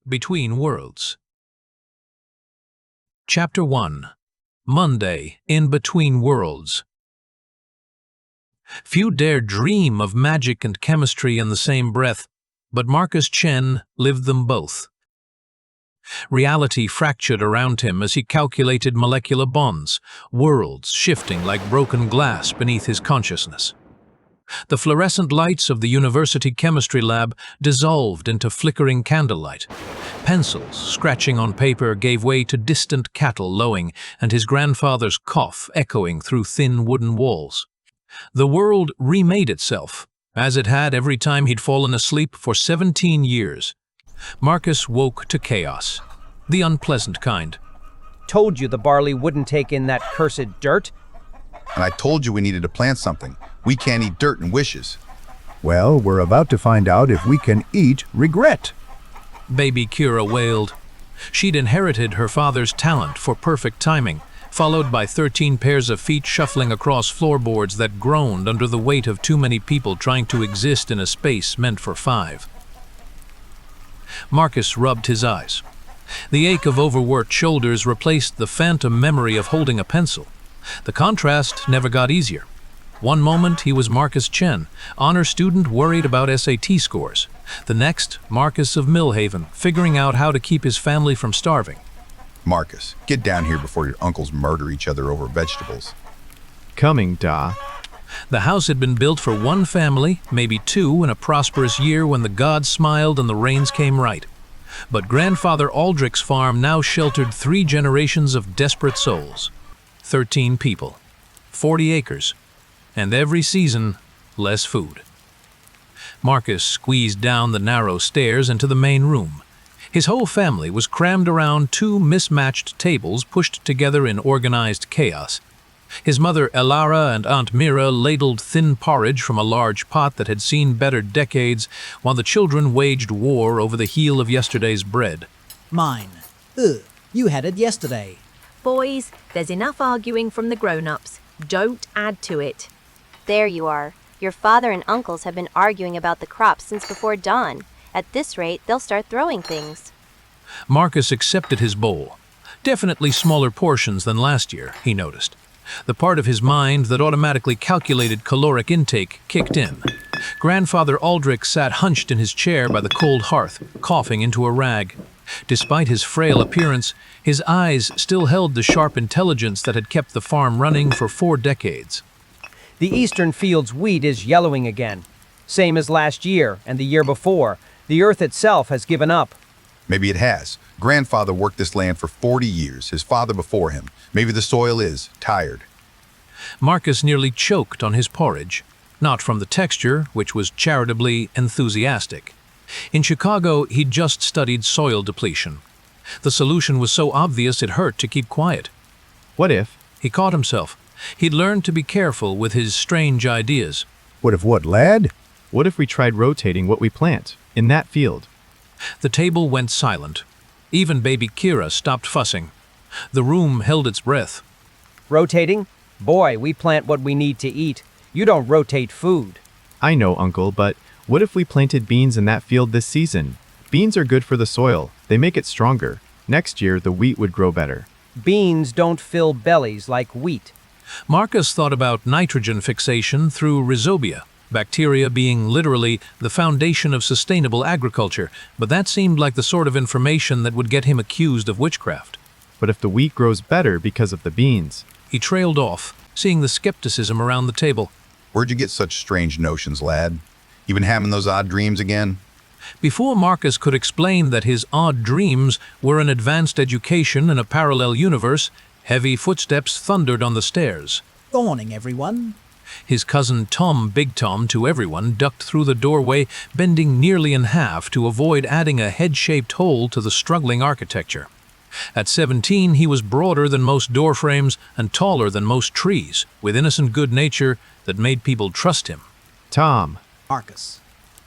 Between Worlds. Chapter 1. Monday in Between Worlds. Few dare dream of magic and chemistry in the same breath, but Marcus Chen lived them both. Reality fractured around him as he calculated molecular bonds, worlds shifting like broken glass beneath his consciousness. The fluorescent lights of the university chemistry lab dissolved into flickering candlelight. Pencils scratching on paper gave way to distant cattle lowing and his grandfather's cough echoing through thin wooden walls. The world remade itself, as it had every time he'd fallen asleep for 17 years. Marcus woke to chaos, the unpleasant kind. Told you the barley wouldn't take in that cursed dirt. And I told you we needed to plant something. We can't eat dirt and wishes. Well, we're about to find out if we can eat regret. Baby Kira wailed. She'd inherited her father's talent for perfect timing, followed by 13 pairs of feet shuffling across floorboards that groaned under the weight of too many people trying to exist in a space meant for 5. Marcus rubbed his eyes. The ache of overworked shoulders replaced the phantom memory of holding a pencil. The contrast never got easier. One moment he was Marcus Chen, honor student worried about SAT scores. The next, Marcus of Millhaven, figuring out how to keep his family from starving. Marcus, get down here before your uncles murder each other over vegetables. Coming, Da. The house had been built for one family, maybe 2, in a prosperous year when the gods smiled and the rains came right. But Grandfather Aldrich's farm now sheltered 3 generations of desperate souls. 13 people, 40 acres, and every season, less food. Marcus squeezed down the narrow stairs into the main room. His whole family was crammed around 2 mismatched tables pushed together in organized chaos. His mother Elara and Aunt Mira ladled thin porridge from a large pot that had seen better decades, while the children waged war over the heel of yesterday's bread. Mine. Ugh, you had it yesterday. Boys, there's enough arguing from the grown-ups. Don't add to it. There you are. Your father and uncles have been arguing about the crops since before dawn. At this rate, they'll start throwing things. Marcus accepted his bowl. Definitely smaller portions than last year, he noticed. The part of his mind that automatically calculated caloric intake kicked in. Grandfather Aldrich sat hunched in his chair by the cold hearth, coughing into a rag. Despite his frail appearance, his eyes still held the sharp intelligence that had kept the farm running for 4 decades. The eastern field's wheat is yellowing again. Same as last year and the year before. The earth itself has given up. Maybe it has. Grandfather worked this land for 40 years, his father before him. Maybe the soil is tired. Marcus nearly choked on his porridge, not from the texture, which was charitably enthusiastic. In Chicago, he'd just studied soil depletion. The solution was so obvious it hurt to keep quiet. What if? He caught himself. He'd learned to be careful with his strange ideas. What if what, lad? What if we tried rotating what we plant in that field? The table went silent. Even baby Kira stopped fussing. The room held its breath. Rotating? Boy, we plant what we need to eat. You don't rotate food. I know, Uncle, but what if we planted beans in that field this season? Beans are good for the soil. They make it stronger. Next year, the wheat would grow better. Beans don't fill bellies like wheat. Marcus thought about nitrogen fixation through rhizobia, bacteria being literally the foundation of sustainable agriculture, but that seemed like the sort of information that would get him accused of witchcraft. But if the wheat grows better because of the beans? He trailed off, seeing the skepticism around the table. Where'd you get such strange notions, lad? You been having those odd dreams again? Before Marcus could explain that his odd dreams were an advanced education in a parallel universe, heavy footsteps thundered on the stairs. Morning, everyone. His cousin Tom, Big Tom to everyone, ducked through the doorway, bending nearly in half to avoid adding a head-shaped hole to the struggling architecture. At 17, he was broader than most doorframes and taller than most trees, with innocent good nature that made people trust him. Tom. Marcus.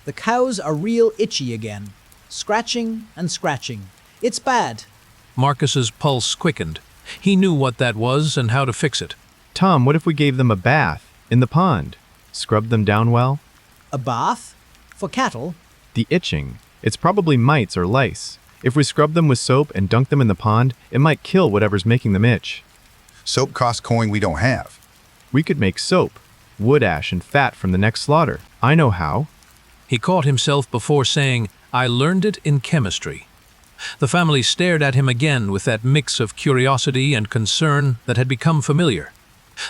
The cows are real itchy again. Scratching and scratching. It's bad. Marcus's pulse quickened. He knew what that was and how to fix it. Tom, what if we gave them a bath in the pond? Scrubbed them down well? A bath? For cattle? The itching. It's probably mites or lice. If we scrub them with soap and dunk them in the pond, it might kill whatever's making them itch. Soap costs coin we don't have. We could make soap, wood ash, and fat from the next slaughter. I know how. He caught himself before saying, "I learned it in chemistry." The family stared at him again with that mix of curiosity and concern that had become familiar.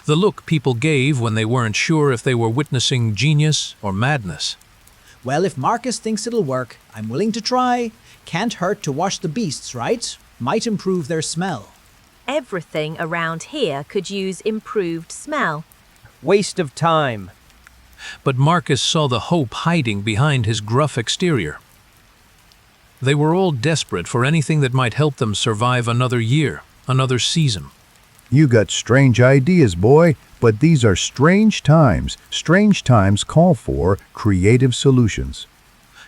The look people gave when they weren't sure if they were witnessing genius or madness. Well, if Marcus thinks it'll work, I'm willing to try. Can't hurt to wash the beasts, right? Might improve their smell. Everything around here could use improved smell. Waste of time. But Marcus saw the hope hiding behind his gruff exterior. They were all desperate for anything that might help them survive another year, another season. You got strange ideas, boy, but these are strange times. Strange times call for creative solutions.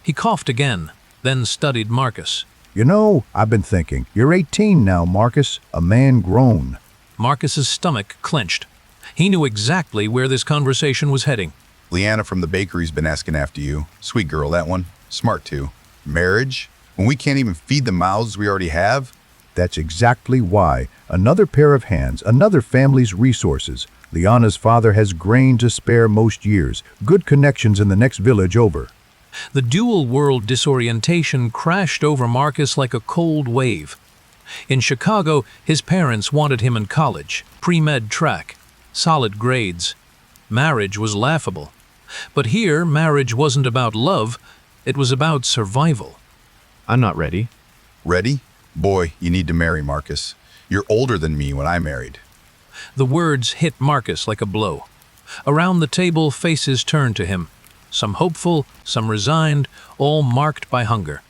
He coughed again, then studied Marcus. You know, I've been thinking, you're 18 now, Marcus, a man grown. Marcus's stomach clenched. He knew exactly where this conversation was heading. Leanna from the bakery's been asking after you. Sweet girl, that one. Smart, too. Marriage? When we can't even feed the mouths we already have? That's exactly why. Another pair of hands, another family's resources. Liana's father has grain to spare most years. Good connections in the next village over. The dual-world disorientation crashed over Marcus like a cold wave. In Chicago, his parents wanted him in college, pre-med track, solid grades. Marriage was laughable. But here, marriage wasn't about love, it was about survival. I'm not ready. Ready? Boy, you need to marry, Marcus. You're older than me when I married. The words hit Marcus like a blow. Around the table, faces turned to him. Some hopeful, some resigned, all marked by hunger.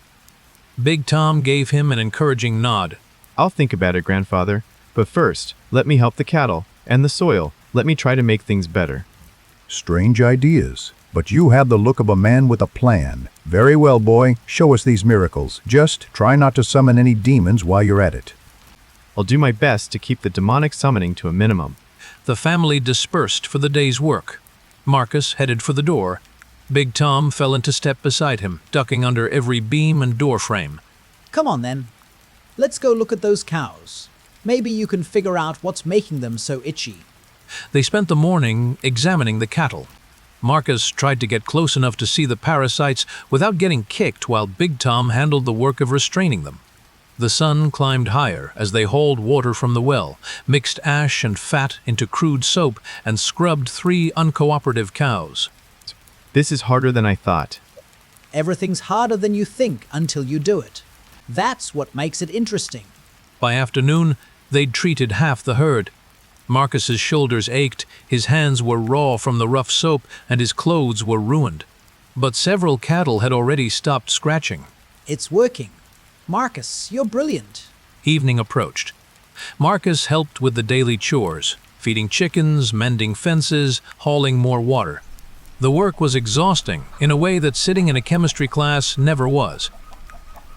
Big Tom gave him an encouraging nod. I'll think about it, grandfather. But first, let me help the cattle and the soil. Let me try to make things better. Strange ideas. But you have the look of a man with a plan. Very well, boy. Show us these miracles. Just try not to summon any demons while you're at it. I'll do my best to keep the demonic summoning to a minimum. The family dispersed for the day's work. Marcus headed for the door. Big Tom fell into step beside him, ducking under every beam and door frame. Come on then. Let's go look at those cows. Maybe you can figure out what's making them so itchy. They spent the morning examining the cattle. Marcus tried to get close enough to see the parasites without getting kicked while Big Tom handled the work of restraining them. The sun climbed higher as they hauled water from the well, mixed ash and fat into crude soap, and scrubbed 3 uncooperative cows. This is harder than I thought. Everything's harder than you think until you do it. That's what makes it interesting. By afternoon, they'd treated half the herd. Marcus's shoulders ached, his hands were raw from the rough soap, and his clothes were ruined. But several cattle had already stopped scratching. It's working. Marcus, you're brilliant. Evening approached. Marcus helped with the daily chores, feeding chickens, mending fences, hauling more water. The work was exhausting in a way that sitting in a chemistry class never was.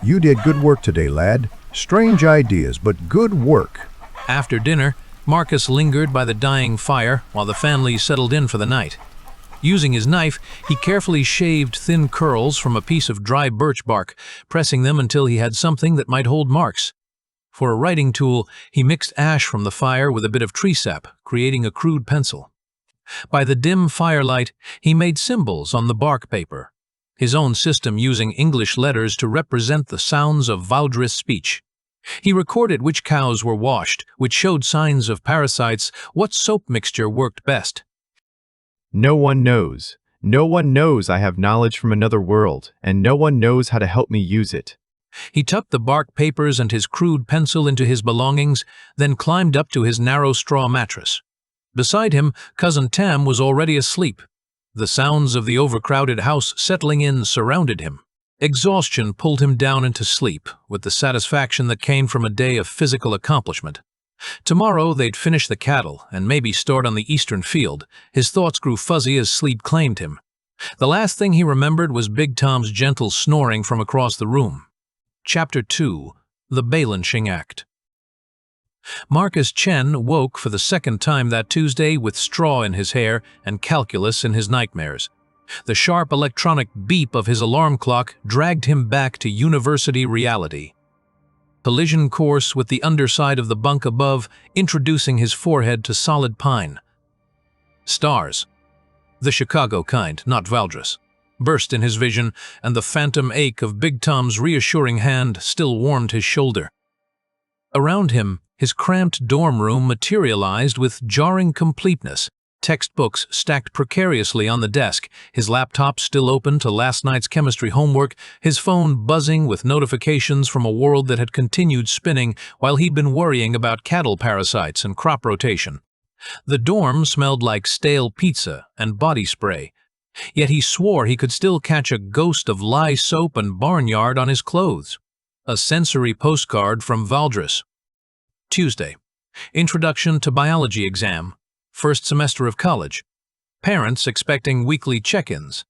You did good work today, lad. Strange ideas, but good work. After dinner, Marcus lingered by the dying fire while the family settled in for the night. Using his knife, he carefully shaved thin curls from a piece of dry birch bark, pressing them until he had something that might hold marks. For a writing tool, he mixed ash from the fire with a bit of tree sap, creating a crude pencil. By the dim firelight, he made symbols on the bark paper, his own system using English letters to represent the sounds of Valdris speech. He recorded which cows were washed, which showed signs of parasites, what soap mixture worked best. No one knows. No one knows I have knowledge from another world, and no one knows how to help me use it. He tucked the bark papers and his crude pencil into his belongings, then climbed up to his narrow straw mattress. Beside him, Cousin Tam was already asleep. The sounds of the overcrowded house settling in surrounded him. Exhaustion pulled him down into sleep, with the satisfaction that came from a day of physical accomplishment. Tomorrow they'd finish the cattle and maybe start on the eastern field. His thoughts grew fuzzy as sleep claimed him. The last thing he remembered was Big Tom's gentle snoring from across the room. Chapter 2. The Balanching Act. Marcus Chen woke for the second time that Tuesday with straw in his hair and calculus in his nightmares. The sharp electronic beep of his alarm clock dragged him back to university reality. Collision course with the underside of the bunk above, introducing his forehead to solid pine. Stars. The Chicago kind, not Valdres, burst in his vision, and the phantom ache of Big Tom's reassuring hand still warmed his shoulder. Around him, his cramped dorm room materialized with jarring completeness. Textbooks stacked precariously on the desk, his laptop still open to last night's chemistry homework, his phone buzzing with notifications from a world that had continued spinning while he'd been worrying about cattle parasites and crop rotation. The dorm smelled like stale pizza and body spray, yet he swore he could still catch a ghost of lye soap and barnyard on his clothes. A sensory postcard from Valdres. Tuesday. Introduction to biology exam. First semester of college. Parents expecting weekly check-ins.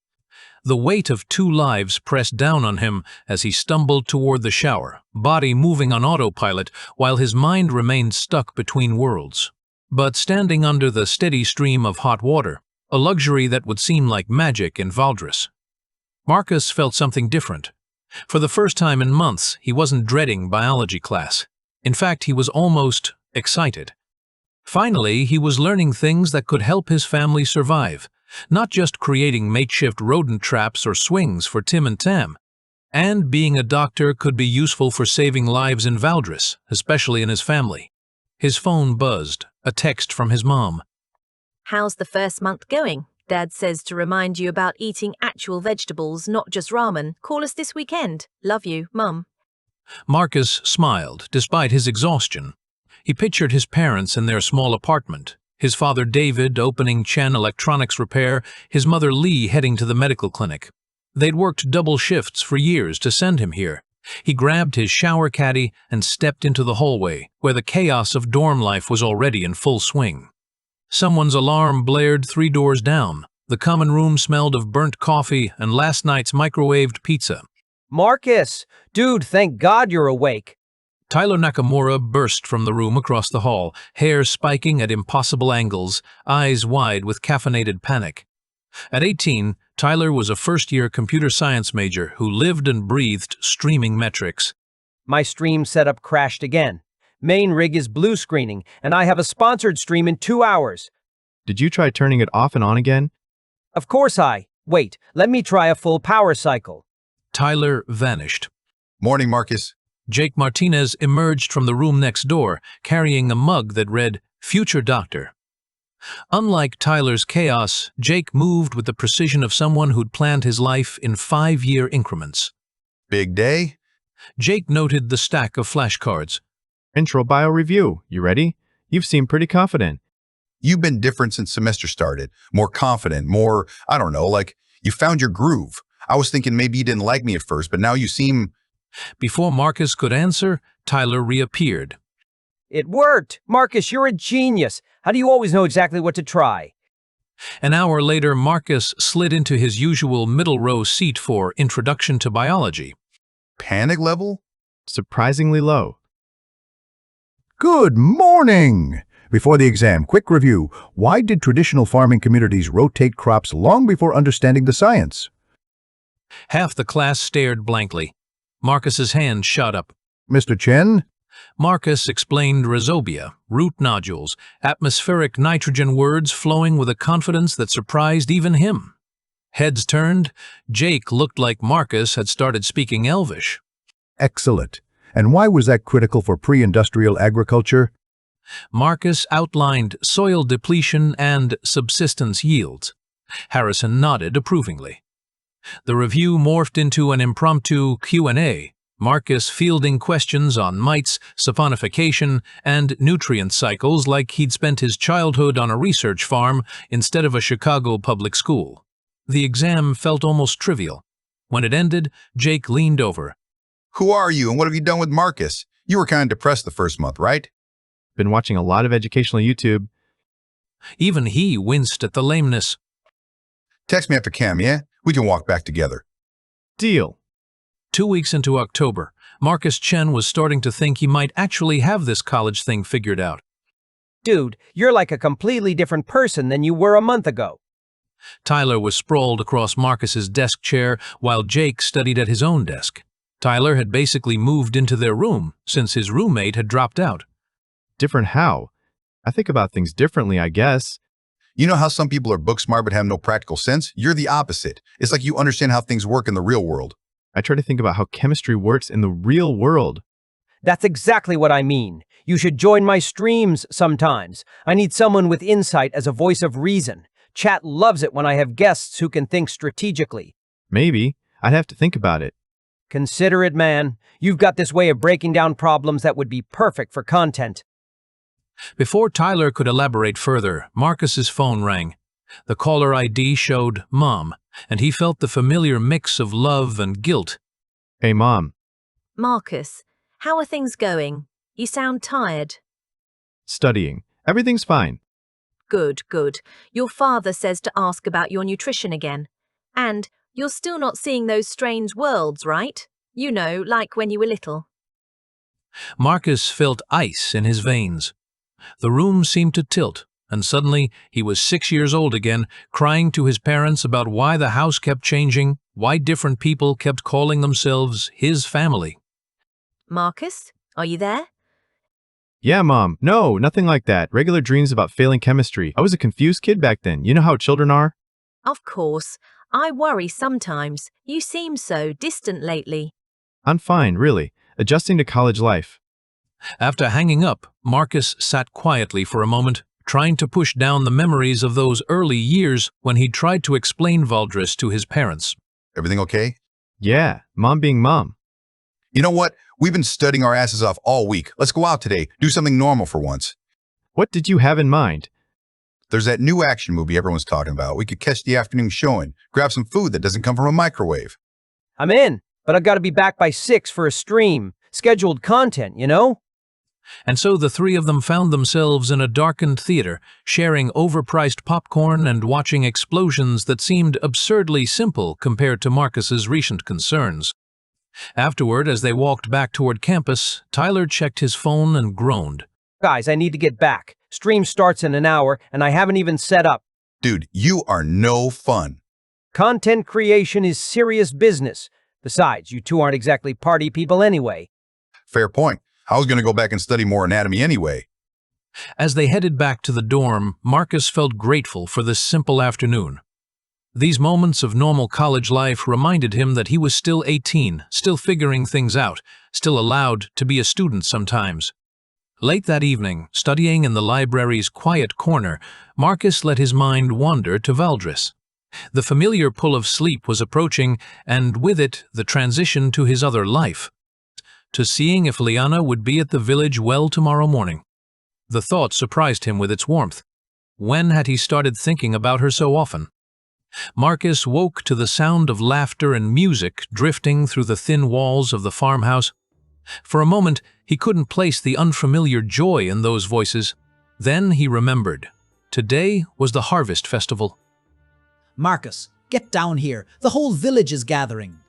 The weight of 2 lives pressed down on him as he stumbled toward the shower, body moving on autopilot while his mind remained stuck between worlds. But standing under the steady stream of hot water, a luxury that would seem like magic in Valdres. Marcus felt something different. For the first time in months, he wasn't dreading biology class. In fact, he was almost excited. Finally, he was learning things that could help his family survive, not just creating makeshift rodent traps or swings for Tim and Tam. And being a doctor could be useful for saving lives in Valdres, especially in his family. His phone buzzed, a text from his mom. How's the first month going? Dad says to remind you about eating actual vegetables, not just ramen. Call us this weekend. Love you, Mum. Marcus smiled, despite his exhaustion. He pictured his parents in their small apartment, his father David opening Chen electronics repair, his mother Lee heading to the medical clinic. They'd worked double shifts for years to send him here. He grabbed his shower caddy and stepped into the hallway, where the chaos of dorm life was already in full swing. Someone's alarm blared 3 doors down. The common room smelled of burnt coffee and last night's microwaved pizza. Marcus! Dude, thank God you're awake. Tyler Nakamura burst from the room across the hall, hair spiking at impossible angles, eyes wide with caffeinated panic. At 18, Tyler was a first-year computer science major who lived and breathed streaming metrics. My stream setup crashed again. Main rig is blue screening, and I have a sponsored stream in 2 hours. Did you try turning it off and on again? Of course Wait, let me try a full power cycle. Tyler vanished. Morning, Marcus. Jake Martinez emerged from the room next door, carrying a mug that read, Future Doctor. Unlike Tyler's chaos, Jake moved with the precision of someone who'd planned his life in 5-year increments. Big day? Jake noted the stack of flashcards. Intro bio review. You ready? You've seemed pretty confident. You've been different since semester started. More confident, more, I don't know, like you found your groove. I was thinking maybe you didn't like me at first, but now you seem... Before Marcus could answer, Tyler reappeared. It worked! Marcus, you're a genius! How do you always know exactly what to try? An hour later, Marcus slid into his usual middle-row seat for Introduction to Biology. Panic level? Surprisingly low. Good morning! Before the exam, quick review. Why did traditional farming communities rotate crops long before understanding the science? Half the class stared blankly. Marcus's hand shot up. Mr. Chen? Marcus explained rhizobia, root nodules, atmospheric nitrogen words flowing with a confidence that surprised even him. Heads turned, Jake looked like Marcus had started speaking Elvish. Excellent. And why was that critical for pre-industrial agriculture? Marcus outlined soil depletion and subsistence yields. Harrison nodded approvingly. The review morphed into an impromptu Q&A, Marcus fielding questions on mites, saponification, and nutrient cycles like he'd spent his childhood on a research farm instead of a Chicago public school. The exam felt almost trivial. When it ended, Jake leaned over. Who are you and what have you done with Marcus? You were kind of depressed the first month, right? Been watching a lot of educational YouTube. Even he winced at the lameness. Text me after Cam, yeah? We can walk back together. Deal. 2 weeks into October, Marcus Chen was starting to think he might actually have this college thing figured out. Dude, you're like a completely different person than you were a month ago. Tyler was sprawled across Marcus's desk chair while Jake studied at his own desk. Tyler had basically moved into their room since his roommate had dropped out. Different how? I think about things differently, I guess. You know how some people are book smart but have no practical sense? You're the opposite. It's like you understand how things work in the real world. I try to think about how chemistry works in the real world. That's exactly what I mean. You should join my streams sometimes. I need someone with insight as a voice of reason. Chat loves it when I have guests who can think strategically. Maybe. I'd have to think about it. Consider it, man. You've got this way of breaking down problems that would be perfect for content. Before Tyler could elaborate further, Marcus's phone rang. The caller ID showed Mom, and he felt the familiar mix of love and guilt. Hey, Mom. Marcus, how are things going? You sound tired. Studying. Everything's fine. Good, good. Your father says to ask about your nutrition again. And you're still not seeing those strange worlds, right? You know, like when you were little. Marcus felt ice in his veins. The room seemed to tilt, and suddenly he was 6 years old again, crying to his parents about why the house kept changing, why different people kept calling themselves his family. Marcus, are you there? Yeah, Mom. No, nothing like that. Regular dreams about failing chemistry. I was a confused kid back then. You know how children are? Of course. I worry sometimes. You seem so distant lately. I'm fine, really. Adjusting to college life. After hanging up, Marcus sat quietly for a moment, trying to push down the memories of those early years when he tried to explain Valdris to his parents. Everything okay? Yeah, Mom being Mom. You know what? We've been studying our asses off all week. Let's go out today. Do something normal for once. What did you have in mind? There's that new action movie everyone's talking about. We could catch the afternoon showing, grab some food that doesn't come from a microwave. I'm in, but I've got to be back by 6 for a stream. Scheduled content, you know? And so the three of them found themselves in a darkened theater, sharing overpriced popcorn and watching explosions that seemed absurdly simple compared to Marcus's recent concerns. Afterward, as they walked back toward campus, Tyler checked his phone and groaned. Guys, I need to get back. Stream starts in an hour, and I haven't even set up. Dude, you are no fun. Content creation is serious business. Besides, you two aren't exactly party people anyway. Fair point. I was going to go back and study more anatomy anyway. As they headed back to the dorm, Marcus felt grateful for this simple afternoon. These moments of normal college life reminded him that he was still 18, still figuring things out, still allowed to be a student sometimes. Late that evening, studying in the library's quiet corner, Marcus let his mind wander to Valdris. The familiar pull of sleep was approaching, and with it, the transition to his other life. To seeing if Liana would be at the village well tomorrow morning. The thought surprised him with its warmth. When had he started thinking about her so often? Marcus woke to the sound of laughter and music drifting through the thin walls of the farmhouse. For a moment, he couldn't place the unfamiliar joy in those voices. Then he remembered. Today was the harvest festival. Marcus, get down here. The whole village is gathering.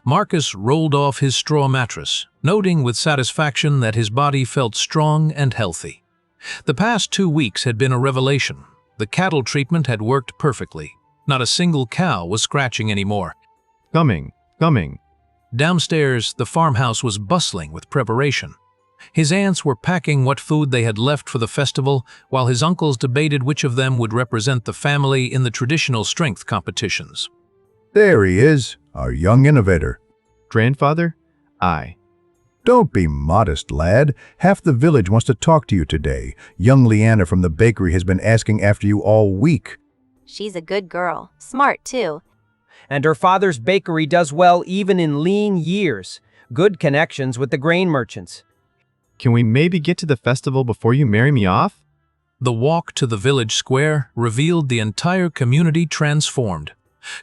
Marcus rolled off his straw mattress, noting with satisfaction that his body felt strong and healthy. The past 2 weeks had been a revelation. The cattle treatment had worked perfectly. Not a single cow was scratching anymore. Coming. Downstairs, the farmhouse was bustling with preparation. His aunts were packing what food they had left for the festival, while his uncles debated which of them would represent the family in the traditional strength competitions. There he is, our young innovator. Grandfather? Aye. Don't be modest, lad. Half the village wants to talk to you today. Young Leanna from the bakery has been asking after you all week. She's a good girl. Smart, too. And her father's bakery does well even in lean years. Good connections with the grain merchants. Can we maybe get to the festival before you marry me off? The walk to the village square revealed the entire community transformed.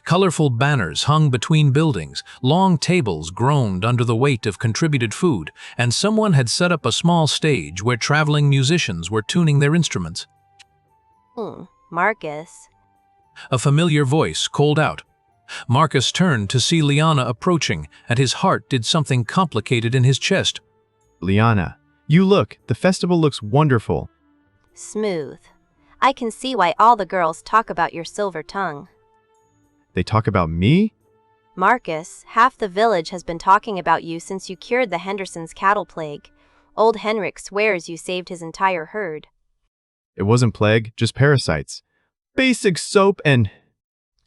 Colorful banners hung between buildings, long tables groaned under the weight of contributed food, and someone had set up a small stage where traveling musicians were tuning their instruments. Marcus. A familiar voice called out. Marcus turned to see Liana approaching, and his heart did something complicated in his chest. Liana, you look. The festival looks wonderful. Smooth. I can see why all the girls talk about your silver tongue. They talk about me? Marcus, half the village has been talking about you since you cured the Hendersons' cattle plague. Old Henrik swears you saved his entire herd. It wasn't plague, just parasites. Basic soap and...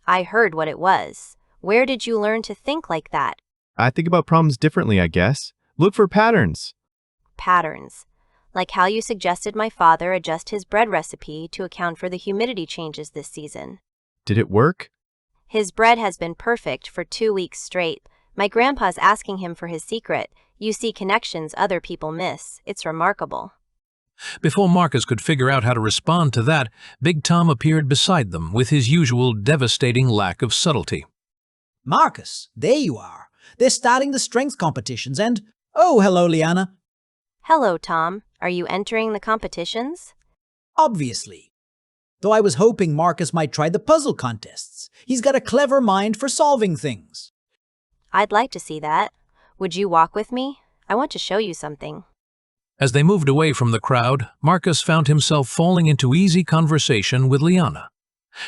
I heard what it was. Where did you learn to think like that? I think about problems differently, I guess. Look for patterns. Patterns. Like how you suggested my father adjust his bread recipe to account for the humidity changes this season. Did it work? His bread has been perfect for 2 weeks straight. My grandpa's asking him for his secret. You see connections other people miss. It's remarkable. Before Marcus could figure out how to respond to that, Big Tom appeared beside them with his usual devastating lack of subtlety. Marcus, there you are. They're starting the strength competitions and... Oh, hello, Liana. Hello, Tom. Are you entering the competitions? Obviously. Though I was hoping Marcus might try the puzzle contests. He's got a clever mind for solving things. I'd like to see that. Would you walk with me? I want to show you something. As they moved away from the crowd, Marcus found himself falling into easy conversation with Liana.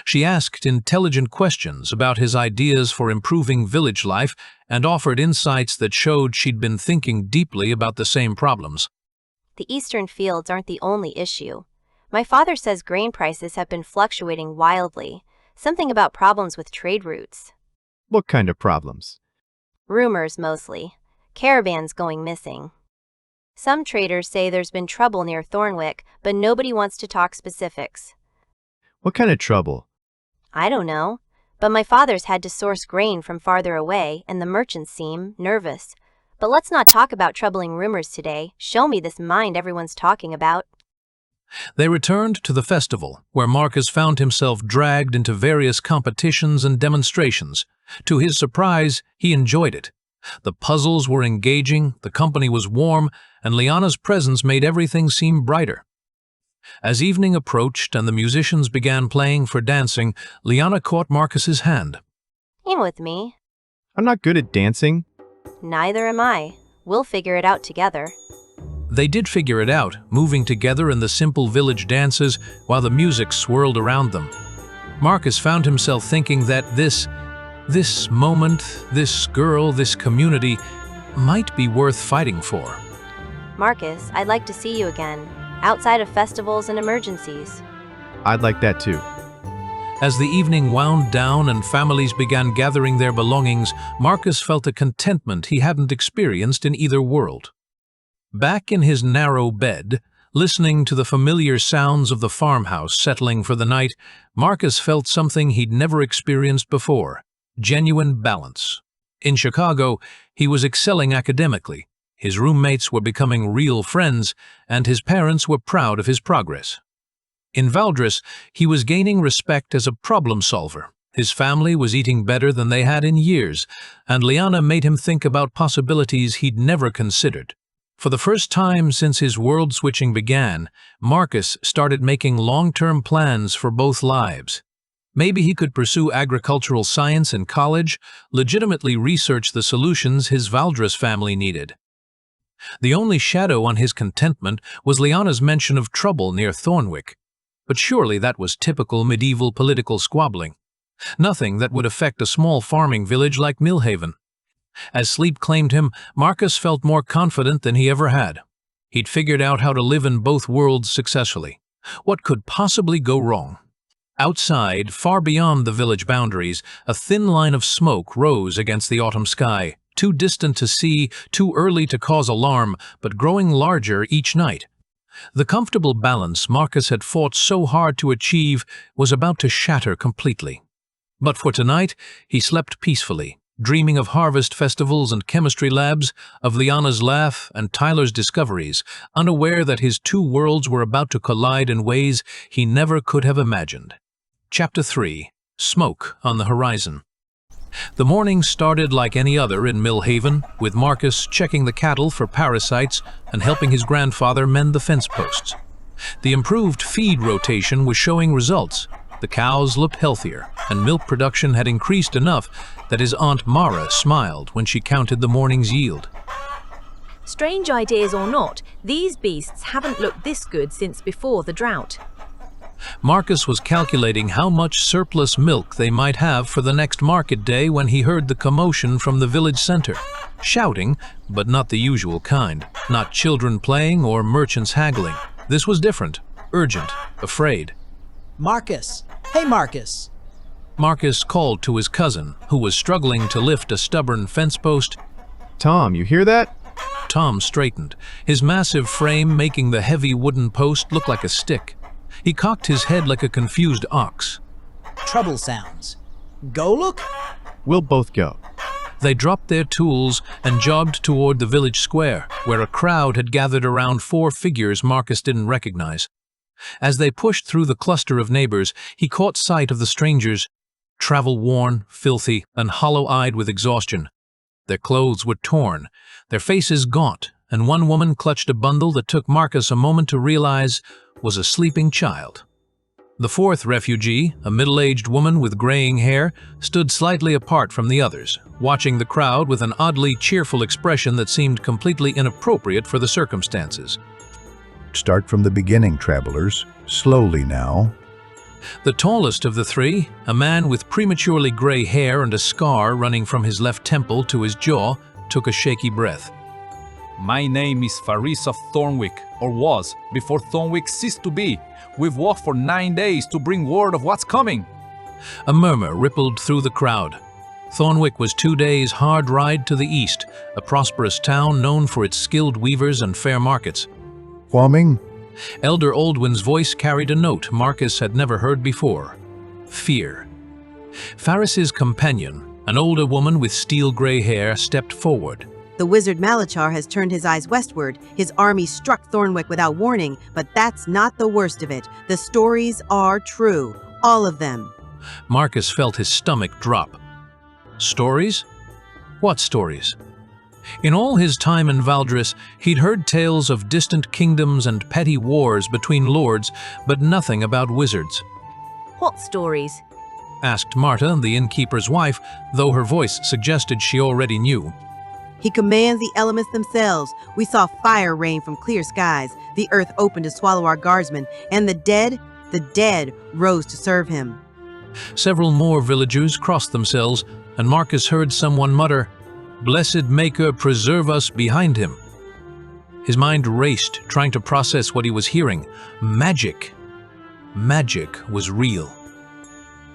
She asked intelligent questions about his ideas for improving village life and offered insights that showed she'd been thinking deeply about the same problems. The eastern fields aren't the only issue. My father says grain prices have been fluctuating wildly. Something about problems with trade routes. What kind of problems? Rumors, mostly. Caravans going missing. Some traders say there's been trouble near Thornwick, but nobody wants to talk specifics. What kind of trouble? I don't know. But my father's had to source grain from farther away, and the merchants seem nervous. But let's not talk about troubling rumors today. Show me this mind everyone's talking about. They returned to the festival, where Marcus found himself dragged into various competitions and demonstrations. To his surprise, he enjoyed it. The puzzles were engaging, the company was warm, and Liana's presence made everything seem brighter. As evening approached and the musicians began playing for dancing, Liana caught Marcus's hand. In with me. I'm not good at dancing. Neither am I. We'll figure it out together. They did figure it out, moving together in the simple village dances while the music swirled around them. Marcus found himself thinking that this moment, this girl, this community might be worth fighting for. Marcus, I'd like to see you again, outside of festivals and emergencies. I'd like that too. As the evening wound down and families began gathering their belongings, Marcus felt a contentment he hadn't experienced in either world. Back in his narrow bed, listening to the familiar sounds of the farmhouse settling for the night, Marcus felt something he'd never experienced before: genuine balance. In Chicago, he was excelling academically, his roommates were becoming real friends, and his parents were proud of his progress. In Valdres, he was gaining respect as a problem solver. His family was eating better than they had in years, and Liana made him think about possibilities he'd never considered. For the first time since his world switching began, Marcus started making long-term plans for both lives. Maybe he could pursue agricultural science in college, legitimately research the solutions his Valdres family needed. The only shadow on his contentment was Liana's mention of trouble near Thornwick. But surely that was typical medieval political squabbling. Nothing that would affect a small farming village like Millhaven. As sleep claimed him, Marcus felt more confident than he ever had. He'd figured out how to live in both worlds successfully. What could possibly go wrong? Outside, far beyond the village boundaries, a thin line of smoke rose against the autumn sky, too distant to see, too early to cause alarm, but growing larger each night. The comfortable balance Marcus had fought so hard to achieve was about to shatter completely. But for tonight, he slept peacefully, dreaming of harvest festivals and chemistry labs, of Liana's laugh and Tyler's discoveries, unaware that his two worlds were about to collide in ways he never could have imagined. Chapter 3. Smoke on the Horizon. The morning started like any other in Millhaven, with Marcus checking the cattle for parasites and helping his grandfather mend the fence posts. The improved feed rotation was showing results. The cows looked healthier, and milk production had increased enough that his Aunt Mara smiled when she counted the morning's yield. Strange ideas or not, these beasts haven't looked this good since before the drought. Marcus was calculating how much surplus milk they might have for the next market day when he heard the commotion from the village center. Shouting, but not the usual kind. Not children playing or merchants haggling. This was different, urgent, afraid. Marcus! Hey, Marcus! Marcus called to his cousin, who was struggling to lift a stubborn fence post. Tom, you hear that? Tom straightened, his massive frame making the heavy wooden post look like a stick. He cocked his head like a confused ox. Trouble sounds. Go look? We'll both go. They dropped their tools and jogged toward the village square, where a crowd had gathered around 4 figures Marcus didn't recognize. As they pushed through the cluster of neighbors, he caught sight of the strangers, travel-worn, filthy, and hollow-eyed with exhaustion. Their clothes were torn, their faces gaunt, and one woman clutched a bundle that took Marcus a moment to realize was a sleeping child. The 4th refugee, a middle-aged woman with graying hair, stood slightly apart from the others, watching the crowd with an oddly cheerful expression that seemed completely inappropriate for the circumstances. Start from the beginning, travelers. Slowly now. The tallest of the 3, a man with prematurely gray hair and a scar running from his left temple to his jaw, took a shaky breath. My name is Faris of Thornwick, or was, before Thornwick ceased to be. We've walked for 9 days to bring word of what's coming. A murmur rippled through the crowd. Thornwick was 2 days' hard ride to the east, a prosperous town known for its skilled weavers and fair markets. Huaming? Elder Oldwin's voice carried a note Marcus had never heard before. Fear. Faris's companion, an older woman with steel-gray hair, stepped forward. The wizard Malachar has turned his eyes westward. His army struck Thornwick without warning, but that's not the worst of it. The stories are true. All of them. Marcus felt his stomach drop. Stories? What stories? In all his time in Valdris, he'd heard tales of distant kingdoms and petty wars between lords, but nothing about wizards. What stories? Asked Marta, the innkeeper's wife, though her voice suggested she already knew. He commands the elements themselves. We saw fire rain from clear skies. The earth opened to swallow our guardsmen, and the dead rose to serve him. Several more villagers crossed themselves, and Marcus heard someone mutter, "Blessed Maker, preserve us," behind him. His mind raced, trying to process what he was hearing. Magic. Magic was real.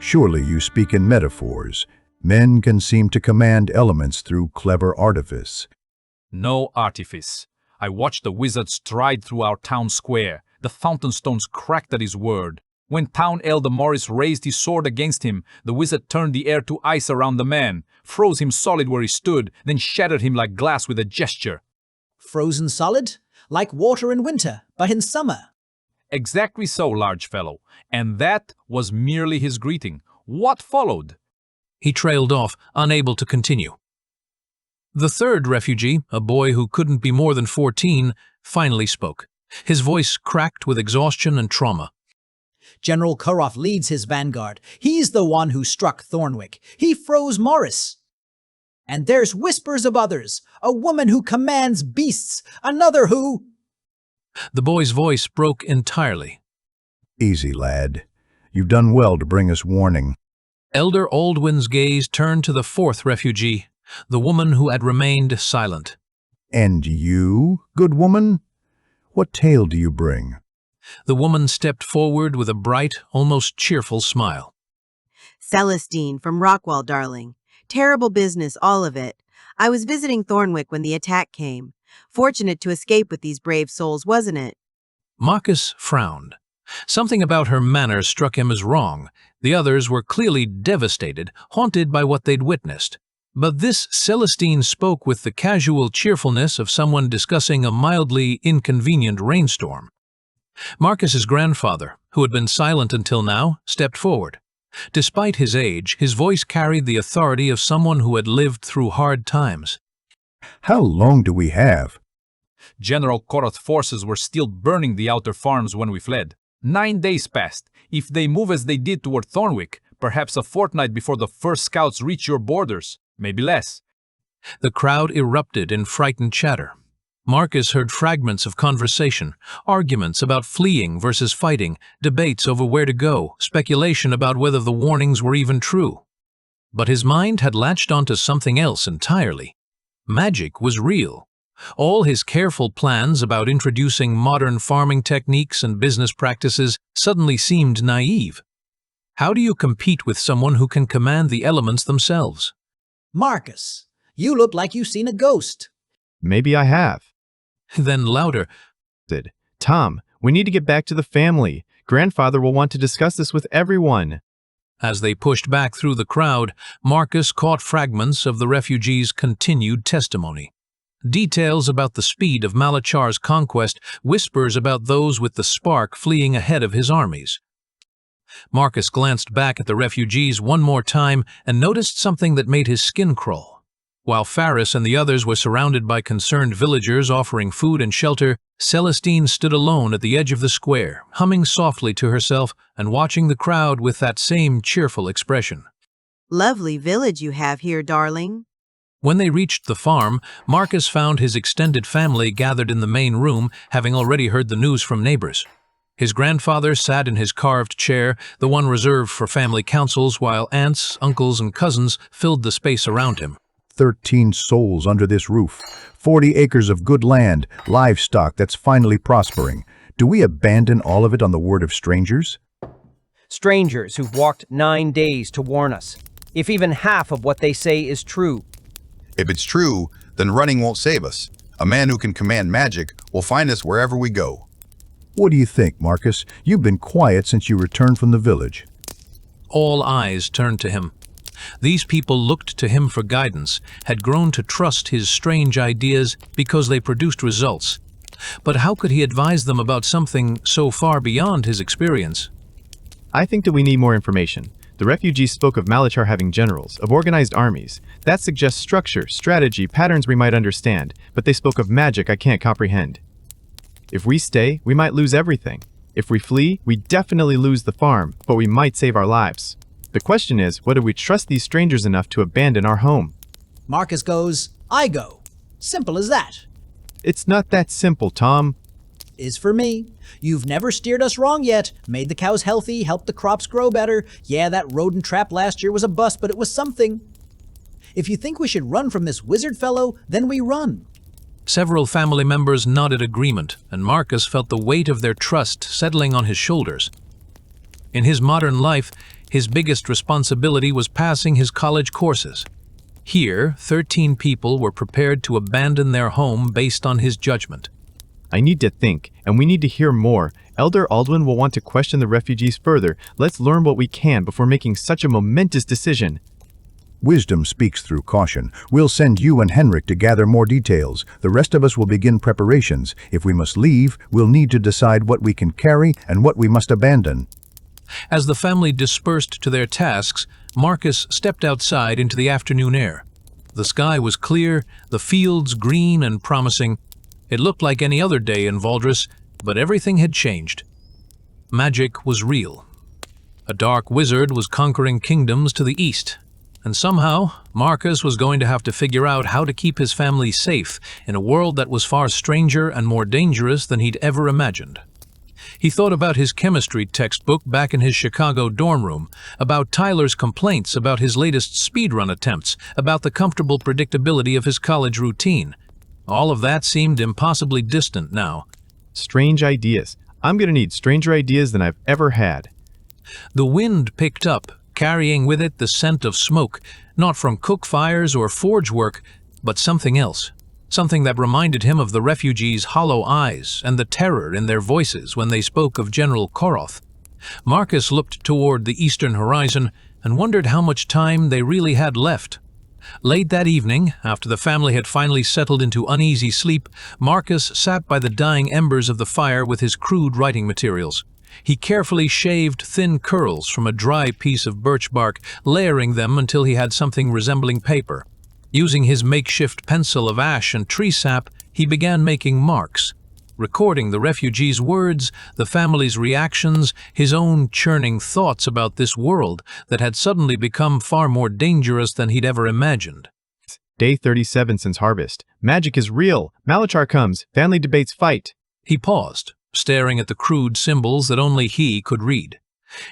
Surely you speak in metaphors. Men can seem to command elements through clever artifice. No artifice. I watched the wizard stride through our town square. The fountain stones cracked at his word. When Town Elder Morris raised his sword against him, the wizard turned the air to ice around the man, froze him solid where he stood, then shattered him like glass with a gesture. Frozen solid? Like water in winter, but in summer. Exactly so, large fellow. And that was merely his greeting. What followed? He trailed off, unable to continue. The 3rd refugee, a boy who couldn't be more than 14, finally spoke. His voice cracked with exhaustion and trauma. General Kuroff leads his vanguard. He's the one who struck Thornwick. He froze Morris. And there's whispers of others. A woman who commands beasts. Another who... The boy's voice broke entirely. Easy, lad. You've done well to bring us warning. Elder Aldwin's gaze turned to the 4th refugee, the woman who had remained silent. And you, good woman? What tale do you bring? The woman stepped forward with a bright, almost cheerful smile. Celestine from Rockwall, darling. Terrible business, all of it. I was visiting Thornwick when the attack came. Fortunate to escape with these brave souls, wasn't it? Marcus frowned. Something about her manner struck him as wrong. The others were clearly devastated, haunted by what they'd witnessed. But this Celestine spoke with the casual cheerfulness of someone discussing a mildly inconvenient rainstorm. Marcus's grandfather, who had been silent until now, stepped forward. Despite his age, his voice carried the authority of someone who had lived through hard times. How long do we have? General Koroth's forces were still burning the outer farms when we fled. 9 days passed. If they move as they did toward Thornwick, perhaps a fortnight before the first scouts reach your borders, maybe less. The crowd erupted in frightened chatter. Marcus heard fragments of conversation, arguments about fleeing versus fighting, debates over where to go, speculation about whether the warnings were even true. But his mind had latched onto something else entirely. Magic was real. All his careful plans about introducing modern farming techniques and business practices suddenly seemed naive. How do you compete with someone who can command the elements themselves? Marcus, you look like you've seen a ghost. Maybe I have. Then louder, Tom, we need to get back to the family. Grandfather will want to discuss this with everyone. As they pushed back through the crowd, Marcus caught fragments of the refugees' continued testimony. Details about the speed of Malachar's conquest, whispers about those with the spark fleeing ahead of his armies. Marcus glanced back at the refugees one more time and noticed something that made his skin crawl. While Faris and the others were surrounded by concerned villagers offering food and shelter, Celestine stood alone at the edge of the square, humming softly to herself and watching the crowd with that same cheerful expression. Lovely village you have here, darling. When they reached the farm, Marcus found his extended family gathered in the main room, having already heard the news from neighbors. His grandfather sat in his carved chair, the one reserved for family councils, while aunts, uncles, and cousins filled the space around him. 13 souls under this roof, 40 acres of good land, livestock that's finally prospering. Do we abandon all of it on the word of strangers? Strangers who've walked 9 days to warn us. If even half of what they say is true. If it's true, then running won't save us. A man who can command magic will find us wherever we go. What do you think, Marcus? You've been quiet since you returned from the village. All eyes turned to him. These people looked to him for guidance, had grown to trust his strange ideas because they produced results. But how could he advise them about something so far beyond his experience? I think that we need more information. The refugees spoke of Malachar having generals, of organized armies. That suggests structure, strategy, patterns we might understand, but they spoke of magic I can't comprehend. If we stay, we might lose everything. If we flee, we definitely lose the farm, but we might save our lives. The question is, whether we trust these strangers enough to abandon our home. Marcus goes, I go. Simple as that. It's not that simple, Tom. Is for me. You've never steered us wrong yet. Made the cows healthy, helped the crops grow better. Yeah, that rodent trap last year was a bust, but it was something. If you think we should run from this wizard fellow, then we run. Several family members nodded agreement, and Marcus felt the weight of their trust settling on his shoulders. In his modern life, his biggest responsibility was passing his college courses. Here, 13 people were prepared to abandon their home based on his judgment. I need to think, and we need to hear more. Elder Aldwin will want to question the refugees further. Let's learn what we can before making such a momentous decision. Wisdom speaks through caution. We'll send you and Henrik to gather more details. The rest of us will begin preparations. If we must leave, we'll need to decide what we can carry and what we must abandon. As the family dispersed to their tasks, Marcus stepped outside into the afternoon air. The sky was clear, the fields green and promising. It looked like any other day in Valdres, but everything had changed. Magic was real. A dark wizard was conquering kingdoms to the east, and somehow Marcus was going to have to figure out how to keep his family safe in a world that was far stranger and more dangerous than he'd ever imagined. He thought about his chemistry textbook back in his Chicago dorm room, about Tyler's complaints about his latest speedrun attempts, about the comfortable predictability of his college routine. All of that seemed impossibly distant now. Strange ideas. I'm going to need stranger ideas than I've ever had. The wind picked up, carrying with it the scent of smoke, not from cook fires or forge work, but something else. Something that reminded him of the refugees' hollow eyes and the terror in their voices when they spoke of General Koroth. Marcus looked toward the eastern horizon and wondered how much time they really had left. Late that evening, after the family had finally settled into uneasy sleep, Marcus sat by the dying embers of the fire with his crude writing materials. He carefully shaved thin curls from a dry piece of birch bark, layering them until he had something resembling paper. Using his makeshift pencil of ash and tree sap, he began making marks, recording the refugees' words, the family's reactions, his own churning thoughts about this world that had suddenly become far more dangerous than he'd ever imagined. Day 37 since harvest. Magic is real. Malachar comes. Family debates fight. He paused, staring at the crude symbols that only he could read.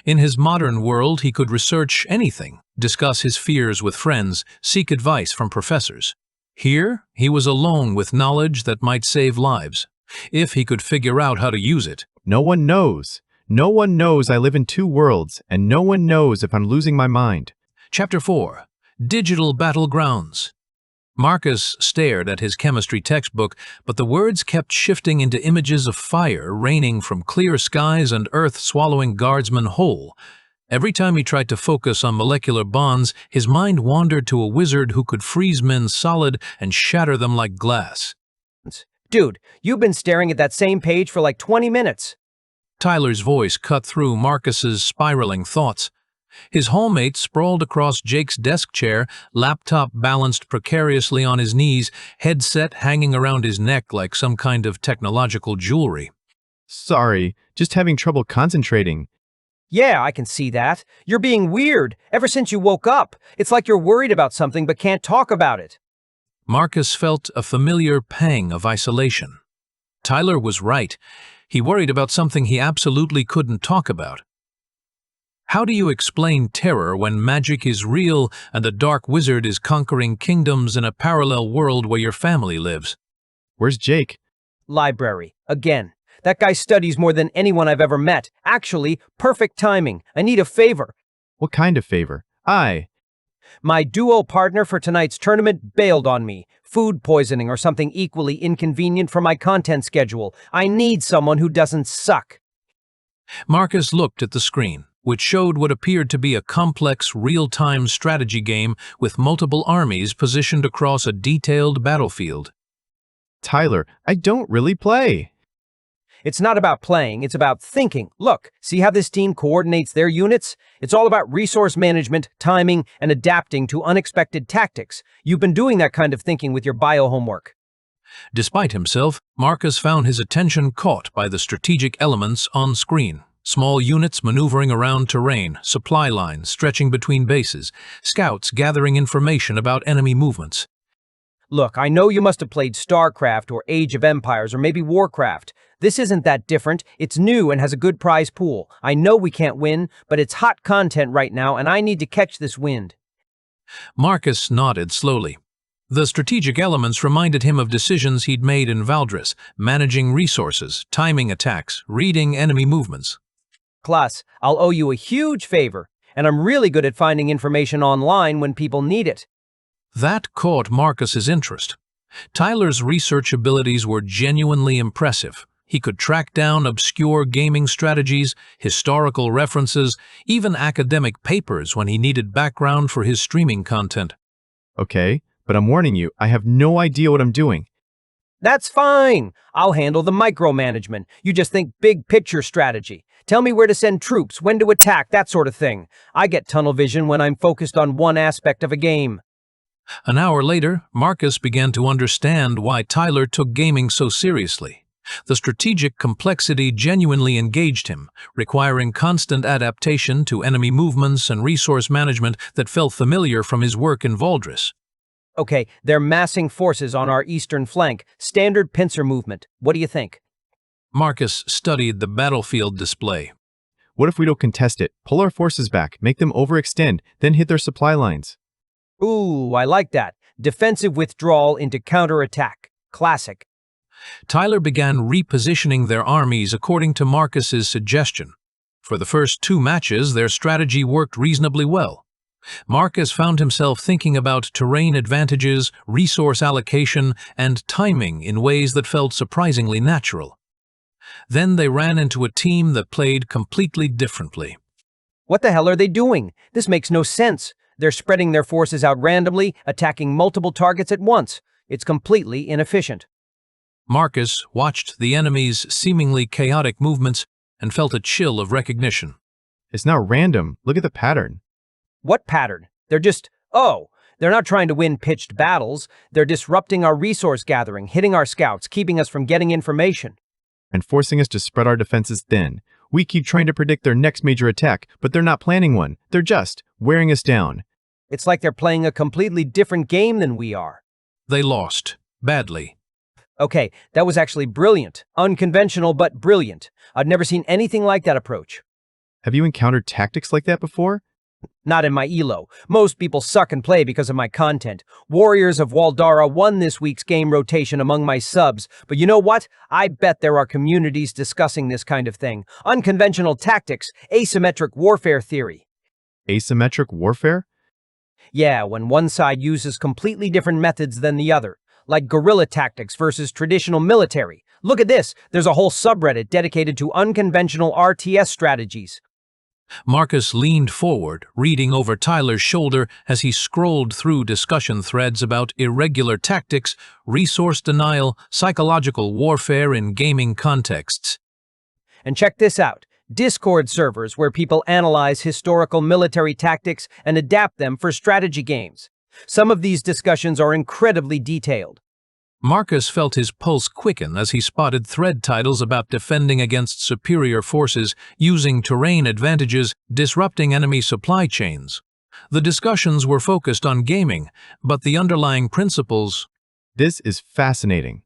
In his modern world, he could research anything, discuss his fears with friends, seek advice from professors. Here, he was alone with knowledge that might save lives, if he could figure out how to use it. No one knows. No one knows I live in two worlds, and no one knows if I'm losing my mind. Chapter 4. Digital Battlegrounds. Marcus stared at his chemistry textbook, but the words kept shifting into images of fire raining from clear skies and earth swallowing guardsmen whole. Every time he tried to focus on molecular bonds, his mind wandered to a wizard who could freeze men solid and shatter them like glass. Dude, you've been staring at that same page for like 20 minutes. Tyler's voice cut through Marcus's spiraling thoughts. His hallmate sprawled across Jake's desk chair, laptop balanced precariously on his knees, headset hanging around his neck like some kind of technological jewelry. Sorry, just having trouble concentrating. Yeah, I can see that. You're being weird ever since you woke up. It's like you're worried about something but can't talk about it. Marcus felt a familiar pang of isolation. Tyler was right. He worried about something he absolutely couldn't talk about. How do you explain terror when magic is real and a dark wizard is conquering kingdoms in a parallel world where your family lives? Where's Jake? Library. Again. That guy studies more than anyone I've ever met. Actually, perfect timing. I need a favor. What kind of favor? My duo partner for tonight's tournament bailed on me. Food poisoning or something equally inconvenient for my content schedule. I need someone who doesn't suck. Marcus looked at the screen, which showed what appeared to be a complex real-time strategy game with multiple armies positioned across a detailed battlefield. Tyler, I don't really play. It's not about playing, it's about thinking. Look, see how this team coordinates their units? It's all about resource management, timing, and adapting to unexpected tactics. You've been doing that kind of thinking with your bio homework. Despite himself, Marcus found his attention caught by the strategic elements on screen. Small units maneuvering around terrain, supply lines stretching between bases, scouts gathering information about enemy movements. Look, I know you must have played StarCraft or Age of Empires or maybe Warcraft. This isn't that different. It's new and has a good prize pool. I know we can't win, but it's hot content right now and I need to catch this wind. Marcus nodded slowly. The strategic elements reminded him of decisions he'd made in Valdris, managing resources, timing attacks, reading enemy movements. Class, I'll owe you a huge favor, and I'm really good at finding information online when people need it. That caught Marcus's interest. Tyler's research abilities were genuinely impressive. He could track down obscure gaming strategies, historical references, even academic papers when he needed background for his streaming content. Okay, but I'm warning you, I have no idea what I'm doing. That's fine. I'll handle the micromanagement. You just think big picture strategy. Tell me where to send troops, when to attack, that sort of thing. I get tunnel vision when I'm focused on one aspect of a game. An hour later, Marcus began to understand why Tyler took gaming so seriously. The strategic complexity genuinely engaged him, requiring constant adaptation to enemy movements and resource management that felt familiar from his work in Valdris. Okay, they're massing forces on our eastern flank. Standard pincer movement. What do you think? Marcus studied the battlefield display. What if we don't contest it? Pull our forces back, make them overextend, then hit their supply lines. Ooh, I like that. Defensive withdrawal into counterattack. Classic. Tyler began repositioning their armies according to Marcus's suggestion. For the first 2 matches, their strategy worked reasonably well. Marcus found himself thinking about terrain advantages, resource allocation, and timing in ways that felt surprisingly natural. Then they ran into a team that played completely differently. What the hell are they doing? This makes no sense. They're spreading their forces out randomly, attacking multiple targets at once. It's completely inefficient. Marcus watched the enemy's seemingly chaotic movements and felt a chill of recognition. It's not random. Look at the pattern. What pattern? They're not trying to win pitched battles. They're disrupting our resource gathering, hitting our scouts, keeping us from getting information. And forcing us to spread our defenses thin. We keep trying to predict their next major attack, but they're not planning one. They're just wearing us down. It's like they're playing a completely different game than we are. They lost. Badly. Okay, that was actually brilliant. Unconventional, but brilliant. I'd never seen anything like that approach. Have you encountered tactics like that before? Not in my elo. Most people suck and play because of my content. Warriors of Waldara won this week's game rotation among my subs, but you know what? I bet there are communities discussing this kind of thing. Unconventional tactics, asymmetric warfare theory. Asymmetric warfare? Yeah, when one side uses completely different methods than the other, like guerrilla tactics versus traditional military. Look at this, there's a whole subreddit dedicated to unconventional RTS strategies. Marcus leaned forward, reading over Tyler's shoulder as he scrolled through discussion threads about irregular tactics, resource denial, psychological warfare in gaming contexts. And check this out. Discord servers where people analyze historical military tactics and adapt them for strategy games. Some of these discussions are incredibly detailed. Marcus felt his pulse quicken as he spotted thread titles about defending against superior forces, using terrain advantages, disrupting enemy supply chains. The discussions were focused on gaming, but the underlying principles... This is fascinating.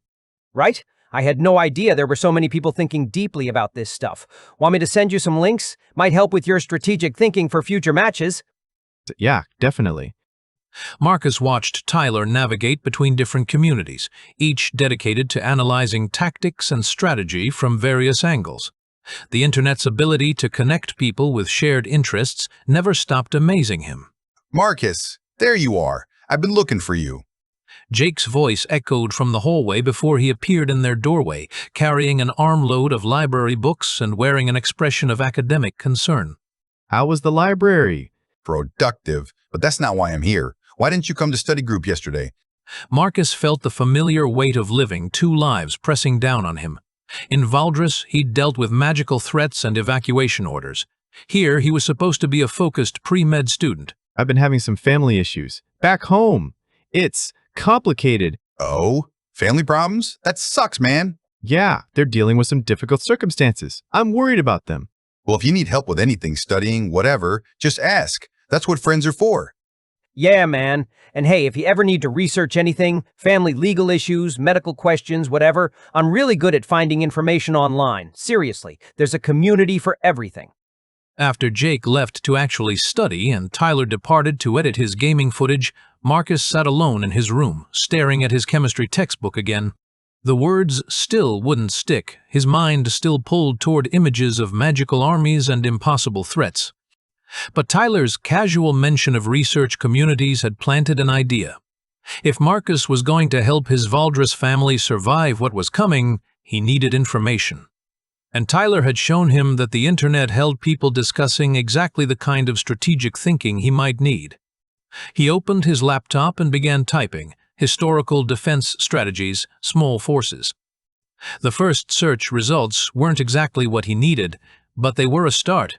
Right? I had no idea there were so many people thinking deeply about this stuff. Want me to send you some links? Might help with your strategic thinking for future matches. Yeah, definitely. Marcus watched Tyler navigate between different communities, each dedicated to analyzing tactics and strategy from various angles. The internet's ability to connect people with shared interests never stopped amazing him. Marcus, there you are. I've been looking for you. Jake's voice echoed from the hallway before he appeared in their doorway, carrying an armload of library books and wearing an expression of academic concern. How was the library? Productive, but that's not why I'm here. Why didn't you come to study group yesterday? Marcus felt the familiar weight of living two lives pressing down on him. In Valdris, he'd dealt with magical threats and evacuation orders. Here, he was supposed to be a focused pre-med student. I've been having some family issues. Back home. It's complicated. Oh, family problems? That sucks, man. Yeah, they're dealing with some difficult circumstances. I'm worried about them. Well, if you need help with anything, studying, whatever, just ask. That's what friends are for. Yeah, man. And hey, if you ever need to research anything, family legal issues, medical questions, whatever, I'm really good at finding information online. Seriously, there's a community for everything. After Jake left to actually study and Tyler departed to edit his gaming footage, Marcus sat alone in his room, staring at his chemistry textbook again. The words still wouldn't stick. His mind still pulled toward images of magical armies and impossible threats. But Tyler's casual mention of research communities had planted an idea. If Marcus was going to help his Valdris family survive what was coming, he needed information. And Tyler had shown him that the internet held people discussing exactly the kind of strategic thinking he might need. He opened his laptop and began typing, historical defense strategies, small forces. The first search results weren't exactly what he needed, but they were a start.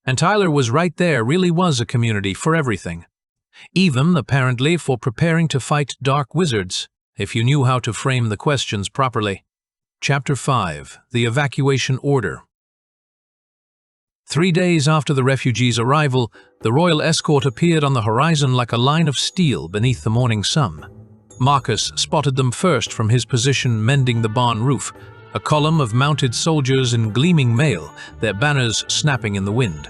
And Tyler was right there, really was a community for everything. Even, apparently, for preparing to fight dark wizards, if you knew how to frame the questions properly. Chapter 5. The Evacuation Order. 3 days after the refugees' arrival, the royal escort appeared on the horizon like a line of steel beneath the morning sun. Marcus spotted them first from his position mending the barn roof, a column of mounted soldiers in gleaming mail, their banners snapping in the wind.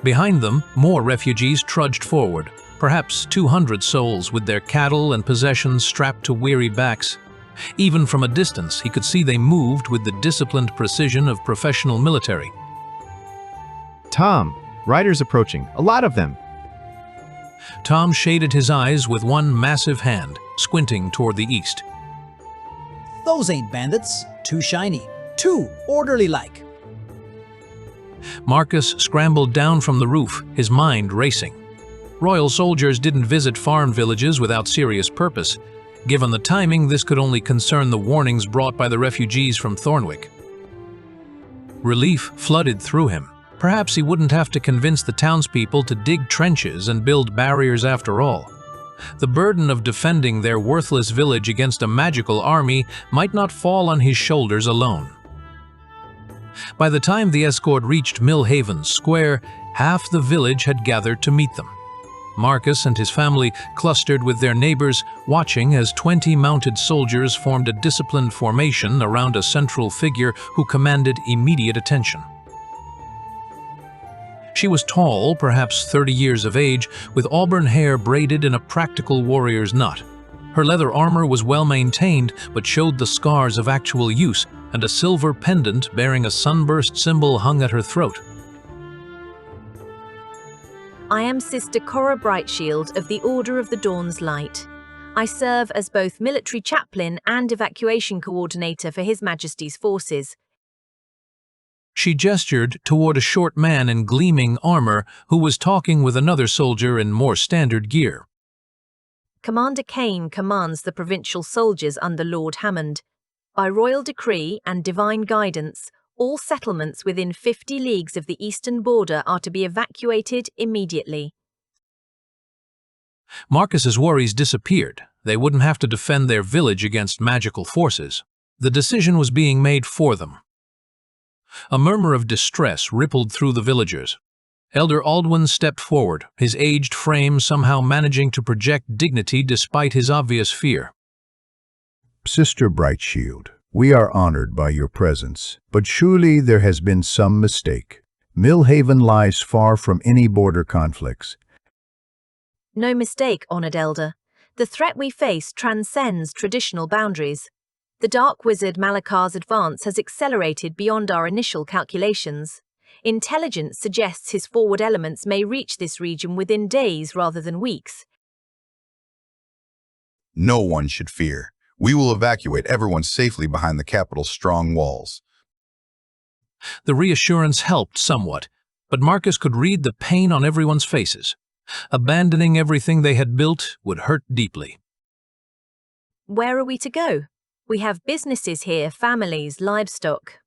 Behind them, more refugees trudged forward, perhaps 200 souls with their cattle and possessions strapped to weary backs. Even from a distance, he could see they moved with the disciplined precision of professional military. Tom, riders approaching, a lot of them. Tom shaded his eyes with one massive hand, squinting toward the east. Those ain't bandits. Too shiny. Too orderly-like. Marcus scrambled down from the roof, his mind racing. Royal soldiers didn't visit farm villages without serious purpose. Given the timing, this could only concern the warnings brought by the refugees from Thornwick. Relief flooded through him. Perhaps he wouldn't have to convince the townspeople to dig trenches and build barriers after all. The burden of defending their worthless village against a magical army might not fall on his shoulders alone. By the time the escort reached Millhaven Square, half the village had gathered to meet them. Marcus and his family clustered with their neighbors, watching as 20 mounted soldiers formed a disciplined formation around a central figure who commanded immediate attention. She was tall, perhaps 30 years of age, with auburn hair braided in a practical warrior's knot. Her leather armor was well maintained, but showed the scars of actual use, and a silver pendant bearing a sunburst symbol hung at her throat. I am Sister Cora Brightshield of the Order of the Dawn's Light. I serve as both military chaplain and evacuation coordinator for His Majesty's forces. She gestured toward a short man in gleaming armor who was talking with another soldier in more standard gear. Commander Kane commands the provincial soldiers under Lord Hammond. By royal decree and divine guidance, all settlements within 50 leagues of the eastern border are to be evacuated immediately. Marcus's worries disappeared. They wouldn't have to defend their village against magical forces. The decision was being made for them. A murmur of distress rippled through the villagers. Elder Aldwin stepped forward, his aged frame somehow managing to project dignity despite his obvious fear. Sister Brightshield, we are honored by your presence, but surely there has been some mistake. Millhaven lies far from any border conflicts. No mistake, Honored Elder. The threat we face transcends traditional boundaries. The Dark Wizard Malakar's advance has accelerated beyond our initial calculations. Intelligence suggests his forward elements may reach this region within days rather than weeks. No one should fear. We will evacuate everyone safely behind the capital's strong walls. The reassurance helped somewhat, but Marcus could read the pain on everyone's faces. Abandoning everything they had built would hurt deeply. Where are we to go? We have businesses here, families, livestock.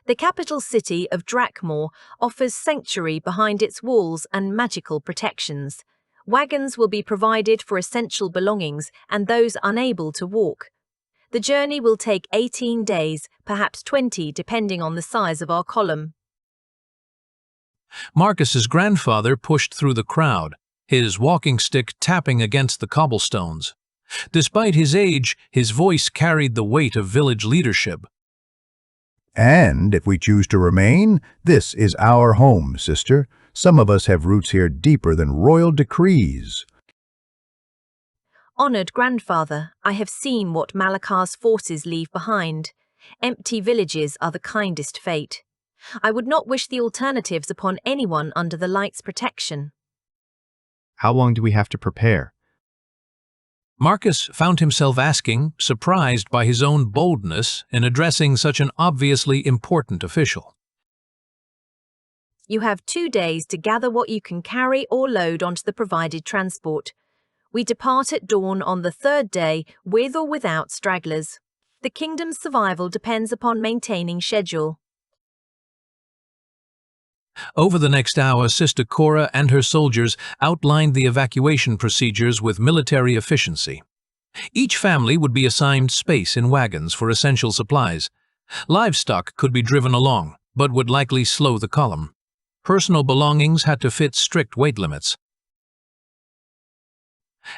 The capital city of Drakmor offers sanctuary behind its walls and magical protections. Wagons will be provided for essential belongings and those unable to walk. The journey will take 18 days, perhaps 20, depending on the size of our column. Marcus's grandfather pushed through the crowd, his walking stick tapping against the cobblestones. Despite his age, his voice carried the weight of village leadership. And if we choose to remain, this is our home, sister. Some of us have roots here deeper than royal decrees. Honored grandfather, I have seen what Malakar's forces leave behind. Empty villages are the kindest fate. I would not wish the alternatives upon anyone under the light's protection. How long do we have to prepare? Marcus found himself asking, surprised by his own boldness in addressing such an obviously important official. You have 2 days to gather what you can carry or load onto the provided transport. We depart at dawn on the 3rd day, with or without stragglers. The kingdom's survival depends upon maintaining schedule. Over the next hour, Sister Cora and her soldiers outlined the evacuation procedures with military efficiency. Each family would be assigned space in wagons for essential supplies. Livestock could be driven along, but would likely slow the column. Personal belongings had to fit strict weight limits.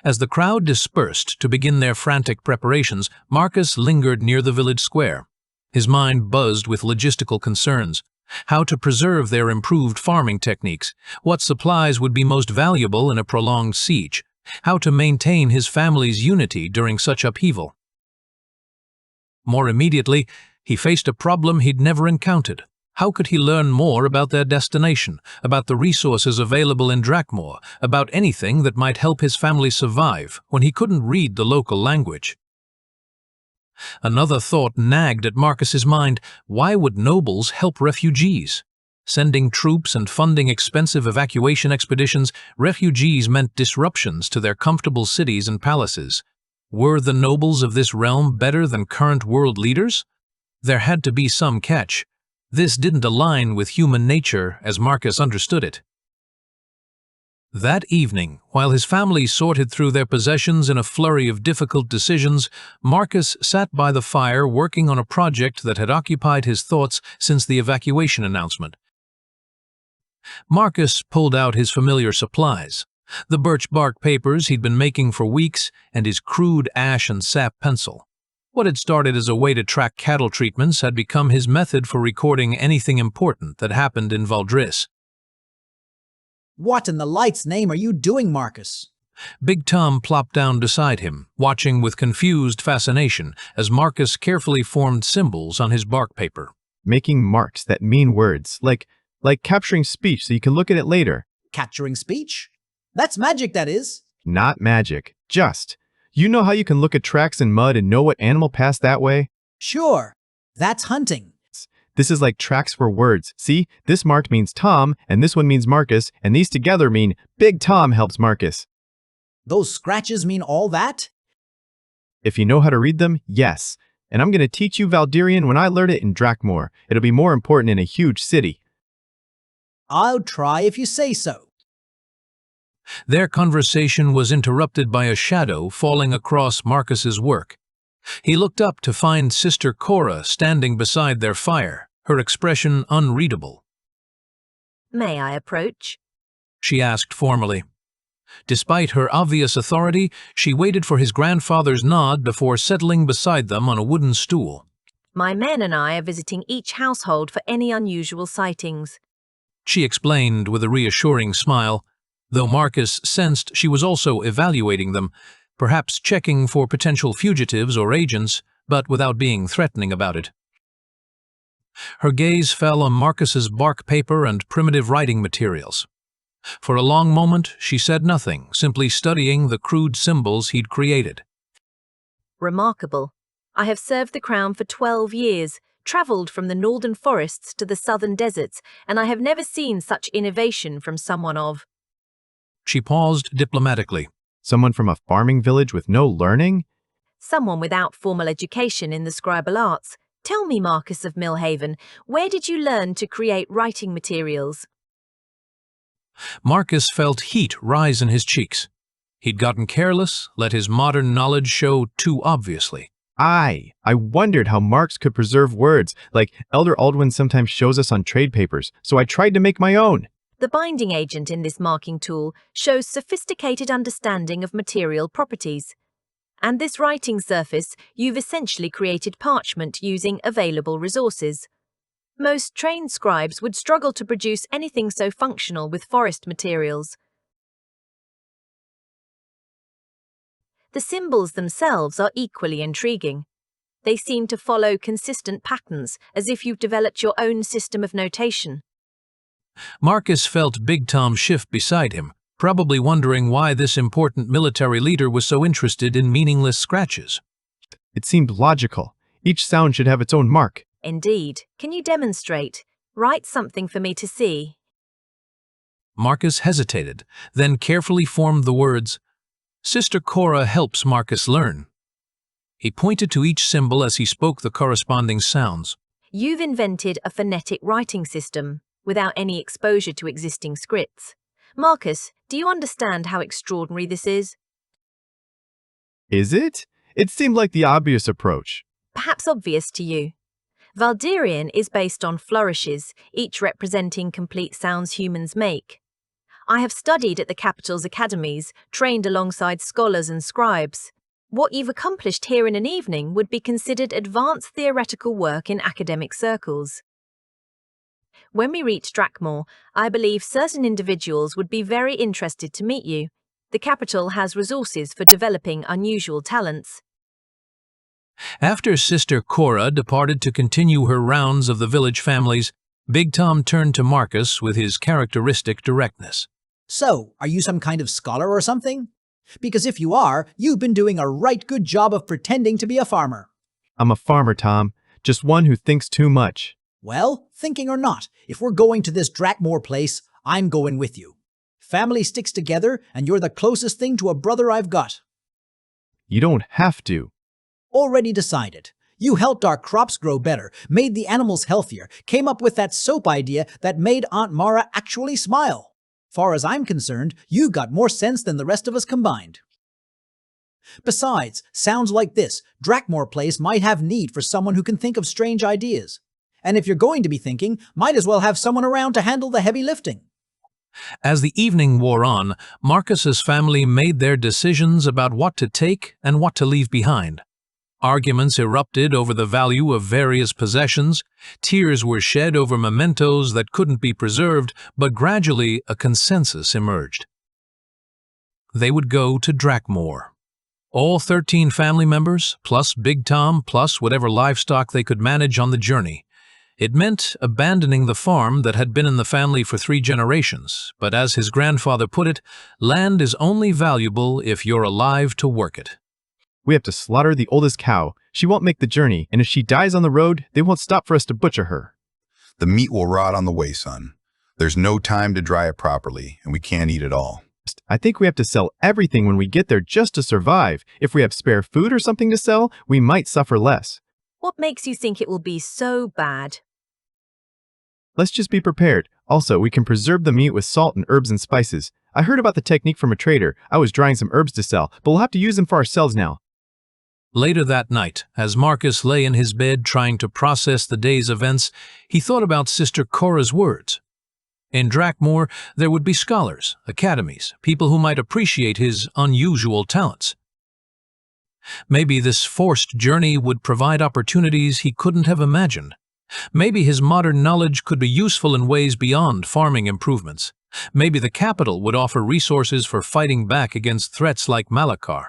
As the crowd dispersed to begin their frantic preparations, Marcus lingered near the village square. His mind buzzed with logistical concerns. How to preserve their improved farming techniques, what supplies would be most valuable in a prolonged siege, how to maintain his family's unity during such upheaval. More immediately, he faced a problem he'd never encountered. How could he learn more about their destination, about the resources available in Drakmor, about anything that might help his family survive when he couldn't read the local language? Another thought nagged at Marcus's mind: why would nobles help refugees? Sending troops and funding expensive evacuation expeditions, refugees meant disruptions to their comfortable cities and palaces. Were the nobles of this realm better than current world leaders? There had to be some catch. This didn't align with human nature as Marcus understood it. That evening, while his family sorted through their possessions in a flurry of difficult decisions, Marcus sat by the fire working on a project that had occupied his thoughts since the evacuation announcement. Marcus pulled out his familiar supplies, the birch bark papers he'd been making for weeks and his crude ash and sap pencil. What had started as a way to track cattle treatments had become his method for recording anything important that happened in Valdris. What in the light's name are you doing, Marcus? Big Tom plopped down beside him, watching with confused fascination as Marcus carefully formed symbols on his bark paper. Making marks that mean words, like capturing speech so you can look at it later. Capturing speech? That's magic, that is. Not magic, just. You know how you can look at tracks in mud and know what animal passed that way? Sure. That's hunting. This is like tracks for words. See, this mark means Tom, and this one means Marcus, and these together mean Big Tom helps Marcus. Those scratches mean all that? If you know how to read them, yes. And I'm going to teach you Valdirian when I learn it in Drakmor. It'll be more important in a huge city. I'll try if you say so. Their conversation was interrupted by a shadow falling across Marcus's work. He looked up to find Sister Cora standing beside their fire, her expression unreadable. May I approach? She asked formally. Despite her obvious authority, she waited for his grandfather's nod before settling beside them on a wooden stool. My men and I are visiting each household for any unusual sightings. She explained with a reassuring smile, though Marcus sensed she was also evaluating them, perhaps checking for potential fugitives or agents, but without being threatening about it. Her gaze fell on Marcus's bark paper and primitive writing materials. For a long moment, she said nothing, simply studying the crude symbols he'd created. Remarkable. I have served the crown for 12 years, travelled from the northern forests to the southern deserts, and I have never seen such innovation from someone of... She paused diplomatically. Someone from a farming village with no learning? Someone without formal education in the scribal arts. Tell me, Marcus of Millhaven, where did you learn to create writing materials? Marcus felt heat rise in his cheeks. He'd gotten careless, let his modern knowledge show too obviously. I wondered how marks could preserve words, like Elder Aldwin sometimes shows us on trade papers, so I tried to make my own. The binding agent in this marking tool shows sophisticated understanding of material properties. And this writing surface, you've essentially created parchment using available resources. Most trained scribes would struggle to produce anything so functional with forest materials. The symbols themselves are equally intriguing. They seem to follow consistent patterns, as if you've developed your own system of notation. Marcus felt Big Tom shift beside him, probably wondering why this important military leader was so interested in meaningless scratches. It seemed logical. Each sound should have its own mark. Indeed. Can you demonstrate? Write something for me to see. Marcus hesitated, then carefully formed the words, "Sister Cora helps Marcus learn." He pointed to each symbol as he spoke the corresponding sounds. You've invented a phonetic writing system without any exposure to existing scripts. Marcus, do you understand how extraordinary this is? Is it? It seemed like the obvious approach. Perhaps obvious to you. Valdirian is based on flourishes, each representing complete sounds humans make. I have studied at the capital's academies, trained alongside scholars and scribes. What you've accomplished here in an evening would be considered advanced theoretical work in academic circles. When we reach Drakmor, I believe certain individuals would be very interested to meet you. The capital has resources for developing unusual talents. After Sister Cora departed to continue her rounds of the village families, Big Tom turned to Marcus with his characteristic directness. So, are you some kind of scholar or something? Because if you are, you've been doing a right good job of pretending to be a farmer. I'm a farmer, Tom. Just one who thinks too much. Well, thinking or not, if we're going to this Drakmor place, I'm going with you. Family sticks together, and you're the closest thing to a brother I've got. You don't have to. Already decided. You helped our crops grow better, made the animals healthier, came up with that soap idea that made Aunt Mara actually smile. Far as I'm concerned, you got more sense than the rest of us combined. Besides, sounds like this, Drakmor Place might have need for someone who can think of strange ideas. And if you're going to be thinking, might as well have someone around to handle the heavy lifting. As the evening wore on, Marcus's family made their decisions about what to take and what to leave behind. Arguments erupted over the value of various possessions, tears were shed over mementos that couldn't be preserved, but gradually a consensus emerged. They would go to Drakmore. All 13 family members, plus Big Tom, plus whatever livestock they could manage on the journey. It meant abandoning the farm that had been in the family for 3 generations, but as his grandfather put it, land is only valuable if you're alive to work it. We have to slaughter the oldest cow. She won't make the journey, and if she dies on the road, they won't stop for us to butcher her. The meat will rot on the way, son. There's no time to dry it properly, and we can't eat it all. I think we have to sell everything when we get there just to survive. If we have spare food or something to sell, we might suffer less. What makes you think it will be so bad? Let's just be prepared. Also, we can preserve the meat with salt and herbs and spices. I heard about the technique from a trader. I was drying some herbs to sell, but we'll have to use them for ourselves now. Later that night, as Marcus lay in his bed trying to process the day's events, he thought about Sister Cora's words. In Drakmore, there would be scholars, academies, people who might appreciate his unusual talents. Maybe this forced journey would provide opportunities he couldn't have imagined. Maybe his modern knowledge could be useful in ways beyond farming improvements. Maybe the capital would offer resources for fighting back against threats like Malachar.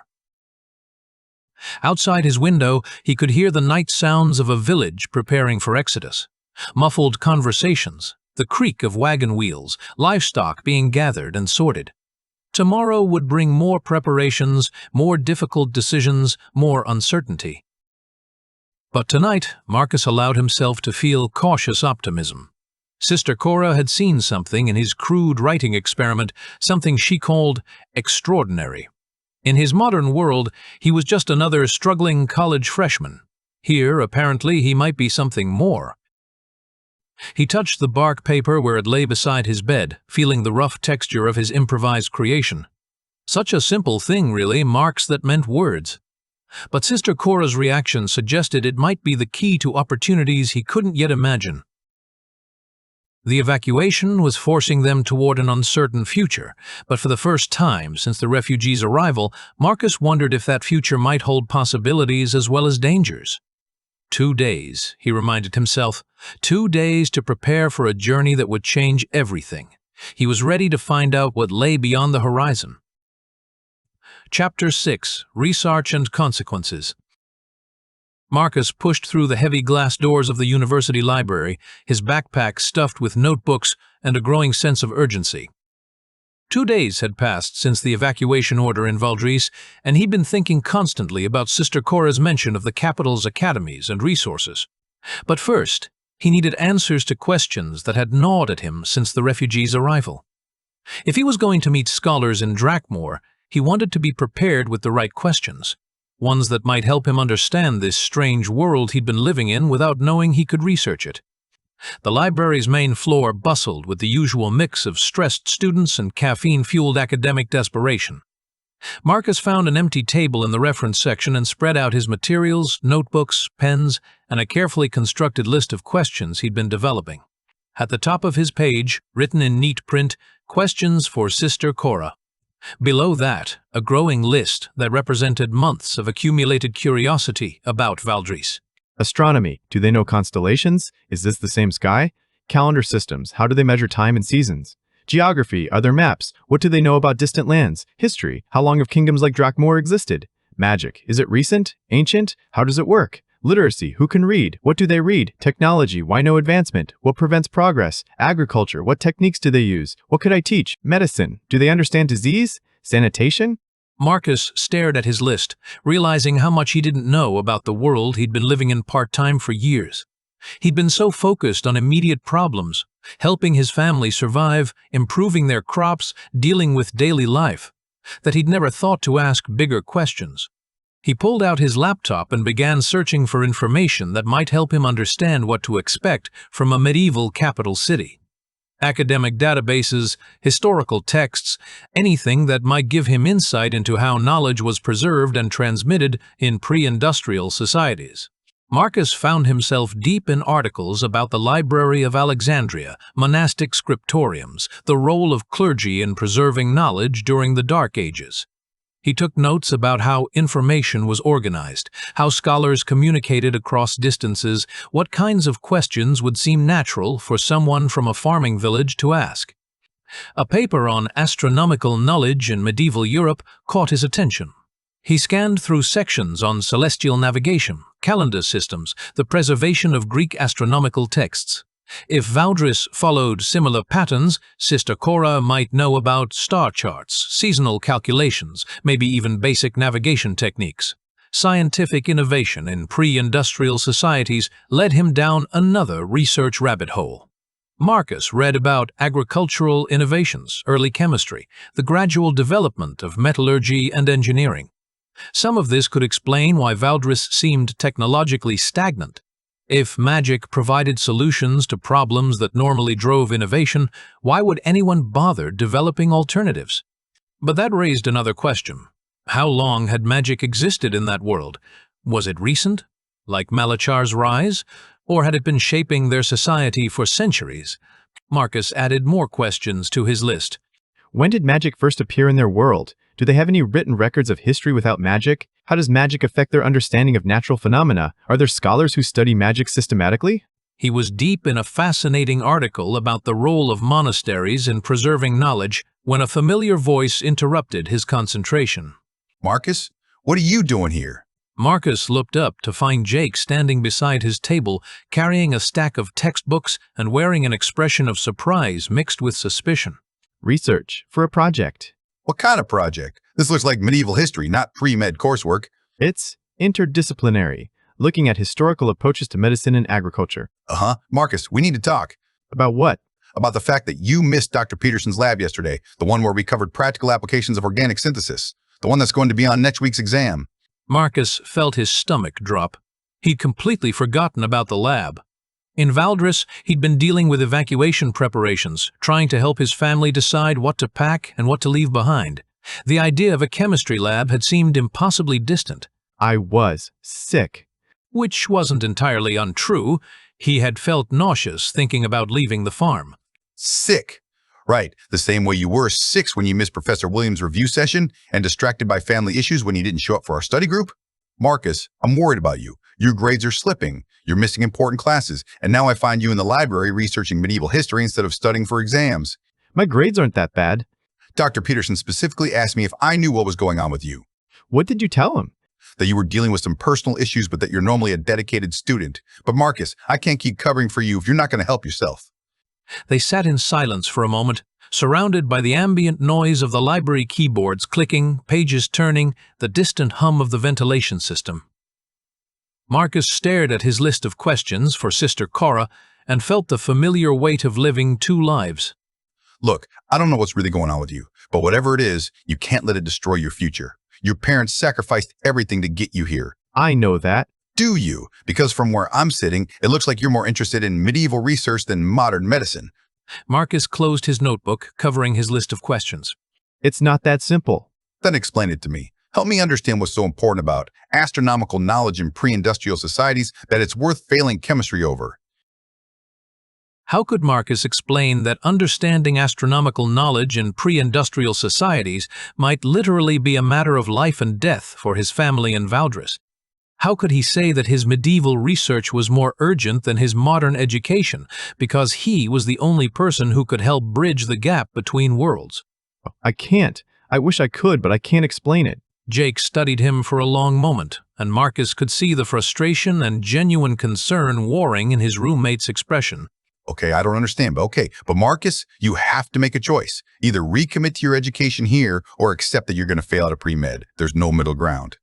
Outside his window, he could hear the night sounds of a village preparing for exodus. Muffled conversations, the creak of wagon wheels, livestock being gathered and sorted. Tomorrow would bring more preparations, more difficult decisions, more uncertainty. But tonight, Marcus allowed himself to feel cautious optimism. Sister Cora had seen something in his crude writing experiment, something she called extraordinary. In his modern world, he was just another struggling college freshman. Here, apparently, he might be something more. He touched the bark paper where it lay beside his bed, feeling the rough texture of his improvised creation. Such a simple thing, really, marks that meant words. But Sister Cora's reaction suggested it might be the key to opportunities he couldn't yet imagine. The evacuation was forcing them toward an uncertain future, but for the first time since the refugees' arrival, Marcus wondered if that future might hold possibilities as well as dangers. 2 days, he reminded himself, 2 days to prepare for a journey that would change everything. He was ready to find out what lay beyond the horizon. Chapter 6: Research and Consequences. Marcus pushed through the heavy glass doors of the university library, his backpack stuffed with notebooks and a growing sense of urgency. 2 days had passed since the evacuation order in Valdris, and he'd been thinking constantly about Sister Cora's mention of the capital's academies and resources. But first, he needed answers to questions that had gnawed at him since the refugees' arrival. If he was going to meet scholars in Drakmore, he wanted to be prepared with the right questions, ones that might help him understand this strange world he'd been living in without knowing he could research it. The library's main floor bustled with the usual mix of stressed students and caffeine-fueled academic desperation. Marcus found an empty table in the reference section and spread out his materials, notebooks, pens, and a carefully constructed list of questions he'd been developing. At the top of his page, written in neat print, "Questions for Sister Cora." Below that, a growing list that represented months of accumulated curiosity about Valdris. Astronomy. Do they know constellations? Is this the same sky? Calendar systems. How do they measure time and seasons? Geography. Are there maps? What do they know about distant lands? History. How long have kingdoms like Drakmore existed? Magic. Is it recent? Ancient? How does it work? Literacy. Who can read? What do they read? Technology. Why no advancement? What prevents progress? Agriculture. What techniques do they use? What could I teach? Medicine. Do they understand disease? Sanitation? Marcus stared at his list, realizing how much he didn't know about the world he'd been living in part-time for years. He'd been so focused on immediate problems, helping his family survive, improving their crops, dealing with daily life, that he'd never thought to ask bigger questions. He pulled out his laptop and began searching for information that might help him understand what to expect from a medieval capital city. Academic databases, historical texts, anything that might give him insight into how knowledge was preserved and transmitted in pre-industrial societies. Marcus found himself deep in articles about the Library of Alexandria, monastic scriptoriums, the role of clergy in preserving knowledge during the Dark Ages. He took notes about how information was organized, how scholars communicated across distances, what kinds of questions would seem natural for someone from a farming village to ask. A paper on astronomical knowledge in medieval Europe caught his attention. He scanned through sections on celestial navigation, calendar systems, the preservation of Greek astronomical texts. If Valdris followed similar patterns, Sister Cora might know about star charts, seasonal calculations, maybe even basic navigation techniques. Scientific innovation in pre-industrial societies led him down another research rabbit hole. Marcus read about agricultural innovations, early chemistry, the gradual development of metallurgy and engineering. Some of this could explain why Valdris seemed technologically stagnant. If magic provided solutions to problems that normally drove innovation, why would anyone bother developing alternatives? But that raised another question. How long had magic existed in that world? Was it recent, like Malachar's rise, or had it been shaping their society for centuries? Marcus added more questions to his list. When did magic first appear in their world? Do they have any written records of history without magic? How does magic affect their understanding of natural phenomena? Are there scholars who study magic systematically? He was deep in a fascinating article about the role of monasteries in preserving knowledge when a familiar voice interrupted his concentration. Marcus, what are you doing here? Marcus looked up to find Jake standing beside his table, carrying a stack of textbooks and wearing an expression of surprise mixed with suspicion. Research for a project. What kind of project? This looks like medieval history, not pre-med coursework. It's interdisciplinary, looking at historical approaches to medicine and agriculture. Marcus, we need to talk. About what? About the fact that you missed Dr. Peterson's lab yesterday, the one where we covered practical applications of organic synthesis, the one that's going to be on next week's exam. Marcus felt his stomach drop. He'd completely forgotten about the lab. In Valdris, he'd been dealing with evacuation preparations, trying to help his family decide what to pack and what to leave behind. The idea of a chemistry lab had seemed impossibly distant. I was sick. Which wasn't entirely untrue. He had felt nauseous thinking about leaving the farm. Sick. Right, the same way you were 6 when you missed Professor Williams' review session and distracted by family issues when you didn't show up for our study group. Marcus, I'm worried about you. Your grades are slipping. You're missing important classes. And now I find you in the library researching medieval history instead of studying for exams. My grades aren't that bad. Dr. Peterson specifically asked me if I knew what was going on with you. What did you tell him? That you were dealing with some personal issues, but that you're normally a dedicated student. But Marcus, I can't keep covering for you if you're not going to help yourself. They sat in silence for a moment, surrounded by the ambient noise of the library keyboards clicking, pages turning, the distant hum of the ventilation system. Marcus stared at his list of questions for Sister Cora and felt the familiar weight of living 2 lives. Look, I don't know what's really going on with you, but whatever it is, you can't let it destroy your future. Your parents sacrificed everything to get you here. I know that. Do you? Because from where I'm sitting, it looks like you're more interested in medieval research than modern medicine. Marcus closed his notebook, covering his list of questions. It's not that simple. Then explain it to me. Help me understand what's so important about astronomical knowledge in pre-industrial societies that it's worth failing chemistry over. How could Marcus explain that understanding astronomical knowledge in pre-industrial societies might literally be a matter of life and death for his family in Valdris? How could he say that his medieval research was more urgent than his modern education because he was the only person who could help bridge the gap between worlds? I can't. I wish I could, but I can't explain it. Jake studied him for a long moment, and Marcus could see the frustration and genuine concern warring in his roommate's expression. Okay, I don't understand, but okay. But Marcus, you have to make a choice. Either recommit to your education here or accept that you're going to fail out of pre-med. There's no middle ground.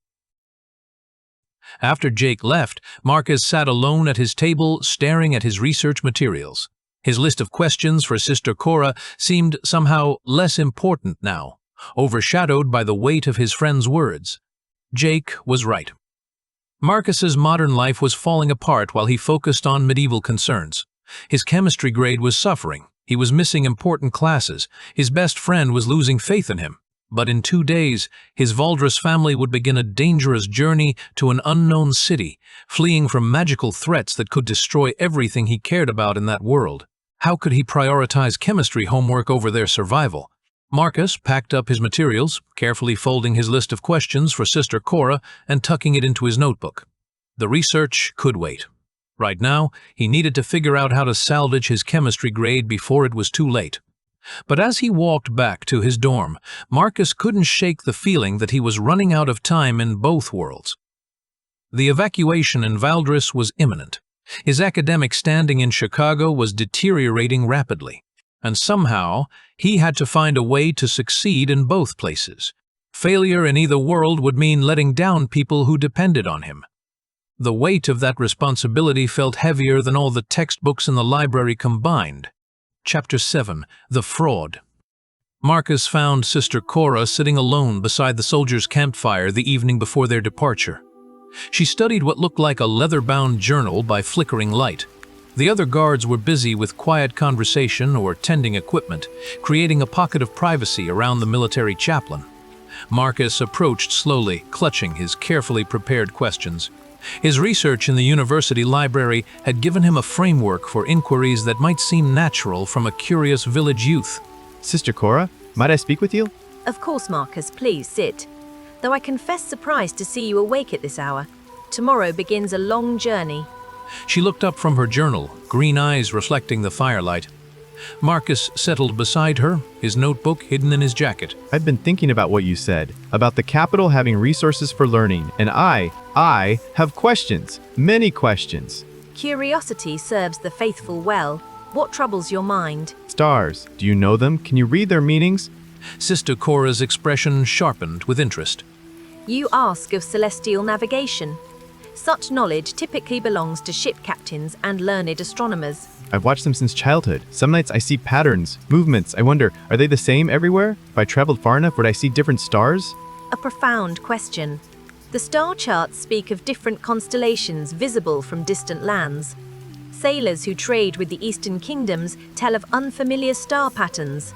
After Jake left, Marcus sat alone at his table, staring at his research materials. His list of questions for Sister Cora seemed somehow less important now, overshadowed by the weight of his friend's words. Jake was right. Marcus's modern life was falling apart while he focused on medieval concerns. His chemistry grade was suffering. He was missing important classes. His best friend was losing faith in him. But in 2 days, his Valdres family would begin a dangerous journey to an unknown city, fleeing from magical threats that could destroy everything he cared about in that world. How could he prioritize chemistry homework over their survival? Marcus packed up his materials, carefully folding his list of questions for Sister Cora and tucking it into his notebook. The research could wait. Right now, he needed to figure out how to salvage his chemistry grade before it was too late. But as he walked back to his dorm, Marcus couldn't shake the feeling that he was running out of time in both worlds. The evacuation in Valdres was imminent. His academic standing in Chicago was deteriorating rapidly, and somehow he had to find a way to succeed in both places. Failure in either world would mean letting down people who depended on him. The weight of that responsibility felt heavier than all the textbooks in the library combined. Chapter 7. The Fraud. Marcus found Sister Cora sitting alone beside the soldiers' campfire the evening before their departure. She studied what looked like a leather-bound journal by flickering light. The other guards were busy with quiet conversation or tending equipment, creating a pocket of privacy around the military chaplain. Marcus approached slowly, clutching his carefully prepared questions. His research in the university library had given him a framework for inquiries that might seem natural from a curious village youth. Sister Cora, might I speak with you? Of course, Marcus, please sit. Though I confess surprised to see you awake at this hour. Tomorrow begins a long journey. She looked up from her journal, green eyes reflecting the firelight. Marcus settled beside her, his notebook hidden in his jacket. I've been thinking about what you said, about the capital having resources for learning, and I have questions, many questions. Curiosity serves the faithful well. What troubles your mind? Stars, do you know them? Can you read their meanings? Sister Cora's expression sharpened with interest. You ask of celestial navigation. Such knowledge typically belongs to ship captains and learned astronomers. I've watched them since childhood. Some nights I see patterns, movements. I wonder, are they the same everywhere? If I traveled far enough, would I see different stars? A profound question. The star charts speak of different constellations visible from distant lands. Sailors who trade with the Eastern kingdoms tell of unfamiliar star patterns.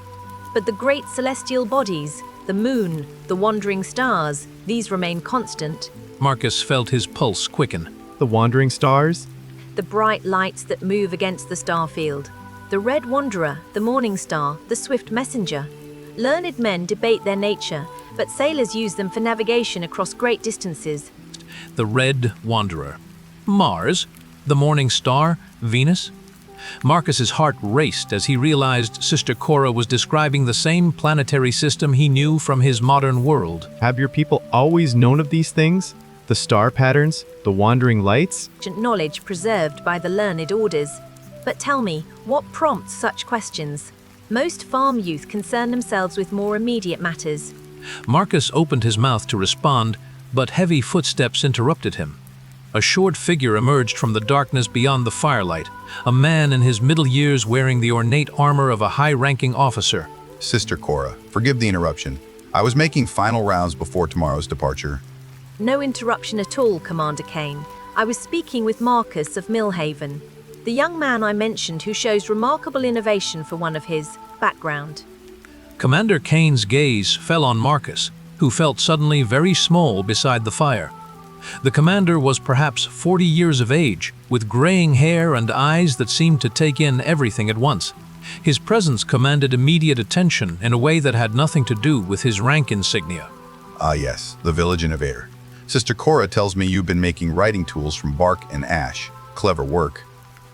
But the great celestial bodies, the moon, the wandering stars, these remain constant. Marcus felt his pulse quicken. The wandering stars? The bright lights that move against the starfield. The red wanderer, the morning star, the swift messenger. Learned men debate their nature, but sailors use them for navigation across great distances. The red wanderer. Mars? The morning star? Venus? Marcus's heart raced as he realized Sister Cora was describing the same planetary system he knew from his modern world. Have your people always known of these things? The star patterns? The wandering lights? Ancient knowledge preserved by the learned orders. But tell me, what prompts such questions? Most farm youth concern themselves with more immediate matters. Marcus opened his mouth to respond, but heavy footsteps interrupted him. A short figure emerged from the darkness beyond the firelight, a man in his middle years wearing the ornate armor of a high-ranking officer. Sister Cora, forgive the interruption. I was making final rounds before tomorrow's departure. No interruption at all, Commander Kane. I was speaking with Marcus of Millhaven, the young man I mentioned who shows remarkable innovation for one of his background. Commander Kane's gaze fell on Marcus, who felt suddenly very small beside the fire. The commander was perhaps 40 years of age, with graying hair and eyes that seemed to take in everything at once. His presence commanded immediate attention in a way that had nothing to do with his rank insignia. Ah yes, the village in Avair. Sister Cora tells me you've been making writing tools from bark and ash. Clever work.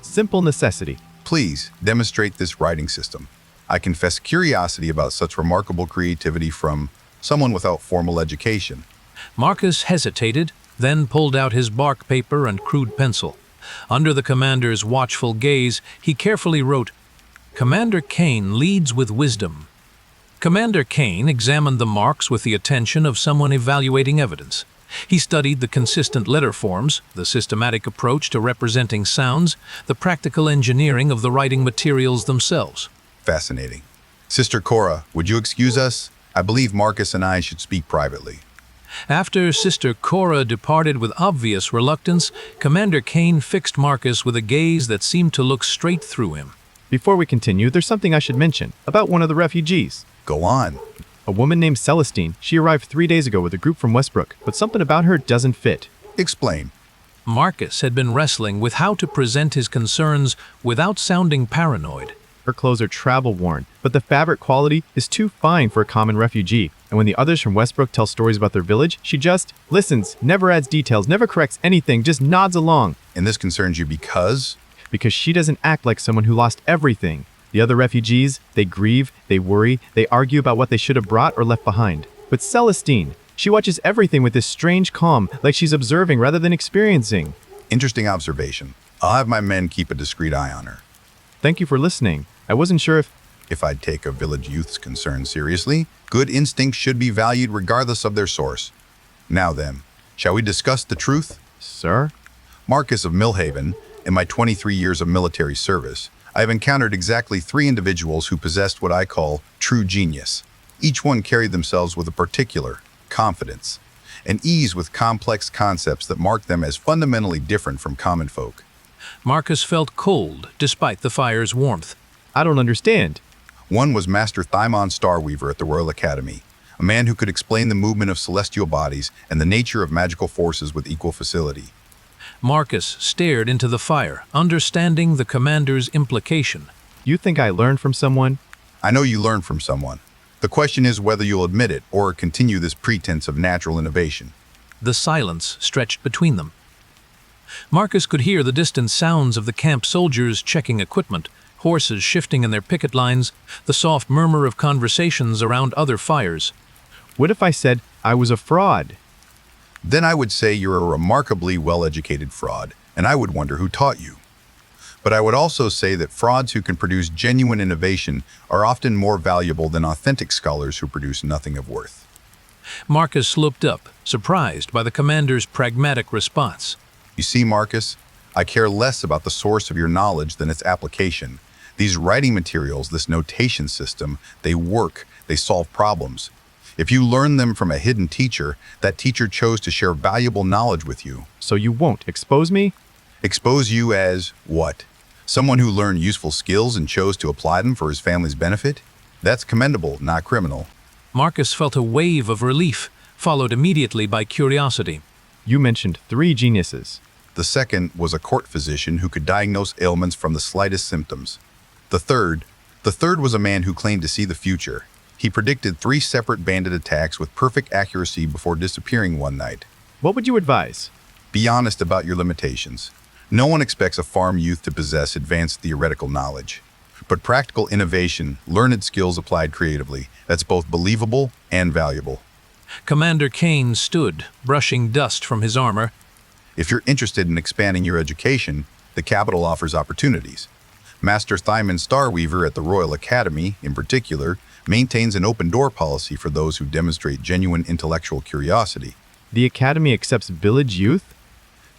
Simple necessity. Please, demonstrate this writing system. I confess curiosity about such remarkable creativity from someone without formal education. Marcus hesitated, then pulled out his bark paper and crude pencil. Under the commander's watchful gaze, he carefully wrote, "Commander Kane leads with wisdom." Commander Kane examined the marks with the attention of someone evaluating evidence. He studied the consistent letter forms, the systematic approach to representing sounds, the practical engineering of the writing materials themselves. Fascinating. Sister Cora, would you excuse us? I believe Marcus and I should speak privately. After Sister Cora departed with obvious reluctance, Commander Kane fixed Marcus with a gaze that seemed to look straight through him. Before we continue, there's something I should mention about one of the refugees. Go on. A woman named Celestine. She arrived 3 days ago with a group from Westbrook, but something about her doesn't fit. Explain. Marcus had been wrestling with how to present his concerns without sounding paranoid. Her clothes are travel-worn, but the fabric quality is too fine for a common refugee. And when the others from Westbrook tell stories about their village, she just listens, never adds details, never corrects anything, just nods along. And this concerns you because? Because she doesn't act like someone who lost everything. The other refugees, they grieve, they worry, they argue about what they should have brought or left behind. But Celestine, she watches everything with this strange calm, like she's observing rather than experiencing. Interesting observation. I'll have my men keep a discreet eye on her. Thank you for listening. I wasn't sure if I'd take a village youth's concern seriously. Good instincts should be valued regardless of their source. Now then, shall we discuss the truth? Sir? Marcus of Millhaven, in my 23 years of military service, I have encountered exactly 3 individuals who possessed what I call true genius. Each one carried themselves with a particular confidence, and ease with complex concepts that marked them as fundamentally different from common folk. Marcus felt cold despite the fire's warmth. I don't understand. One was Master Thymon Starweaver at the Royal Academy, a man who could explain the movement of celestial bodies and the nature of magical forces with equal facility. Marcus stared into the fire, understanding the commander's implication. You think I learned from someone? I know you learned from someone. The question is whether you'll admit it or continue this pretense of natural innovation. The silence stretched between them. Marcus could hear the distant sounds of the camp soldiers checking equipment, horses shifting in their picket lines, the soft murmur of conversations around other fires. What if I said I was a fraud? Then I would say you're a remarkably well-educated fraud, and I would wonder who taught you. But I would also say that frauds who can produce genuine innovation are often more valuable than authentic scholars who produce nothing of worth. Marcus looked up, surprised by the commander's pragmatic response. You see, Marcus, I care less about the source of your knowledge than its application. These writing materials, this notation system, they work, they solve problems. If you learn them from a hidden teacher, that teacher chose to share valuable knowledge with you. So you won't expose me? Expose you as what? Someone who learned useful skills and chose to apply them for his family's benefit? That's commendable, not criminal. Marcus felt a wave of relief, followed immediately by curiosity. You mentioned 3 geniuses. The second was a court physician who could diagnose ailments from the slightest symptoms. The third was a man who claimed to see the future. He predicted 3 separate bandit attacks with perfect accuracy before disappearing one night. What would you advise? Be honest about your limitations. No one expects a farm youth to possess advanced theoretical knowledge. But practical innovation, learned skills applied creatively, that's both believable and valuable. Commander Kane stood, brushing dust from his armor. If you're interested in expanding your education, the capital offers opportunities. Master Thymon Starweaver at the Royal Academy, in particular, maintains an open-door policy for those who demonstrate genuine intellectual curiosity. The Academy accepts village youth?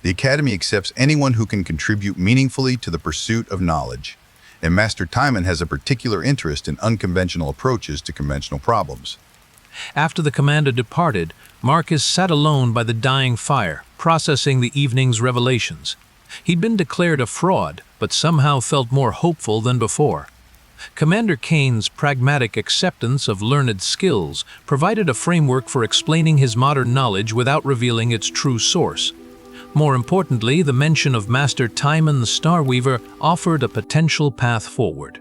The Academy accepts anyone who can contribute meaningfully to the pursuit of knowledge, and Master Thymon has a particular interest in unconventional approaches to conventional problems. After the commander departed, Marcus sat alone by the dying fire, processing the evening's revelations. He'd been declared a fraud, but somehow felt more hopeful than before. Commander Kane's pragmatic acceptance of learned skills provided a framework for explaining his modern knowledge without revealing its true source. More importantly, the mention of Master Thymon the Starweaver offered a potential path forward.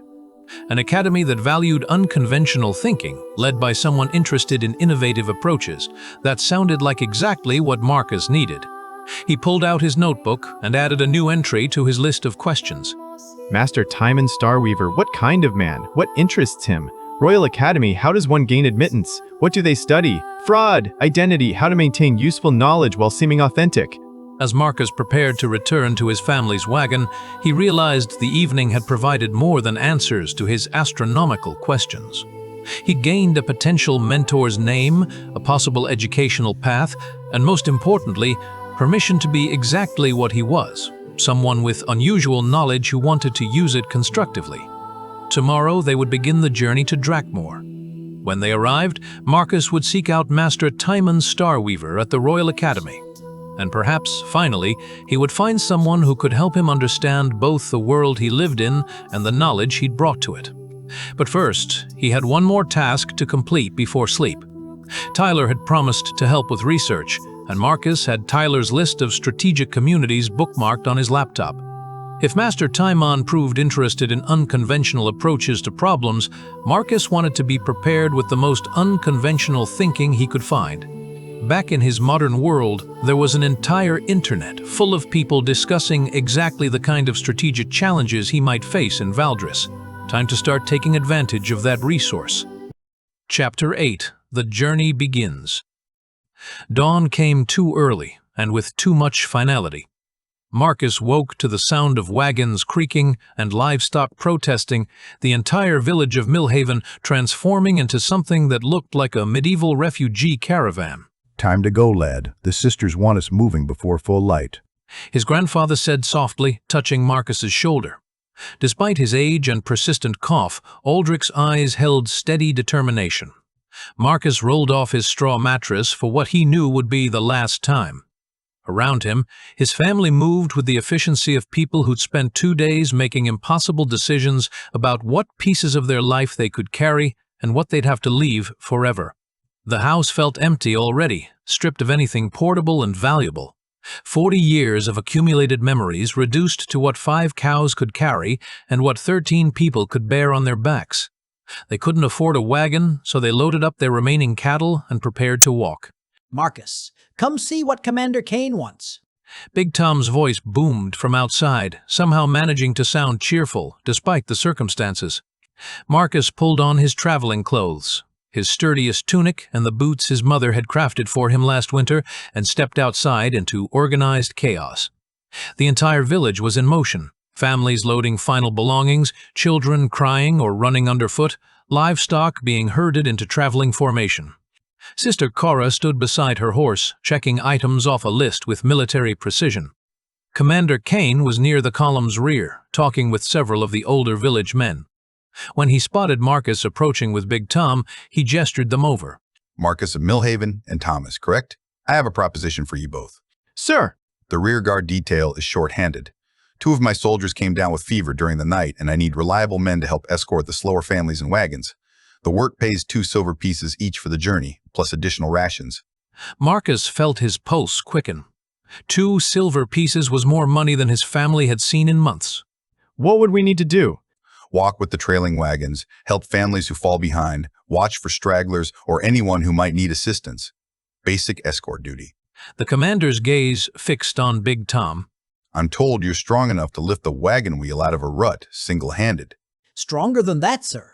An academy that valued unconventional thinking, led by someone interested in innovative approaches, that sounded like exactly what Marcus needed. He pulled out his notebook and added a new entry to his list of questions. Master Thymon Starweaver, what kind of man? What interests him? Royal Academy, how does one gain admittance? What do they study? Fraud, identity, how to maintain useful knowledge while seeming authentic. As Marcus prepared to return to his family's wagon, he realized the evening had provided more than answers to his astronomical questions. He gained a potential mentor's name, a possible educational path, and most importantly, permission to be exactly what he was, someone with unusual knowledge who wanted to use it constructively. Tomorrow they would begin the journey to Drakmore. When they arrived, Marcus would seek out Master Thymon Starweaver at the Royal Academy. And perhaps, finally, he would find someone who could help him understand both the world he lived in and the knowledge he'd brought to it. But first, he had one more task to complete before sleep. Tyler had promised to help with research, and Marcus had Tyler's list of strategic communities bookmarked on his laptop. If Master Timon proved interested in unconventional approaches to problems, Marcus wanted to be prepared with the most unconventional thinking he could find. Back in his modern world, there was an entire internet full of people discussing exactly the kind of strategic challenges he might face in Valdris. Time to start taking advantage of that resource. Chapter 8. The Journey Begins. Dawn came too early, and with too much finality. Marcus woke to the sound of wagons creaking and livestock protesting, the entire village of Millhaven transforming into something that looked like a medieval refugee caravan. Time to go, lad. The sisters want us moving before full light. His grandfather said softly, touching Marcus's shoulder. Despite his age and persistent cough, Aldrich's eyes held steady determination. Marcus rolled off his straw mattress for what he knew would be the last time. Around him, his family moved with the efficiency of people who'd spent 2 days making impossible decisions about what pieces of their life they could carry and what they'd have to leave forever. The house felt empty already, stripped of anything portable and valuable. 40 years of accumulated memories reduced to what 5 cows could carry and what 13 people could bear on their backs. They couldn't afford a wagon, so they loaded up their remaining cattle and prepared to walk. Marcus, come see what Commander Kane wants. Big Tom's voice boomed from outside, somehow managing to sound cheerful despite the circumstances. Marcus pulled on his traveling clothes, his sturdiest tunic and the boots his mother had crafted for him last winter, and stepped outside into organized chaos. The entire village was in motion, families loading final belongings, children crying or running underfoot, livestock being herded into traveling formation. Sister Cora stood beside her horse, checking items off a list with military precision. Commander Kane was near the column's rear, talking with several of the older village men. When he spotted Marcus approaching with Big Tom, he gestured them over. Marcus of Millhaven and Thomas, correct? I have a proposition for you both. Sir! The rear guard detail is short-handed. 2 of my soldiers came down with fever during the night, and I need reliable men to help escort the slower families and wagons. The work pays 2 silver pieces each for the journey, plus additional rations. Marcus felt his pulse quicken. 2 silver pieces was more money than his family had seen in months. What would we need to do? Walk with the trailing wagons, help families who fall behind, watch for stragglers or anyone who might need assistance. Basic escort duty. The commander's gaze fixed on Big Tom. I'm told you're strong enough to lift the wagon wheel out of a rut, single-handed. Stronger than that, sir.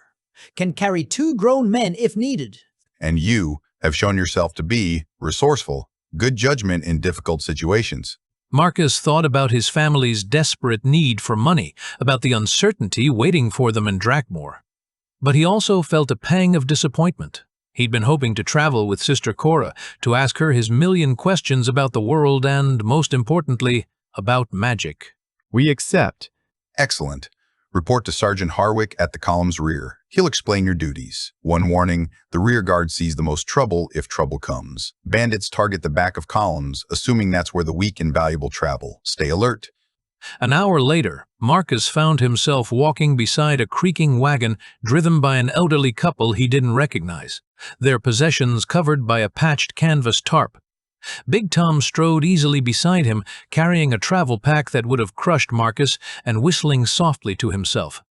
Can carry 2 grown men if needed. And you have shown yourself to be resourceful, good judgment in difficult situations. Marcus thought about his family's desperate need for money, about the uncertainty waiting for them in Drakmore. But he also felt a pang of disappointment. He'd been hoping to travel with Sister Cora, to ask her his million questions about the world and, most importantly, about magic. We accept. Excellent. Report to Sergeant Harwick at the column's rear. He'll explain your duties. One warning, the rear guard sees the most trouble if trouble comes. Bandits target the back of columns, assuming that's where the weak and valuable travel. Stay alert. An hour later, Marcus found himself walking beside a creaking wagon driven by an elderly couple he didn't recognize, their possessions covered by a patched canvas tarp. Big Tom strode easily beside him, carrying a travel pack that would have crushed Marcus and whistling softly to himself.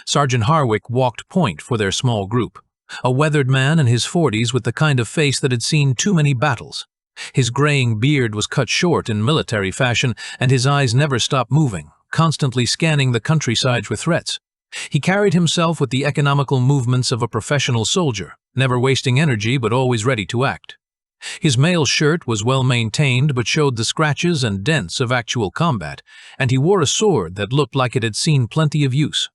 Sergeant Harwick walked point for their small group, a weathered man in his 40s with the kind of face that had seen too many battles. His graying beard was cut short in military fashion, and his eyes never stopped moving, constantly scanning the countryside for threats. He carried himself with the economical movements of a professional soldier, never wasting energy but always ready to act. His mail shirt was well maintained but showed the scratches and dents of actual combat, and he wore a sword that looked like it had seen plenty of use.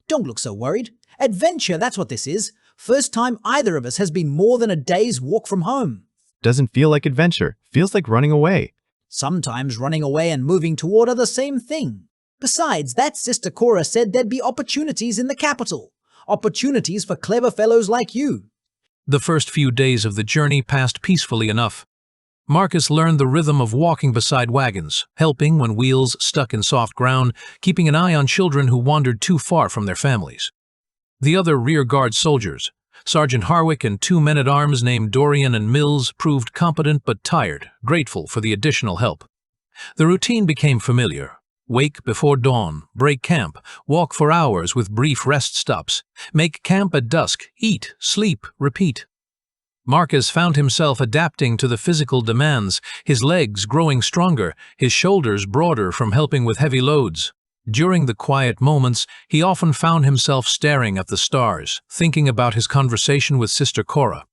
Don't look so worried. Adventure, that's what this is. First time either of us has been more than a day's walk from home. Doesn't feel like adventure. Feels like running away. Sometimes running away and moving toward are the same thing. Besides, that Sister Cora said there'd be opportunities in the capital. Opportunities for clever fellows like you. The first few days of the journey passed peacefully enough. Marcus learned the rhythm of walking beside wagons, helping when wheels stuck in soft ground, keeping an eye on children who wandered too far from their families. The other rear-guard soldiers, Sergeant Harwick and 2 men-at-arms named Dorian and Mills, proved competent but tired, grateful for the additional help. The routine became familiar. Wake before dawn, break camp, walk for hours with brief rest stops, make camp at dusk, eat, sleep, repeat. Marcus found himself adapting to the physical demands, his legs growing stronger, his shoulders broader from helping with heavy loads. During the quiet moments, he often found himself staring at the stars, thinking about his conversation with Sister Cora.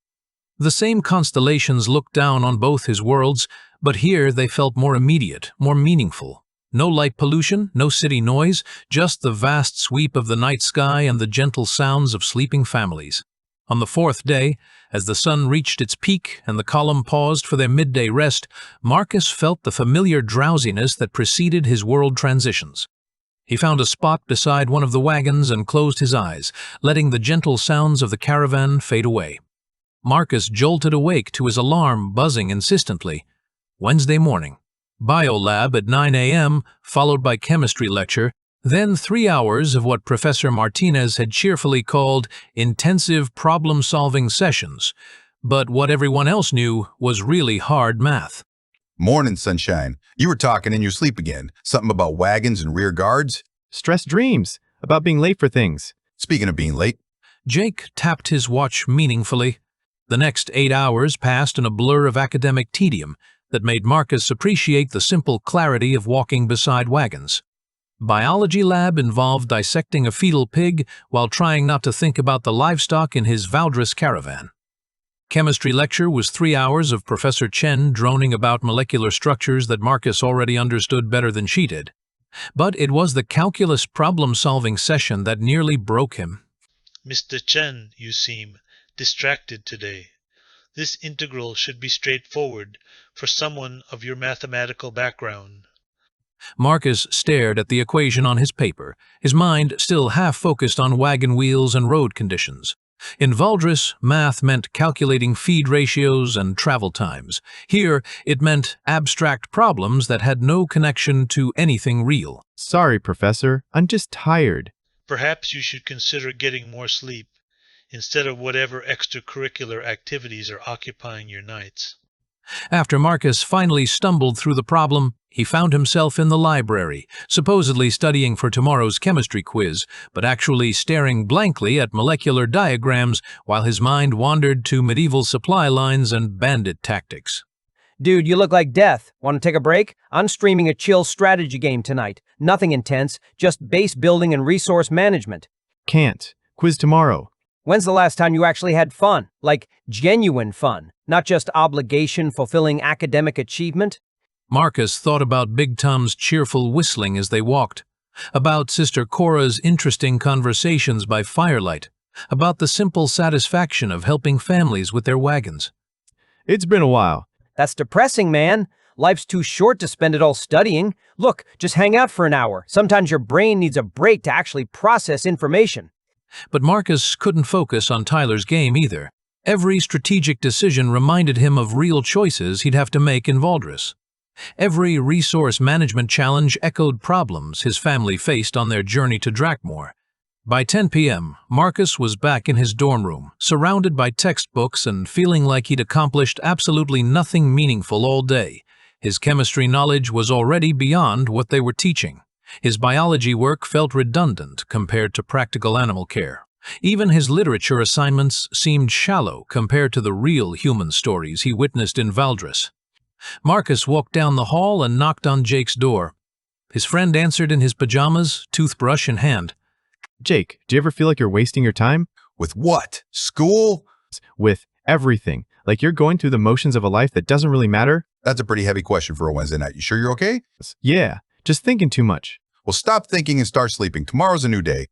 The same constellations looked down on both his worlds, but here they felt more immediate, more meaningful. No light pollution, no city noise, just the vast sweep of the night sky and the gentle sounds of sleeping families. On the 4th day, as the sun reached its peak and the column paused for their midday rest, Marcus felt the familiar drowsiness that preceded his world transitions. He found a spot beside one of the wagons and closed his eyes, letting the gentle sounds of the caravan fade away. Marcus jolted awake to his alarm buzzing insistently. Wednesday morning. Biolab at 9 a.m., followed by chemistry lecture, then 3 hours of what Professor Martinez had cheerfully called intensive problem-solving sessions, but what everyone else knew was really hard math. Morning, sunshine. You were talking in your sleep again. Something about wagons and rear guards? Stress dreams about being late for things. Speaking of being late. Jake tapped his watch meaningfully. The next 8 hours passed in a blur of academic tedium that made Marcus appreciate the simple clarity of walking beside wagons. Biology lab involved dissecting a fetal pig while trying not to think about the livestock in his Valdris caravan. Chemistry lecture was 3 hours of Professor Chen droning about molecular structures that Marcus already understood better than she did. But it was the calculus problem-solving session that nearly broke him. Mr. Chen, you seem distracted today. This integral should be straightforward for someone of your mathematical background. Marcus stared at the equation on his paper, his mind still half focused on wagon wheels and road conditions. In Valdris, math meant calculating feed ratios and travel times. Here, it meant abstract problems that had no connection to anything real. Sorry, Professor. I'm just tired. Perhaps you should consider getting more sleep instead of whatever extracurricular activities are occupying your nights. After Marcus finally stumbled through the problem, he found himself in the library, supposedly studying for tomorrow's chemistry quiz, but actually staring blankly at molecular diagrams while his mind wandered to medieval supply lines and bandit tactics. Dude, you look like death. Want to take a break? I'm streaming a chill strategy game tonight. Nothing intense, just base building and resource management. Can't. Quiz tomorrow. When's the last time you actually had fun? Like, genuine fun, not just obligation-fulfilling academic achievement? Marcus thought about Big Tom's cheerful whistling as they walked, about Sister Cora's interesting conversations by firelight, about the simple satisfaction of helping families with their wagons. It's been a while. That's depressing, man. Life's too short to spend it all studying. Look, just hang out for an hour. Sometimes your brain needs a break to actually process information. But Marcus couldn't focus on Tyler's game either. Every strategic decision reminded him of real choices he'd have to make in Valdris. Every resource management challenge echoed problems his family faced on their journey to Drakmore. By 10 p.m., Marcus was back in his dorm room, surrounded by textbooks and feeling like he'd accomplished absolutely nothing meaningful all day. His chemistry knowledge was already beyond what they were teaching. His biology work felt redundant compared to practical animal care. Even his literature assignments seemed shallow compared to the real human stories he witnessed in Valdris. Marcus walked down the hall and knocked on Jake's door. His friend answered in his pajamas, toothbrush in hand. Jake, do you ever feel like you're wasting your time? With what? School? With everything. Like you're going through the motions of a life that doesn't really matter? That's a pretty heavy question for a Wednesday night. You sure you're okay? Yeah, just thinking too much. Well, stop thinking and start sleeping. Tomorrow's a new day.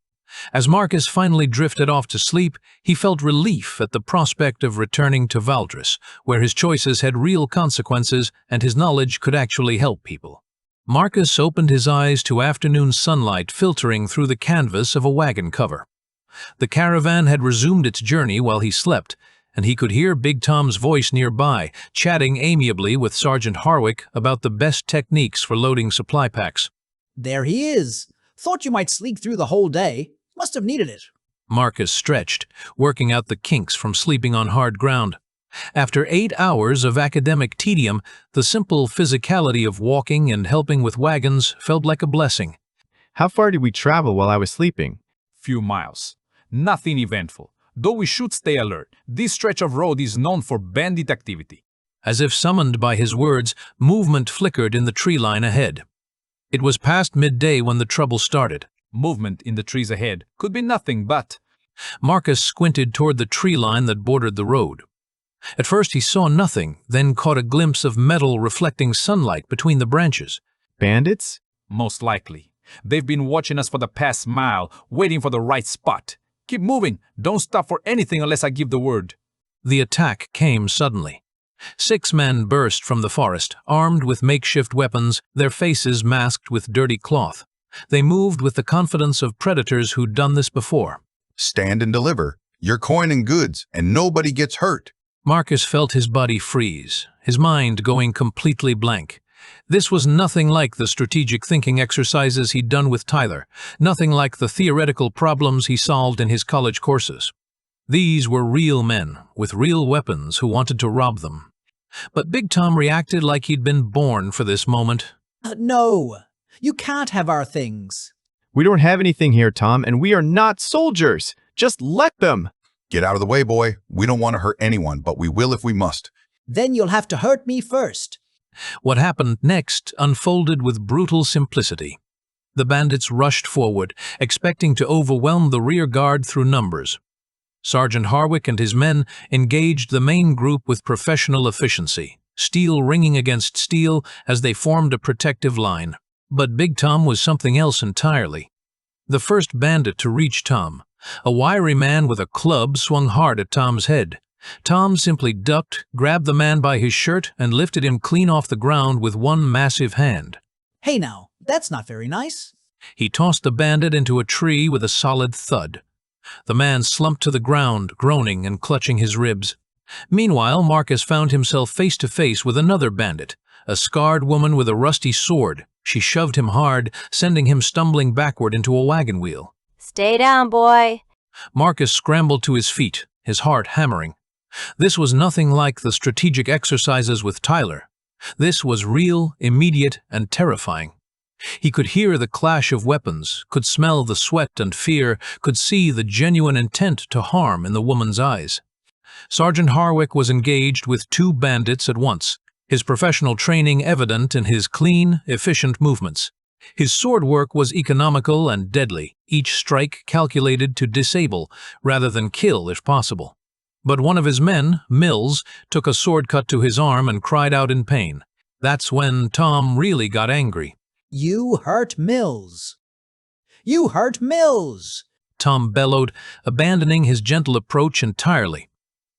As Marcus finally drifted off to sleep, he felt relief at the prospect of returning to Valdris, where his choices had real consequences and his knowledge could actually help people. Marcus opened his eyes to afternoon sunlight filtering through the canvas of a wagon cover. The caravan had resumed its journey while he slept, and he could hear Big Tom's voice nearby, chatting amiably with Sergeant Harwick about the best techniques for loading supply packs. There he is. Thought you might sleep through the whole day. Must have needed it. Marcus stretched, working out the kinks from sleeping on hard ground. After 8 hours of academic tedium, the simple physicality of walking and helping with wagons felt like a blessing. How far did we travel while I was sleeping? Few miles. Nothing eventful. Though we should stay alert, this stretch of road is known for bandit activity. As if summoned by his words, movement flickered in the tree line ahead. It was past midday when the trouble started. Movement in the trees ahead could be nothing but... Marcus squinted toward the tree line that bordered the road. At first he saw nothing, then caught a glimpse of metal reflecting sunlight between the branches. Bandits? Most likely. They've been watching us for the past mile, waiting for the right spot. Keep moving. Don't stop for anything unless I give the word. The attack came suddenly. 6 men burst from the forest, armed with makeshift weapons, their faces masked with dirty cloth. They moved with the confidence of predators who'd done this before. Stand and deliver. Your coin and goods, and nobody gets hurt. Marcus felt his body freeze, his mind going completely blank. This was nothing like the strategic thinking exercises he'd done with Tyler, nothing like the theoretical problems he solved in his college courses. These were real men, with real weapons who wanted to rob them. But Big Tom reacted like he'd been born for this moment. No, you can't have our things. We don't have anything here, Tom, and we are not soldiers. Just let them. Get out of the way, boy. We don't want to hurt anyone, but we will if we must. Then you'll have to hurt me first. What happened next unfolded with brutal simplicity. The bandits rushed forward, expecting to overwhelm the rear guard through numbers. Sergeant Harwick and his men engaged the main group with professional efficiency, steel ringing against steel as they formed a protective line. But Big Tom was something else entirely. The first bandit to reach Tom, a wiry man with a club, swung hard at Tom's head. Tom simply ducked, grabbed the man by his shirt, and lifted him clean off the ground with one massive hand. Hey now, that's not very nice. He tossed the bandit into a tree with a solid thud. The man slumped to the ground, groaning and clutching his ribs. Meanwhile, Marcus found himself face to face with another bandit, a scarred woman with a rusty sword. She shoved him hard, sending him stumbling backward into a wagon wheel. Stay down, boy. Marcus scrambled to his feet, his heart hammering. This was nothing like the strategic exercises with Tyler. This was real, immediate, and terrifying. He could hear the clash of weapons, could smell the sweat and fear, could see the genuine intent to harm in the woman's eyes. Sergeant Harwick was engaged with 2 bandits at once, his professional training evident in his clean, efficient movements. His sword work was economical and deadly, each strike calculated to disable rather than kill if possible. But one of his men, Mills, took a sword cut to his arm and cried out in pain. That's when Tom really got angry. You hurt Mills. You hurt Mills! Tom bellowed, abandoning his gentle approach entirely.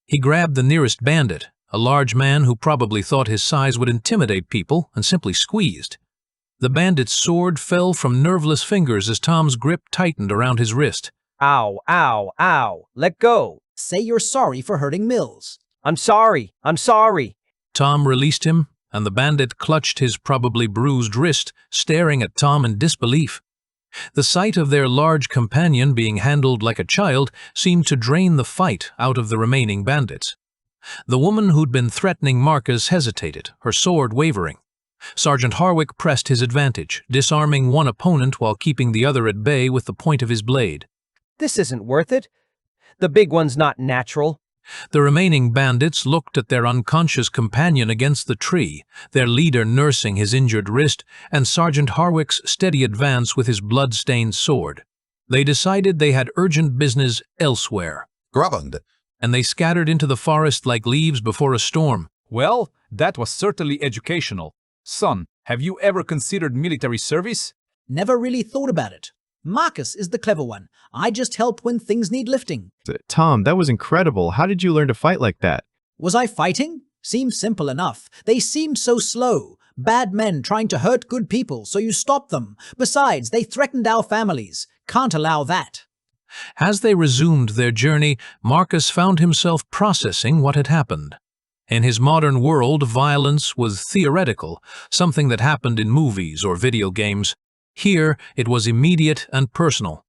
He grabbed the nearest bandit, a large man who probably thought his size would intimidate people, and simply squeezed. The bandit's sword fell from nerveless fingers as Tom's grip tightened around his wrist. Ow, ow, ow. Let go. Say you're sorry for hurting Mills. I'm sorry. I'm sorry. Tom released him, and the bandit clutched his probably bruised wrist, staring at Tom in disbelief. The sight of their large companion being handled like a child seemed to drain the fight out of the remaining bandits. The woman who'd been threatening Marcus hesitated, her sword wavering. Sergeant Harwick pressed his advantage, disarming one opponent while keeping the other at bay with the point of his blade. This isn't worth it. The big one's not natural. The remaining bandits looked at their unconscious companion against the tree, their leader nursing his injured wrist, and Sergeant Harwick's steady advance with his blood-stained sword. They decided they had urgent business elsewhere. Graband. And they scattered into the forest like leaves before a storm. Well, that was certainly educational. Son, have you ever considered military service? Never really thought about it. Marcus is the clever one. I just help when things need lifting. Tom, that was incredible. How did you learn to fight like that? Was I fighting? Seems simple enough. They seemed so slow. Bad men trying to hurt good people, so you stop them. Besides, they threatened our families. Can't allow that. As they resumed their journey, Marcus found himself processing what had happened. In his modern world, violence was theoretical, something that happened in movies or video games. Here, it was immediate and personal.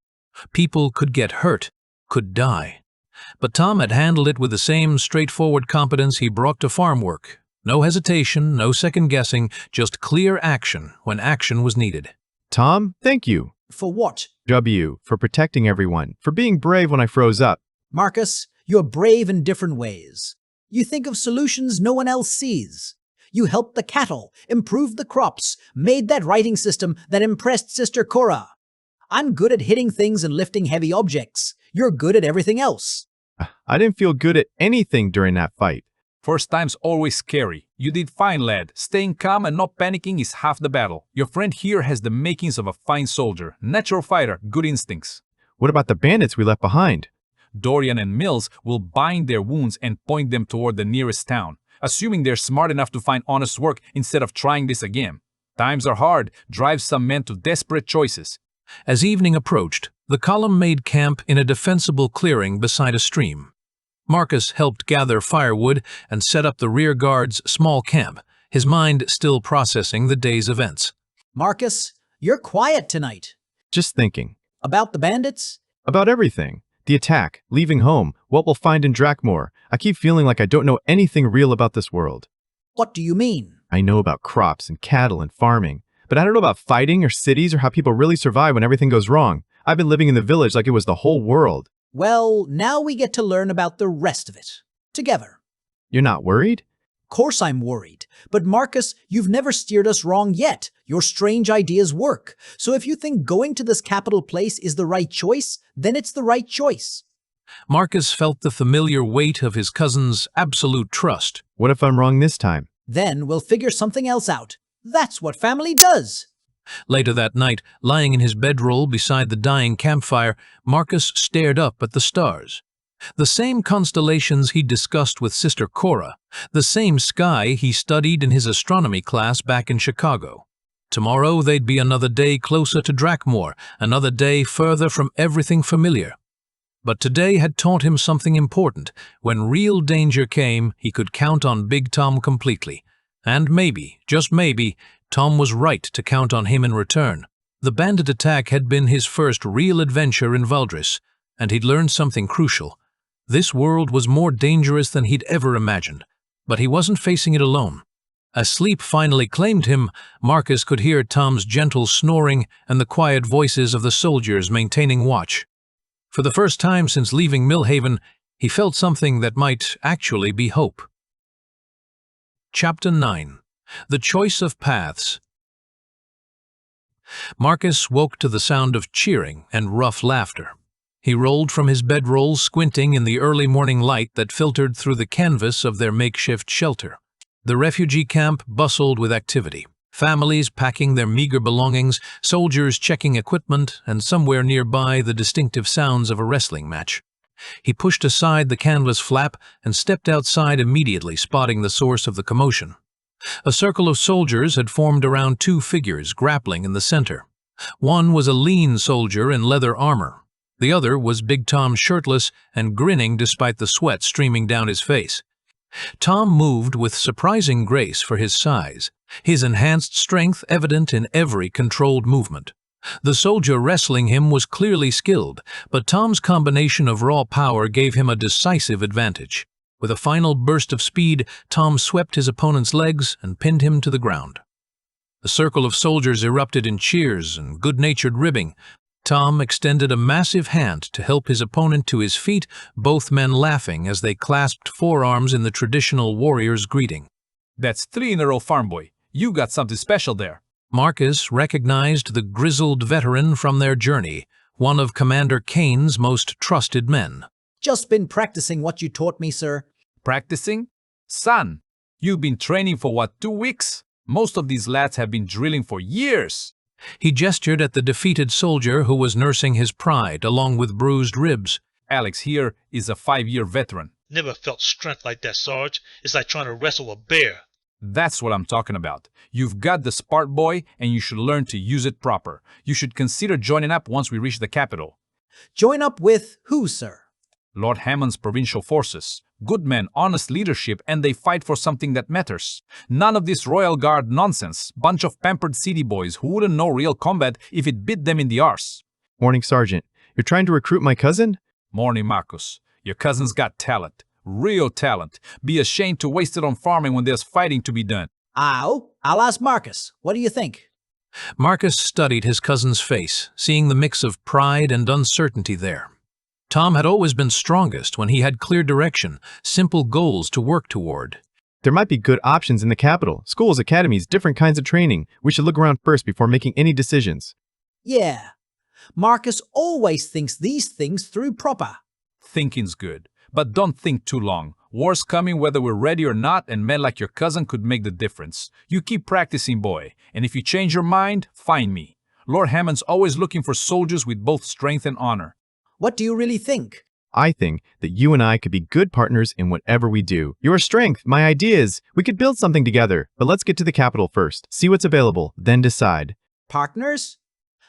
People could get hurt, could die. But Tom had handled it with the same straightforward competence he brought to farm work. No hesitation, no second-guessing, just clear action when action was needed. Tom, thank you. For what? W, for protecting everyone, for being brave when I froze up. Marcus, you're brave in different ways. You think of solutions no one else sees. You helped the cattle, improved the crops, made that writing system that impressed Sister Cora. I'm good at hitting things and lifting heavy objects. You're good at everything else. I didn't feel good at anything during that fight. First time's always scary. You did fine, lad. Staying calm and not panicking is half the battle. Your friend here has the makings of a fine soldier, natural fighter, good instincts. What about the bandits we left behind? Dorian and Mills will bind their wounds and point them toward the nearest town, assuming they're smart enough to find honest work instead of trying this again. Times are hard, drive some men to desperate choices. As evening approached, the column made camp in a defensible clearing beside a stream. Marcus helped gather firewood and set up the rear guard's small camp, his mind still processing the day's events. Marcus, you're quiet tonight. Just thinking. About the bandits? About everything. The attack, leaving home, what we'll find in Drakmore. I keep feeling like I don't know anything real about this world. What do you mean? I know about crops and cattle and farming, but I don't know about fighting or cities or how people really survive when everything goes wrong. I've been living in the village like it was the whole world. Well, now we get to learn about the rest of it. Together. You're not worried? Course I'm worried. But Marcus, you've never steered us wrong yet. Your strange ideas work. So if you think going to this capital place is the right choice, then it's the right choice. Marcus felt the familiar weight of his cousin's absolute trust. What if I'm wrong this time? Then we'll figure something else out. That's what family does. Later that night, lying in his bedroll beside the dying campfire, Marcus stared up at the stars. The same constellations he'd discussed with Sister Cora, the same sky he studied in his astronomy class back in Chicago. Tomorrow they'd be another day closer to Drakmore, another day further from everything familiar. But today had taught him something important. When real danger came, he could count on Big Tom completely. And maybe, just maybe, Tom was right to count on him in return. The bandit attack had been his first real adventure in Valdris, and he'd learned something crucial. This world was more dangerous than he'd ever imagined, but he wasn't facing it alone. As sleep finally claimed him, Marcus could hear Tom's gentle snoring and the quiet voices of the soldiers maintaining watch. For the first time since leaving Millhaven, he felt something that might actually be hope. Chapter 9. The Choice of Paths. Marcus woke to the sound of cheering and rough laughter. He rolled from his bedroll, squinting in the early morning light that filtered through the canvas of their makeshift shelter. The refugee camp bustled with activity. Families packing their meager belongings, soldiers checking equipment, and somewhere nearby the distinctive sounds of a wrestling match. He pushed aside the canvas flap and stepped outside immediately, spotting the source of the commotion. A circle of soldiers had formed around two figures grappling in the center. One was a lean soldier in leather armor. The other was Big Tom, shirtless and grinning despite the sweat streaming down his face. Tom moved with surprising grace for his size, his enhanced strength evident in every controlled movement. The soldier wrestling him was clearly skilled, but Tom's combination of raw power gave him a decisive advantage. With a final burst of speed, Tom swept his opponent's legs and pinned him to the ground. The circle of soldiers erupted in cheers and good-natured ribbing. Tom extended a massive hand to help his opponent to his feet, both men laughing as they clasped forearms in the traditional warrior's greeting. That's 3 in a row, farm boy. You got something special there. Marcus recognized the grizzled veteran from their journey, one of Commander Kane's most trusted men. Just been practicing what you taught me, sir. Practicing? Son, you've been training for what, 2 weeks? Most of these lads have been drilling for years. He gestured at the defeated soldier who was nursing his pride along with bruised ribs. Alex here is a 5-year veteran. Never felt strength like that, Sarge. It's like trying to wrestle a bear. That's what I'm talking about. You've got the spark, boy, and you should learn to use it proper. You should consider joining up once we reach the capital. Join up with who, sir? Lord Hammond's provincial forces. Good men, honest leadership, and they fight for something that matters. None of this Royal Guard nonsense. Bunch of pampered city boys who wouldn't know real combat if it bit them in the arse. Morning, Sergeant. You're trying to recruit my cousin? Morning, Marcus. Your cousin's got talent. Real talent. Be ashamed to waste it on farming when there's fighting to be done. I'll ask Marcus. What do you think? Marcus studied his cousin's face, seeing the mix of pride and uncertainty there. Tom had always been strongest when he had clear direction, simple goals to work toward. There might be good options in the capital. Schools, academies, different kinds of training. We should look around first before making any decisions. Yeah. Marcus always thinks these things through proper. Thinking's good, but don't think too long. War's coming whether we're ready or not, and men like your cousin could make the difference. You keep practicing, boy, and if you change your mind, find me. Lord Hammond's always looking for soldiers with both strength and honor. What do you really think? I think that you and I could be good partners in whatever we do. Your strength, my ideas. We could build something together, but let's get to the capital first. See what's available, then decide. Partners?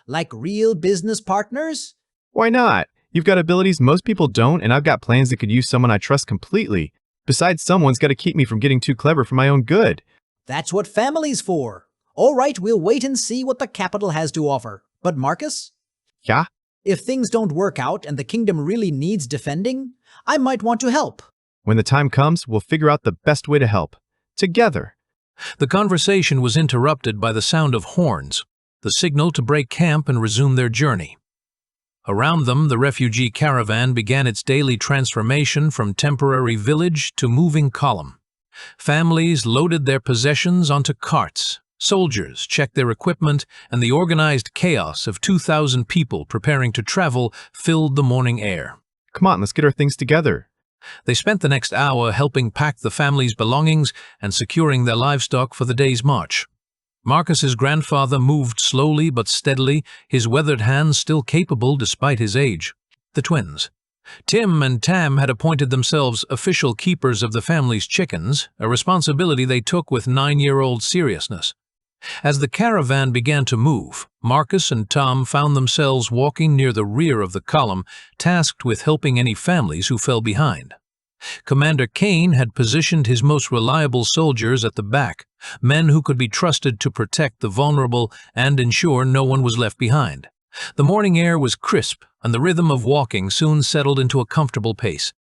Like real business partners? Why not? You've got abilities most people don't, and I've got plans that could use someone I trust completely. Besides, someone's got to keep me from getting too clever for my own good. That's what family's for. All right, we'll wait and see what the capital has to offer. But Marcus? Yeah? If things don't work out and the kingdom really needs defending, I might want to help. When the time comes, we'll figure out the best way to help. Together. The conversation was interrupted by the sound of horns, the signal to break camp and resume their journey. Around them, the refugee caravan began its daily transformation from temporary village to moving column. Families loaded their possessions onto carts. Soldiers checked their equipment, and the organized chaos of 2,000 people preparing to travel filled the morning air. Come on, let's get our things together. They spent the next hour helping pack the family's belongings and securing their livestock for the day's march. Marcus's grandfather moved slowly but steadily, his weathered hands still capable despite his age. The twins. Tim and Tam had appointed themselves official keepers of the family's chickens, a responsibility they took with 9-year-old seriousness. As the caravan began to move, Marcus and Tom found themselves walking near the rear of the column, tasked with helping any families who fell behind. Commander Kane had positioned his most reliable soldiers at the back, men who could be trusted to protect the vulnerable and ensure no one was left behind. The morning air was crisp, and the rhythm of walking soon settled into a comfortable pace.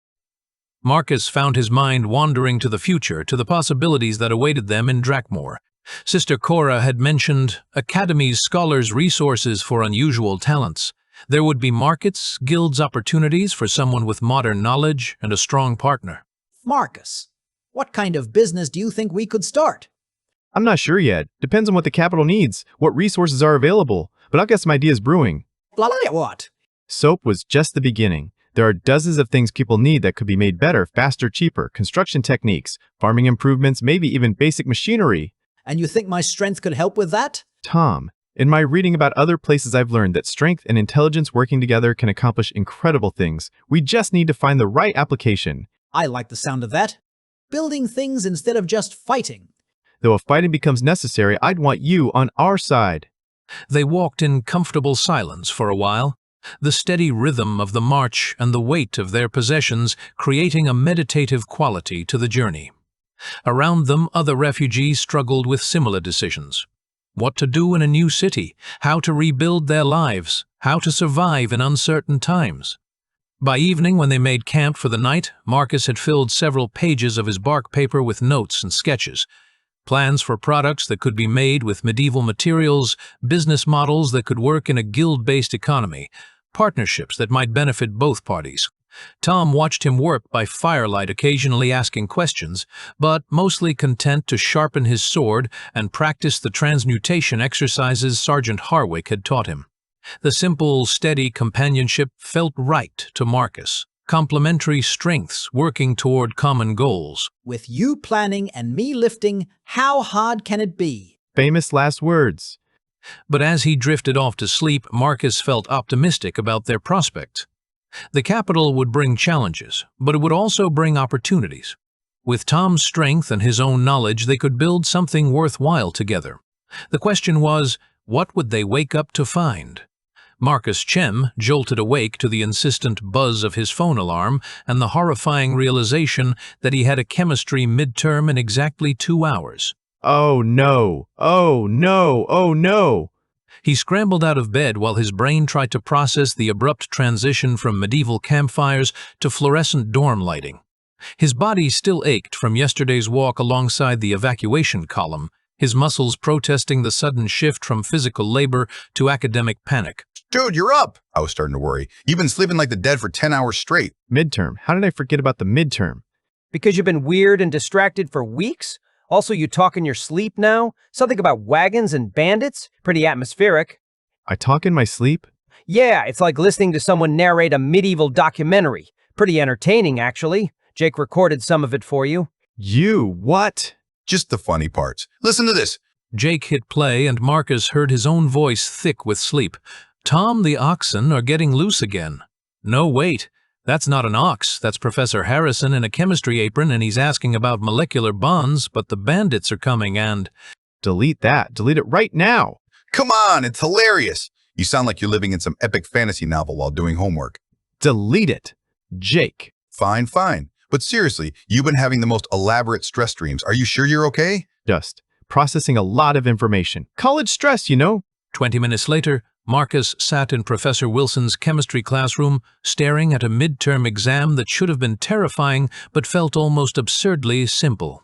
Marcus found his mind wandering to the future, to the possibilities that awaited them in Drakmore. Sister Cora had mentioned academies, scholars, resources for unusual talents. There would be markets, guilds, opportunities for someone with modern knowledge and a strong partner. Marcus, what kind of business do you think we could start? I'm not sure yet. Depends on what the capital needs, what resources are available, but I've got some ideas brewing. What? Soap was just the beginning. There are dozens of things people need that could be made better, faster, cheaper, construction techniques, farming improvements, maybe even basic machinery. And you think my strength could help with that? Tom, in my reading about other places, I've learned that strength and intelligence working together can accomplish incredible things. We just need to find the right application. I like the sound of that. Building things instead of just fighting. Though if fighting becomes necessary, I'd want you on our side. They walked in comfortable silence for a while, the steady rhythm of the march and the weight of their possessions creating a meditative quality to the journey. Around them, other refugees struggled with similar decisions. What to do in a new city, how to rebuild their lives, how to survive in uncertain times. By evening, when they made camp for the night, Marcus had filled several pages of his bark paper with notes and sketches. Plans for products that could be made with medieval materials, business models that could work in a guild-based economy, partnerships that might benefit both parties. Tom watched him work by firelight, occasionally asking questions, but mostly content to sharpen his sword and practice the transmutation exercises Sergeant Harwick had taught him. The simple, steady companionship felt right to Marcus. Complementary strengths working toward common goals. With you planning and me lifting, how hard can it be? Famous last words. But as he drifted off to sleep, Marcus felt optimistic about their prospects. The capital would bring challenges, but it would also bring opportunities. With Tom's strength and his own knowledge, they could build something worthwhile together. The question was, what would they wake up to find? Marcus Chen jolted awake to the insistent buzz of his phone alarm and the horrifying realization that he had a chemistry midterm in exactly 2 hours. Oh no! Oh no! Oh no! He scrambled out of bed while his brain tried to process the abrupt transition from medieval campfires to fluorescent dorm lighting. His body still ached from yesterday's walk alongside the evacuation column, his muscles protesting the sudden shift from physical labor to academic panic. Dude, you're up! I was starting to worry. You've been sleeping like the dead for 10 hours straight. Midterm. How did I forget about the midterm? Because you've been weird and distracted for weeks? Also, you talk in your sleep now? Something about wagons and bandits? Pretty atmospheric. I talk in my sleep? Yeah, it's like listening to someone narrate a medieval documentary. Pretty entertaining, actually. Jake recorded some of it for you. You, what? Just the funny parts. Listen to this. Jake hit play and Marcus heard his own voice thick with sleep. Tom, the oxen are getting loose again. No, wait. That's not an ox. That's Professor Harrison in a chemistry apron, and he's asking about molecular bonds, but the bandits are coming and… Delete that. Delete it right now. Come on, it's hilarious. You sound like you're living in some epic fantasy novel while doing homework. Delete it. Jake. Fine, fine. But seriously, you've been having the most elaborate stress dreams. Are you sure you're okay? Just processing a lot of information. College stress, you know. 20 minutes later, Marcus sat in Professor Wilson's chemistry classroom, staring at a midterm exam that should have been terrifying but felt almost absurdly simple.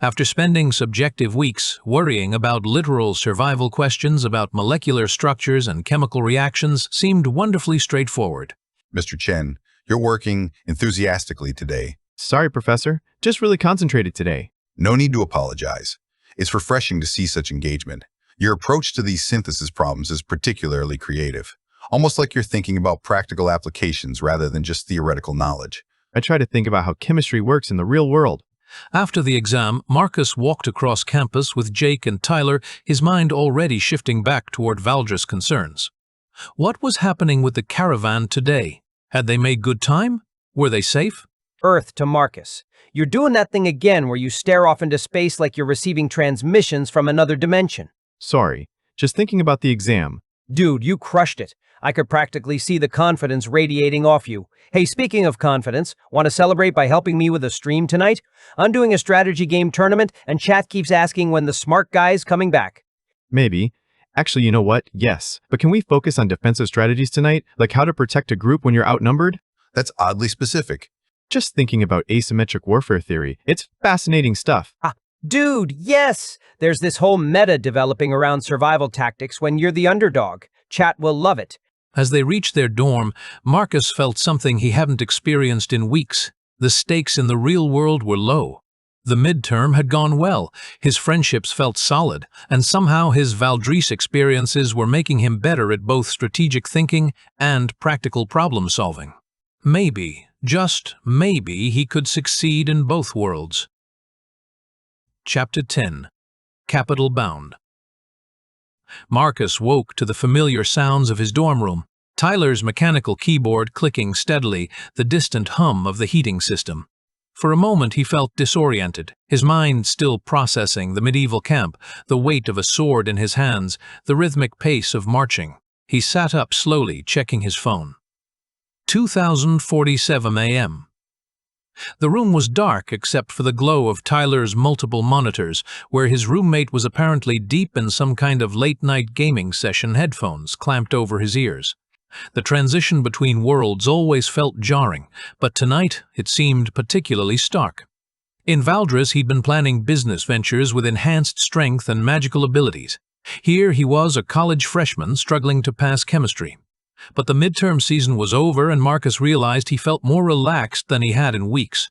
After spending subjective weeks worrying about literal survival questions about molecular structures and chemical reactions seemed wonderfully straightforward. Mr. Chen, you're working enthusiastically today. Sorry, Professor. Just really concentrated today. No need to apologize. It's refreshing to see such engagement. Your approach to these synthesis problems is particularly creative, almost like you're thinking about practical applications rather than just theoretical knowledge. I try to think about how chemistry works in the real world. After the exam, Marcus walked across campus with Jake and Tyler, his mind already shifting back toward Valdres' concerns. What was happening with the caravan today? Had they made good time? Were they safe? Earth to Marcus. You're doing that thing again where you stare off into space like you're receiving transmissions from another dimension. Sorry. Just thinking about the exam. Dude, you crushed it. I could practically see the confidence radiating off you. Hey, speaking of confidence, want to celebrate by helping me with a stream tonight? I'm doing a strategy game tournament, and chat keeps asking when the smart guy's coming back. Maybe. Actually, you know what? Yes. But can we focus on defensive strategies tonight? Like how to protect a group when you're outnumbered? That's oddly specific. Just thinking about asymmetric warfare theory. It's fascinating stuff. Dude, yes! There's this whole meta developing around survival tactics when you're the underdog. Chat will love it. As they reached their dorm, Marcus felt something he hadn't experienced in weeks. The stakes in the real world were low. The midterm had gone well, his friendships felt solid, and somehow his Valdres experiences were making him better at both strategic thinking and practical problem-solving. Maybe, just maybe, he could succeed in both worlds. Chapter 10. Capital Bound. Marcus woke to the familiar sounds of his dorm room. Tyler's mechanical keyboard clicking steadily, the distant hum of the heating system. For a moment he felt disoriented, his mind still processing the medieval camp, the weight of a sword in his hands, the rhythmic pace of marching. He sat up slowly, checking his phone. 2047 a.m. The room was dark except for the glow of Tyler's multiple monitors, where his roommate was apparently deep in some kind of late-night gaming session, headphones clamped over his ears. The transition between worlds always felt jarring, but tonight it seemed particularly stark. In Valdres, he'd been planning business ventures with enhanced strength and magical abilities. Here he was, a college freshman struggling to pass chemistry. But the midterm season was over, and Marcus realized he felt more relaxed than he had in weeks.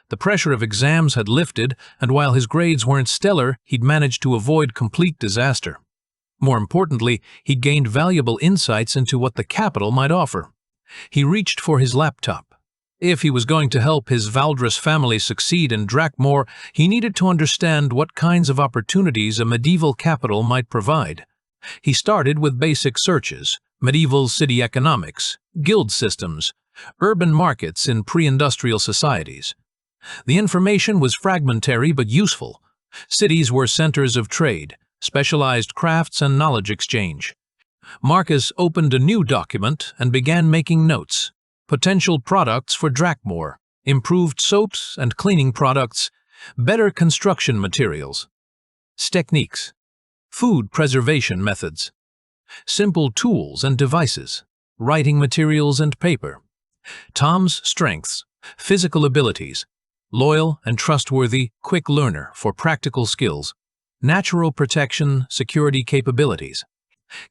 The pressure of exams had lifted, and while his grades weren't stellar, he'd managed to avoid complete disaster. More importantly, he'd gained valuable insights into what the capital might offer. He reached for his laptop. If he was going to help his Valdres family succeed in Drakmore, he needed to understand what kinds of opportunities a medieval capital might provide. He started with basic searches: medieval city economics, guild systems, urban markets in pre-industrial societies. The information was fragmentary but useful. Cities were centers of trade, specialized crafts, and knowledge exchange. Marcus opened a new document and began making notes. Potential products for Drakmore, improved soaps and cleaning products, better construction materials, techniques, food preservation methods. simple tools and devices, writing materials and paper. Tom's strengths, physical abilities, loyal and trustworthy, quick learner for practical skills, natural protection, security capabilities.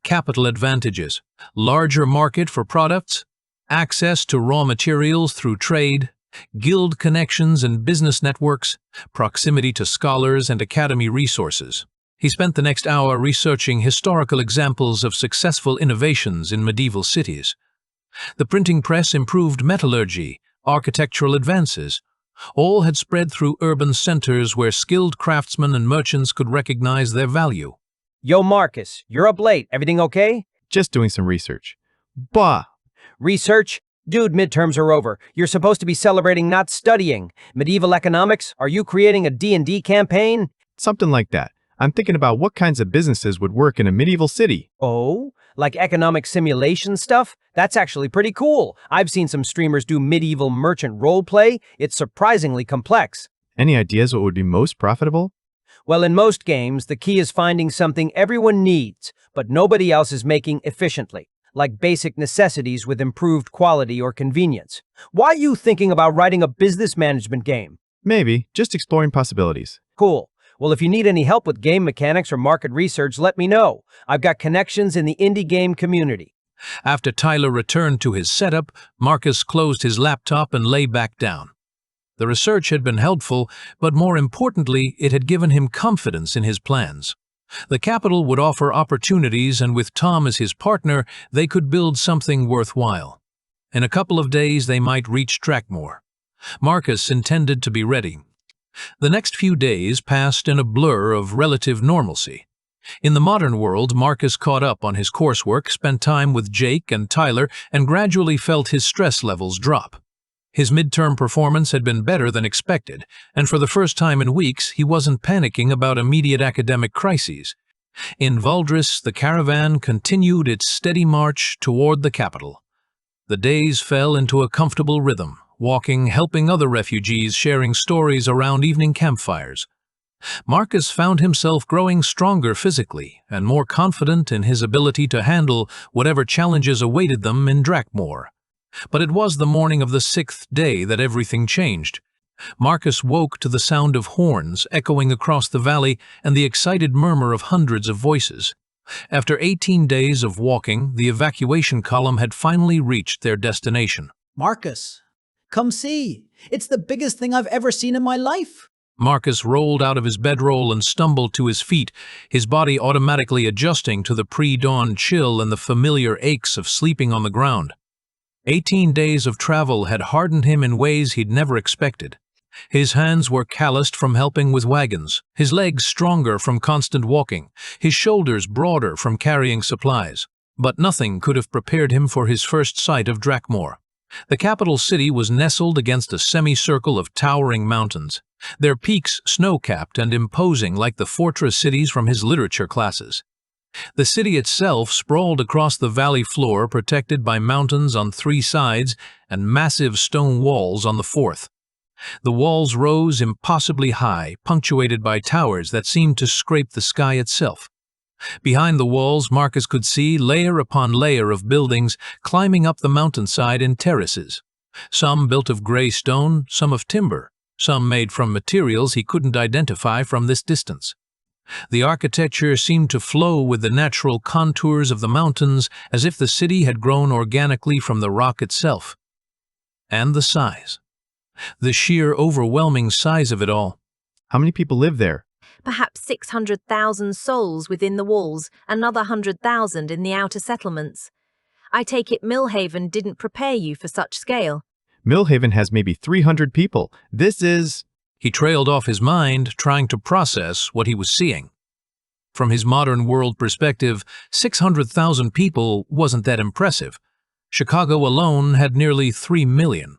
Capital advantages, larger market for products, access to raw materials through trade, guild connections and business networks, proximity to scholars and academy resources. He spent the next hour researching historical examples of successful innovations in medieval cities. The printing press improved metallurgy, architectural advances. All had spread through urban centers where skilled craftsmen and merchants could recognize their value. Yo, Marcus, you're up late. Everything okay? Just doing some research. Bah! Research? Dude, midterms are over. You're supposed to be celebrating, not studying. Medieval economics? Are you creating a D&D campaign? Something like that. I'm thinking about what kinds of businesses would work in a medieval city. Oh? Like economic simulation stuff? That's actually pretty cool. I've seen some streamers do medieval merchant roleplay. It's surprisingly complex. Any ideas what would be most profitable? Well, in most games, the key is finding something everyone needs, but nobody else is making efficiently, like basic necessities with improved quality or convenience. Why are you thinking about writing a business management game? Maybe, just exploring possibilities. Cool. Well, if you need any help with game mechanics or market research, let me know. I've got connections in the indie game community. After Tyler returned to his setup, Marcus closed his laptop and lay back down. The research had been helpful, but more importantly, it had given him confidence in his plans. The capital would offer opportunities, and with Tom as his partner, they could build something worthwhile. In a couple of days, they might reach Drakmore. Marcus intended to be ready. The next few days passed in a blur of relative normalcy. In the modern world, Marcus caught up on his coursework, spent time with Jake and Tyler, and gradually felt his stress levels drop. His midterm performance had been better than expected, and for the first time in weeks, he wasn't panicking about immediate academic crises. In Valdris, the caravan continued its steady march toward the capital. The days fell into a comfortable rhythm, walking, helping other refugees, sharing stories around evening campfires. Marcus found himself growing stronger physically and more confident in his ability to handle whatever challenges awaited them in Drakmore. But it was the morning of the 6th day that everything changed. Marcus woke to the sound of horns echoing across the valley and the excited murmur of hundreds of voices. After 18 days of walking, the evacuation column had finally reached their destination. Marcus, come see. It's the biggest thing I've ever seen in my life. Marcus rolled out of his bedroll and stumbled to his feet, his body automatically adjusting to the pre-dawn chill and the familiar aches of sleeping on the ground. 18 days of travel had hardened him in ways he'd never expected. His hands were calloused from helping with wagons, his legs stronger from constant walking, his shoulders broader from carrying supplies. But nothing could have prepared him for his first sight of Drakmore. The capital city was nestled against a semicircle of towering mountains, their peaks snow-capped and imposing like the fortress cities from his literature classes. The city itself sprawled across the valley floor, protected by mountains on 3 sides and massive stone walls on the 4th. The walls rose impossibly high, punctuated by towers that seemed to scrape the sky itself. Behind the walls, Marcus could see layer upon layer of buildings climbing up the mountainside in terraces. Some built of gray stone, some of timber, some made from materials he couldn't identify from this distance. The architecture seemed to flow with the natural contours of the mountains, as if the city had grown organically from the rock itself. And the size. The sheer overwhelming size of it all. How many people live there? Perhaps 600,000 souls within the walls, another 100,000 in the outer settlements. I take it Millhaven didn't prepare you for such scale. Millhaven has maybe 300 people. This is... He trailed off his mind, trying to process what he was seeing. From his modern world perspective, 600,000 people wasn't that impressive. Chicago alone had nearly 3 million.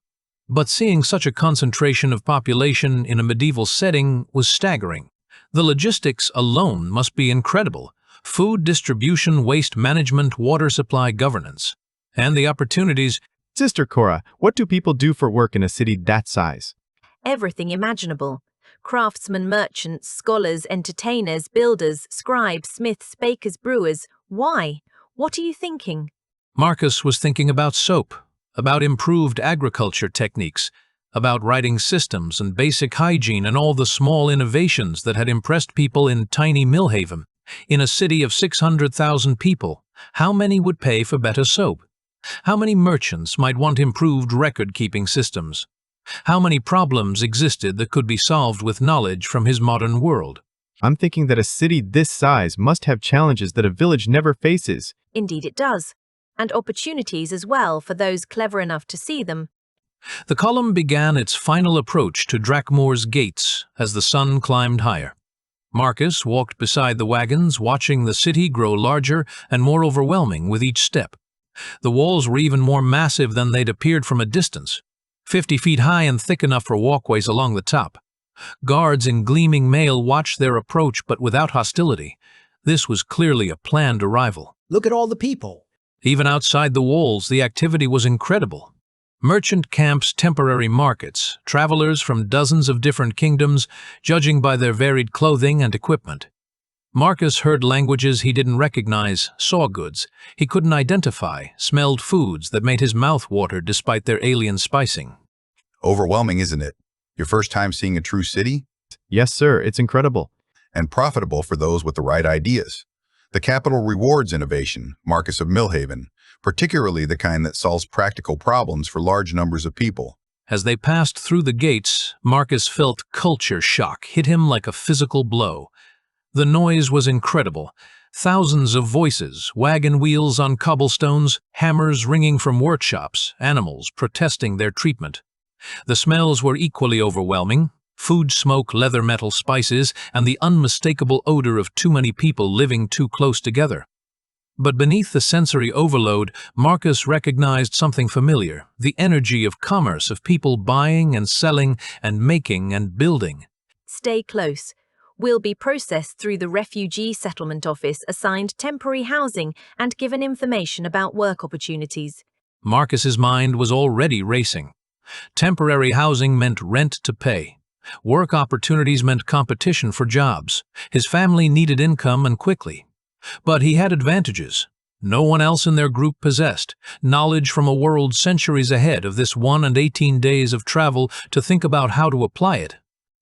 But seeing such a concentration of population in a medieval setting was staggering. The logistics alone must be incredible. Food distribution, waste management, water supply governance. And the opportunities. Sister Cora, what do people do for work in a city that size? Everything imaginable. Craftsmen, merchants, scholars, entertainers, builders, scribes, smiths, bakers, brewers. Why? What are you thinking? Marcus was thinking about soap, about improved agriculture techniques, about writing systems and basic hygiene and all the small innovations that had impressed people in tiny Millhaven. In a city of 600,000 people, how many would pay for better soap? How many merchants might want improved record-keeping systems? How many problems existed that could be solved with knowledge from his modern world? I'm thinking that a city this size must have challenges that a village never faces. Indeed it does. And opportunities as well for those clever enough to see them. The column began its final approach to Drakmoor's gates as the sun climbed higher. Marcus walked beside the wagons, watching the city grow larger and more overwhelming with each step. The walls were even more massive than they'd appeared from a distance, 50 feet high and thick enough for walkways along the top. Guards in gleaming mail watched their approach, but without hostility. This was clearly a planned arrival. Look at all the people. Even outside the walls, the activity was incredible. Merchant camps, temporary markets, travelers from dozens of different kingdoms, judging by their varied clothing and equipment. Marcus heard languages he didn't recognize, saw goods he couldn't identify, smelled foods that made his mouth water despite their alien spicing. Overwhelming, isn't it? Your first time seeing a true city? Yes, sir, it's incredible. And profitable for those with the right ideas. The capital rewards innovation, Marcus of Millhaven, particularly the kind that solves practical problems for large numbers of people. As they passed through the gates, Marcus felt culture shock hit him like a physical blow. The noise was incredible. Thousands of voices, wagon wheels on cobblestones, hammers ringing from workshops, animals protesting their treatment. The smells were equally overwhelming. Food smoke, leather metal spices, and the unmistakable odor of too many people living too close together. But beneath the sensory overload, Marcus recognized something familiar, the energy of commerce, of people buying and selling and making and building. Stay close. We'll be processed through the refugee settlement office, assigned temporary housing, and given information about work opportunities. Marcus's mind was already racing. Temporary housing meant rent to pay. Work opportunities meant competition for jobs. His family needed income and quickly. But he had advantages no one else in their group possessed, knowledge from a world centuries ahead of this 1 and 18 days of travel to think about how to apply it.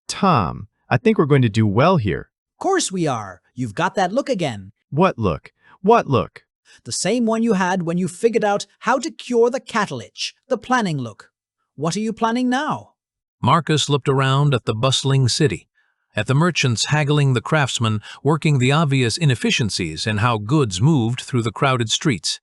Tom, I think we're going to do well here. Of course we are. You've got that look again. What look? What look? The same one you had when you figured out how to cure the cattle itch, the planning look. What are you planning now? Marcus looked around at the bustling city, at the merchants haggling, the craftsmen working the obvious inefficiencies in how goods moved through the crowded streets.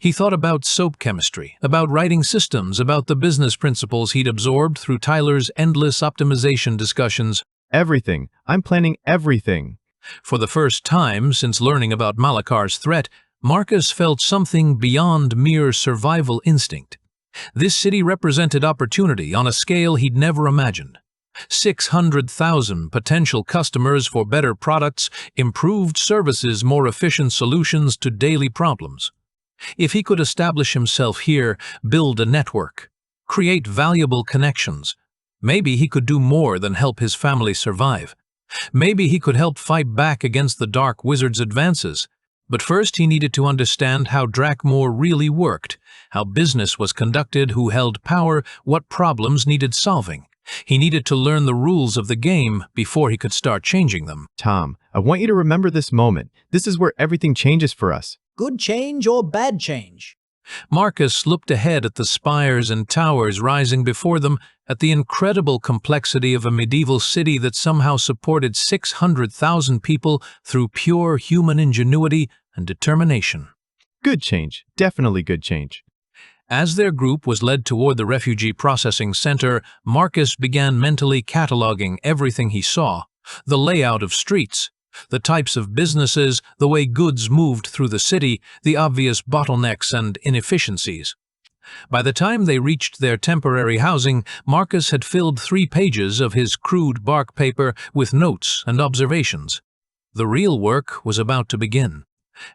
He thought about soap chemistry, about writing systems, about the business principles he'd absorbed through Tyler's endless optimization discussions. Everything. I'm planning everything. For the first time since learning about Malakar's threat, Marcus felt something beyond mere survival instinct. This city represented opportunity on a scale he'd never imagined. 600,000 potential customers for better products, improved services, more efficient solutions to daily problems. If he could establish himself here, build a network, create valuable connections, maybe he could do more than help his family survive. Maybe he could help fight back against the Dark Wizard's advances. But first he needed to understand how Drakmoor really worked, how business was conducted, who held power, what problems needed solving. He needed to learn the rules of the game before he could start changing them. Tom, I want you to remember this moment. This is where everything changes for us. Good change or bad change? Marcus looked ahead at the spires and towers rising before them, at the incredible complexity of a medieval city that somehow supported 600,000 people through pure human ingenuity and determination. Good change. Definitely good change. As their group was led toward the refugee processing center, Marcus began mentally cataloging everything he saw, the layout of streets, the types of businesses, the way goods moved through the city, the obvious bottlenecks and inefficiencies. By the time they reached their temporary housing, Marcus had filled 3 pages of his crude bark paper with notes and observations. The real work was about to begin,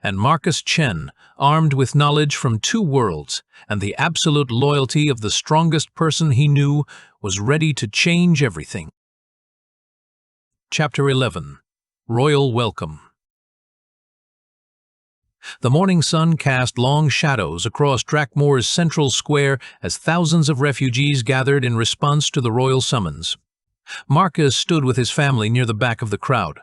and Marcus Chen, armed with knowledge from 2 worlds and the absolute loyalty of the strongest person he knew, was ready to change everything. Chapter 11. Royal Welcome. The morning sun cast long shadows across Drakmoor's central square as thousands of refugees gathered in response to the royal summons. Marcus stood with his family near the back of the crowd,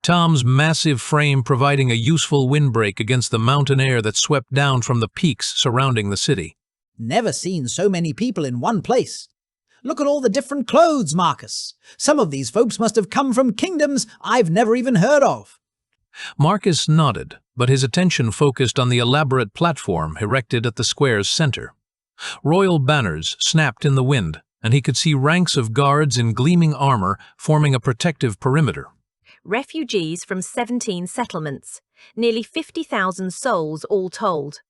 Tom's massive frame providing a useful windbreak against the mountain air that swept down from the peaks surrounding the city. Never seen so many people in one place. Look at all the different clothes, Marcus. Some of these folks must have come from kingdoms I've never even heard of. Marcus nodded, but his attention focused on the elaborate platform erected at the square's center. Royal banners snapped in the wind, and he could see ranks of guards in gleaming armor forming a protective perimeter. Refugees from 17 settlements, nearly 50,000 souls all told.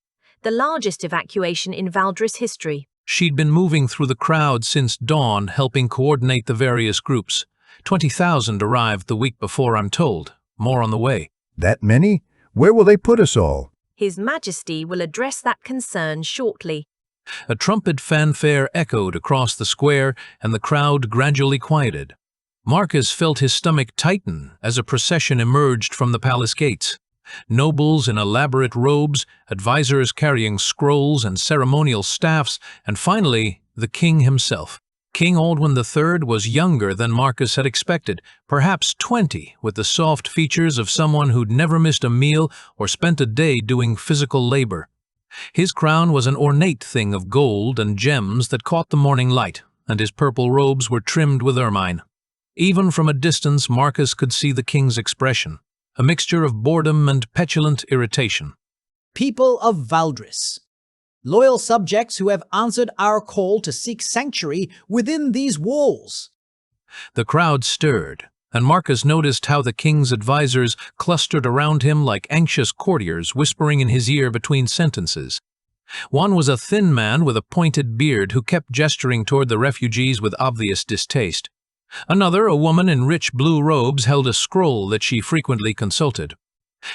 The largest evacuation in Valdris history. She'd been moving through the crowd since dawn, helping coordinate the various groups. 20,000 arrived the week before, I'm told. More on the way. That many? Where will they put us all? His Majesty will address that concern shortly. A trumpet fanfare echoed across the square, and the crowd gradually quieted. Marcus felt his stomach tighten as a procession emerged from the palace gates. Nobles in elaborate robes, advisors carrying scrolls and ceremonial staffs, and finally, the king himself. King Aldwin III was younger than Marcus had expected, perhaps 20, with the soft features of someone who'd never missed a meal or spent a day doing physical labor. His crown was an ornate thing of gold and gems that caught the morning light, and his purple robes were trimmed with ermine. Even from a distance, Marcus could see the king's expression, a mixture of boredom and petulant irritation. People of Valdris, loyal subjects who have answered our call to seek sanctuary within these walls. The crowd stirred, and Marcus noticed how the king's advisors clustered around him like anxious courtiers whispering in his ear between sentences. One was a thin man with a pointed beard who kept gesturing toward the refugees with obvious distaste. Another, a woman in rich blue robes, held a scroll that she frequently consulted.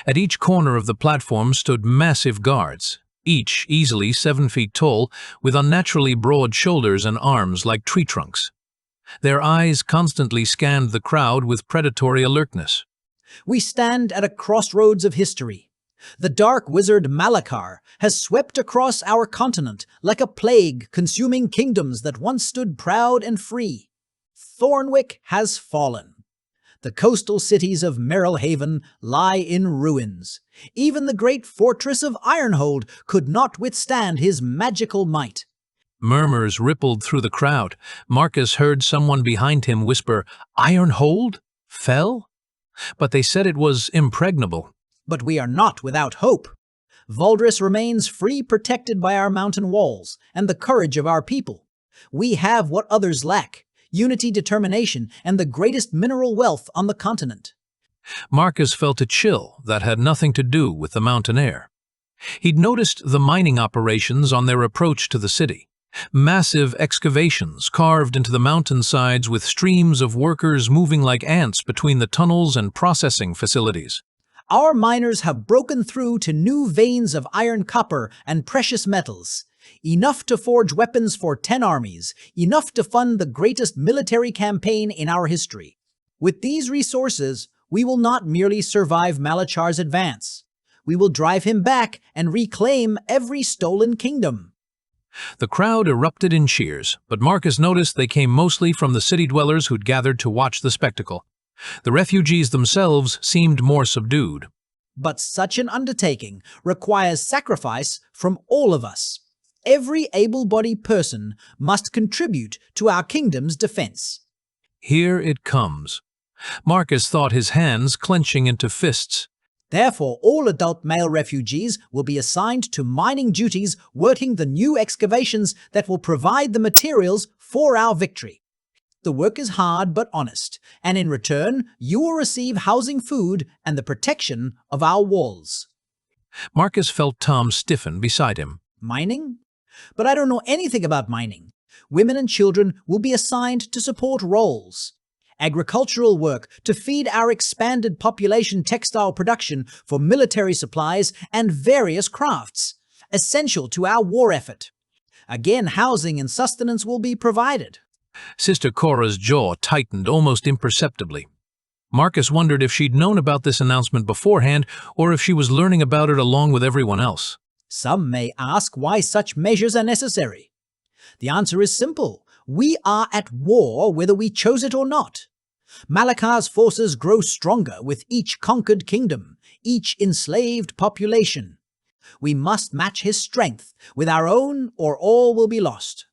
At each corner of the platform stood massive guards, each easily 7 feet tall, with unnaturally broad shoulders and arms like tree trunks. Their eyes constantly scanned the crowd with predatory alertness. We stand at a crossroads of history. The dark wizard Malachar has swept across our continent like a plague, consuming kingdoms that once stood proud and free. Thornwick has fallen. The coastal cities of Merrillhaven lie in ruins. Even the great fortress of Ironhold could not withstand his magical might. Murmurs rippled through the crowd. Marcus heard someone behind him whisper, "Ironhold? Fell?" But they said it was impregnable. But we are not without hope. Valdris remains free, protected by our mountain walls and the courage of our people. We have what others lack: unity, determination, and the greatest mineral wealth on the continent. Marcus felt a chill that had nothing to do with the mountain air. He'd noticed the mining operations on their approach to the city. Massive excavations carved into the mountainsides with streams of workers moving like ants between the tunnels and processing facilities. Our miners have broken through to new veins of iron, copper, and precious metals. Enough to forge weapons for 10 armies, enough to fund the greatest military campaign in our history. With these resources, we will not merely survive Malachar's advance. We will drive him back and reclaim every stolen kingdom. The crowd erupted in cheers, but Marcus noticed they came mostly from the city dwellers who'd gathered to watch the spectacle. The refugees themselves seemed more subdued. But such an undertaking requires sacrifice from all of us. Every able-bodied person must contribute to our kingdom's defense. Here it comes. Marcus thought, his hands clenching into fists. Therefore, all adult male refugees will be assigned to mining duties, working the new excavations that will provide the materials for our victory. The work is hard but honest, and in return, you will receive housing, food, and the protection of our walls. Marcus felt Tom stiffen beside him. Mining? But I don't know anything about mining. Women and children will be assigned to support roles. Agricultural work to feed our expanded population, textile production for military supplies, and various crafts, essential to our war effort. Again, housing and sustenance will be provided. Sister Cora's jaw tightened almost imperceptibly. Marcus wondered if she'd known about this announcement beforehand or if she was learning about it along with everyone else. Some may ask why such measures are necessary. The answer is simple. We are at war whether we chose it or not. Malakar's forces grow stronger with each conquered kingdom, each enslaved population. We must match his strength with our own or all will be lost.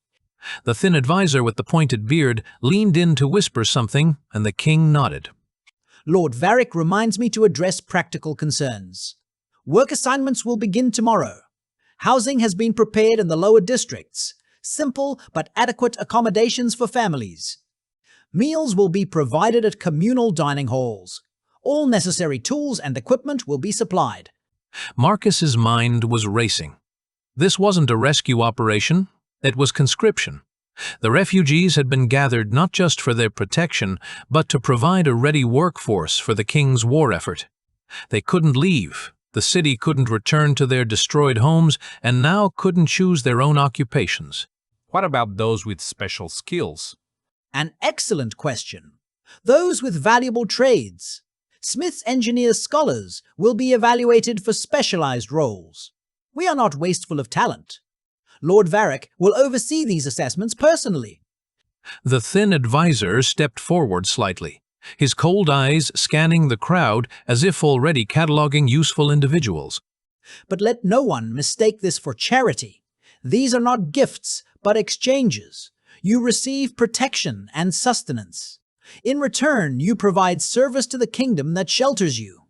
The thin advisor with the pointed beard leaned in to whisper something, and the king nodded. Lord Varric reminds me to address practical concerns. Work assignments will begin tomorrow. Housing has been prepared in the lower districts. Simple but adequate accommodations for families. Meals will be provided at communal dining halls. All necessary tools and equipment will be supplied. Marcus's mind was racing. This wasn't a rescue operation, it was conscription. The refugees had been gathered not just for their protection, but to provide a ready workforce for the king's war effort. They couldn't leave, the city couldn't return to their destroyed homes, and now couldn't choose their own occupations. What about those with special skills? An excellent question. Those with valuable trades. Smiths, engineers, scholars will be evaluated for specialized roles. We are not wasteful of talent. Lord Varric will oversee these assessments personally. The thin advisor stepped forward slightly, his cold eyes scanning the crowd as if already cataloging useful individuals. But let no one mistake this for charity. These are not gifts, but exchanges. You receive protection and sustenance. In return, you provide service to the kingdom that shelters you.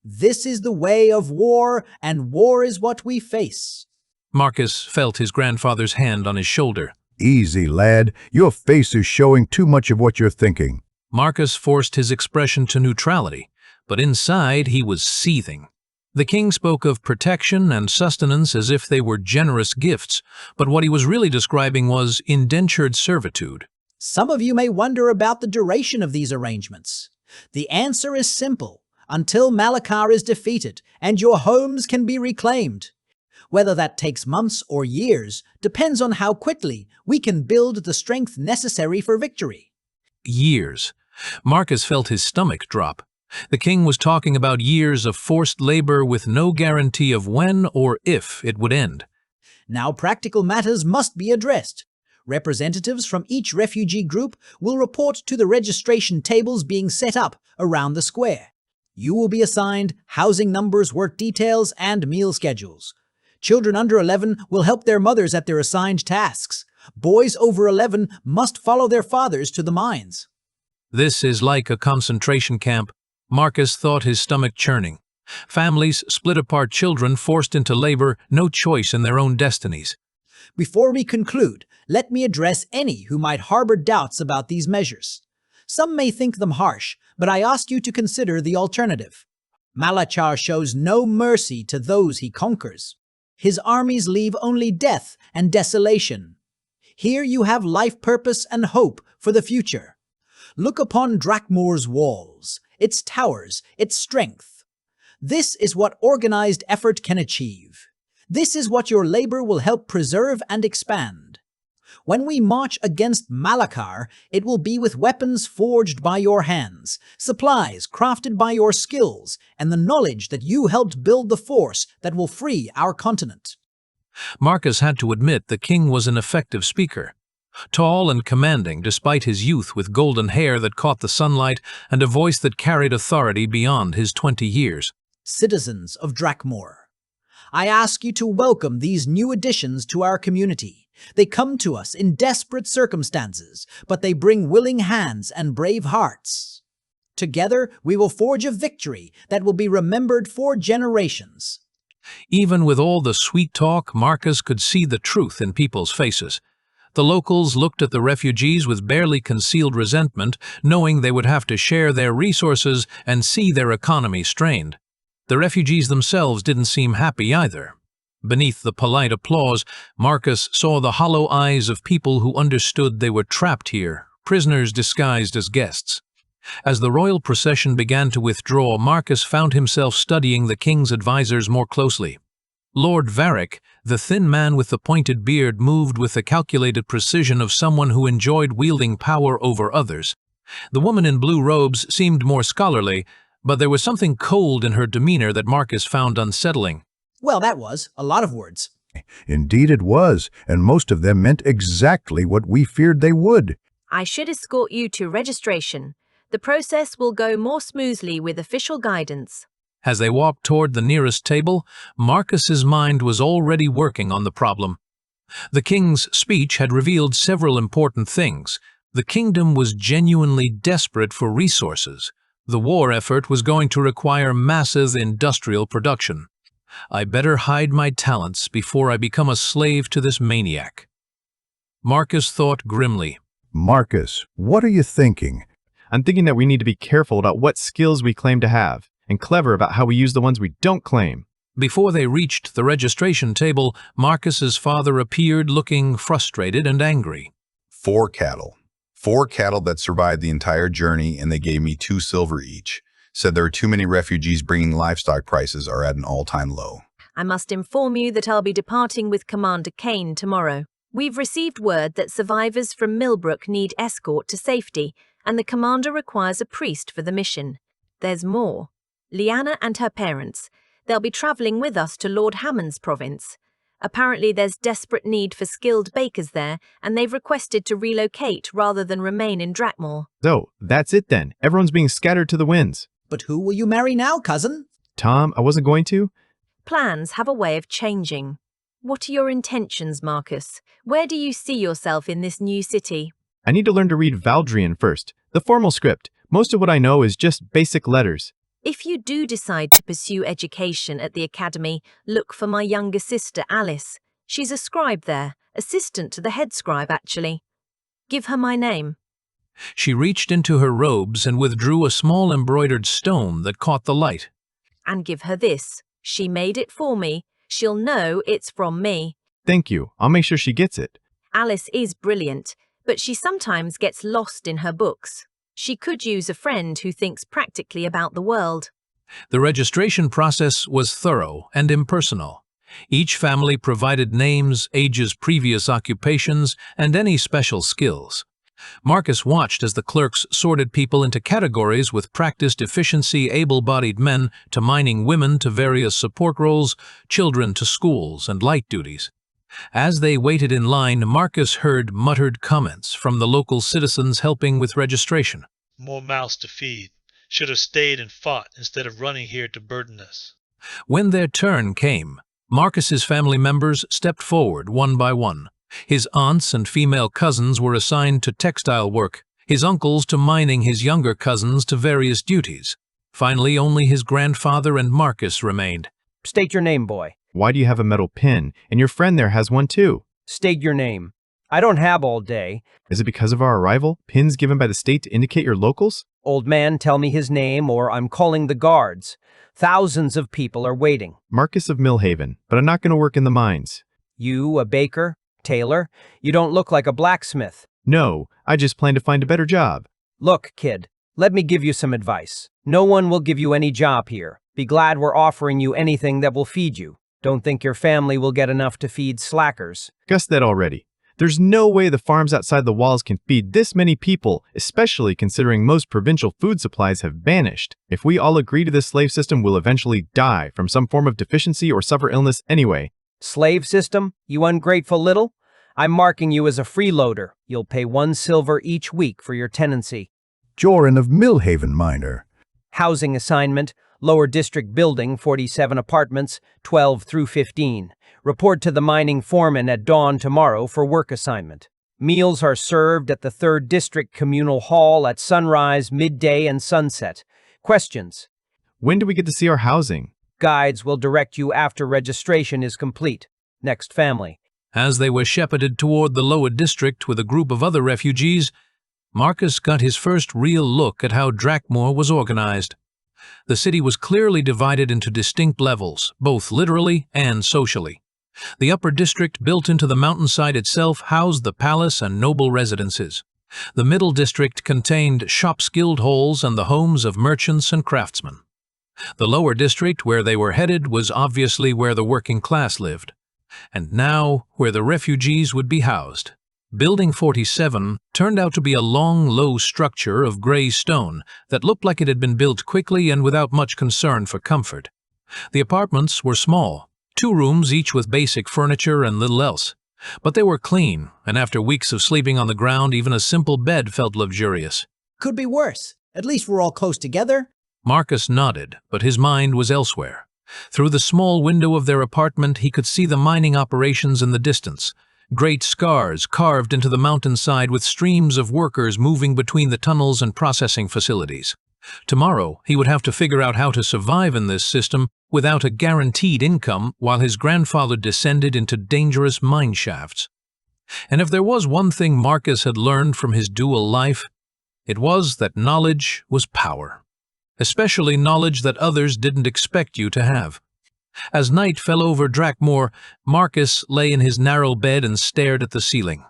This is the way of war, and war is what we face. Marcus felt his grandfather's hand on his shoulder. Easy, lad. Your face is showing too much of what you're thinking. Marcus forced his expression to neutrality, but inside he was seething. The king spoke of protection and sustenance as if they were generous gifts, but what he was really describing was indentured servitude. Some of you may wonder about the duration of these arrangements. The answer is simple. Until Malakar is defeated and your homes can be reclaimed. Whether that takes months or years depends on how quickly we can build the strength necessary for victory. Years. Marcus felt his stomach drop. The king was talking about years of forced labor with no guarantee of when or if it would end. Now practical matters must be addressed. Representatives from each refugee group will report to the registration tables being set up around the square. You will be assigned housing numbers, work details, and meal schedules. Children under 11 will help their mothers at their assigned tasks. Boys over 11 must follow their fathers to the mines. This is like a concentration camp. Marcus thought, his stomach churning. Families, split apart children forced into labor, no choice in their own destinies. Before we conclude, let me address any who might harbor doubts about these measures. Some may think them harsh, but I ask you to consider the alternative. Malachar shows no mercy to those he conquers. His armies leave only death and desolation. Here you have life purpose and hope for the future. Look upon Drakmoor's walls, its towers, its strength. This is what organized effort can achieve. This is what your labor will help preserve and expand. When we march against Malakar, it will be with weapons forged by your hands, supplies crafted by your skills, and the knowledge that you helped build the force that will free our continent. Marcus had to admit the king was an effective speaker. Tall and commanding despite his youth, with golden hair that caught the sunlight and a voice that carried authority beyond his 20 years. Citizens of Drakmoor, I ask you to welcome these new additions to our community. They come to us in desperate circumstances, but they bring willing hands and brave hearts. Together, we will forge a victory that will be remembered for generations. Even with all the sweet talk, Marcus could see the truth in people's faces. The locals looked at the refugees with barely concealed resentment, knowing they would have to share their resources and see their economy strained. The refugees themselves didn't seem happy either. Beneath the polite applause, Marcus saw the hollow eyes of people who understood they were trapped here, prisoners disguised as guests. As the royal procession began to withdraw, Marcus found himself studying the king's advisors more closely. Lord Varric, the thin man with the pointed beard, moved with the calculated precision of someone who enjoyed wielding power over others. The woman in blue robes seemed more scholarly, but there was something cold in her demeanor that Marcus found unsettling. Well, that was a lot of words. Indeed it was, and most of them meant exactly what we feared they would. I should escort you to registration. The process will go more smoothly with official guidance. As they walked toward the nearest table, Marcus's mind was already working on the problem. The king's speech had revealed several important things. The kingdom was genuinely desperate for resources. The war effort was going to require massive industrial production. I better hide my talents before I become a slave to this maniac. Marcus thought grimly. Marcus, what are you thinking? I'm thinking that we need to be careful about what skills we claim to have, and clever about how we use the ones we don't claim. Before they reached the registration table, Marcus's father appeared looking frustrated and angry. 4 cattle. 4 cattle that survived the entire journey, and they gave me 2 silver each. Said there are too many refugees bringing livestock prices are at an all-time low. I must inform you that I'll be departing with Commander Kane tomorrow. We've received word that survivors from Millbrook need escort to safety, and the commander requires a priest for the mission. There's more. Liana and her parents. They'll be travelling with us to Lord Hammond's province. Apparently there's desperate need for skilled bakers there, and they've requested to relocate rather than remain in Drakmore. So, that's it then. Everyone's being scattered to the winds. But who will you marry now, cousin? Tom, I wasn't going to. Plans have a way of changing. What are your intentions, Marcus? Where do you see yourself in this new city? I need to learn to read Valdrian first, the formal script. Most of what I know is just basic letters. If you do decide to pursue education at the academy, look for my younger sister, Alice. She's a scribe there, assistant to the head scribe, actually. Give her my name. She reached into her robes and withdrew a small embroidered stone that caught the light. And give her this. She made it for me. She'll know it's from me. Thank you. I'll make sure she gets it. Alice is brilliant, but she sometimes gets lost in her books. She could use a friend who thinks practically about the world. The registration process was thorough and impersonal. Each family provided names, ages, previous occupations, and any special skills. Marcus watched as the clerks sorted people into categories with practiced efficiency, able-bodied men to mining women to various support roles, children to schools and light duties. As they waited in line, Marcus heard muttered comments from the local citizens helping with registration. More mouths to feed. Should have stayed and fought instead of running here to burden us. When their turn came, Marcus's family members stepped forward one by one. His aunts and female cousins were assigned to textile work, his uncles to mining, his younger cousins to various duties. Finally, only his grandfather and Marcus remained. State your name, boy. Why do you have a metal pin? And your friend there has one too. State your name. I don't have all day. Is it because of our arrival? Pins given by the state to indicate your locals? Old man, tell me his name or I'm calling the guards. Thousands of people are waiting. Marcus of Millhaven, but I'm not going to work in the mines. You, a baker? Tailor? You don't look like a blacksmith. No, I just plan to find a better job. Look, kid, let me give you some advice. No one will give you any job here. Be glad we're offering you anything that will feed you. Don't think your family will get enough to feed slackers. Guessed that already. There's no way the farms outside the walls can feed this many people, especially considering most provincial food supplies have vanished. If we all agree to this slave system, we'll eventually die from some form of deficiency or suffer illness anyway. Slave system, you ungrateful little? I'm marking you as a freeloader. You'll pay 1 silver each week for your tenancy. Joran of Millhaven, miner. Housing assignment, Lower District Building, 47 apartments, 12 through 15. Report to the mining foreman at dawn tomorrow for work assignment. Meals are served at the 3rd District Communal Hall at sunrise, midday, and sunset. Questions? When do we get to see our housing? Guides will direct you after registration is complete. Next family. As they were shepherded toward the lower district with a group of other refugees, Marcus got his first real look at how Drakmore was organized. The city was clearly divided into distinct levels, both literally and socially. The upper district, built into the mountainside itself, housed the palace and noble residences. The middle district contained shop guild halls and the homes of merchants and craftsmen. The lower district, where they were headed, was obviously where the working class lived, and now where the refugees would be housed. Building 47 turned out to be a long, low structure of gray stone that looked like it had been built quickly and without much concern for comfort. The apartments were small, 2 rooms each with basic furniture and little else. But they were clean, and after weeks of sleeping on the ground, even a simple bed felt luxurious. Could be worse. At least we're all close together. Marcus nodded, but his mind was elsewhere. Through the small window of their apartment, he could see the mining operations in the distance. Great scars carved into the mountainside with streams of workers moving between the tunnels and processing facilities. Tomorrow, he would have to figure out how to survive in this system without a guaranteed income while his grandfather descended into dangerous mine shafts. And if there was one thing Marcus had learned from his dual life, it was that knowledge was power, especially knowledge that others didn't expect you to have. As night fell over Drakmore, Marcus lay in his narrow bed and stared at the ceiling.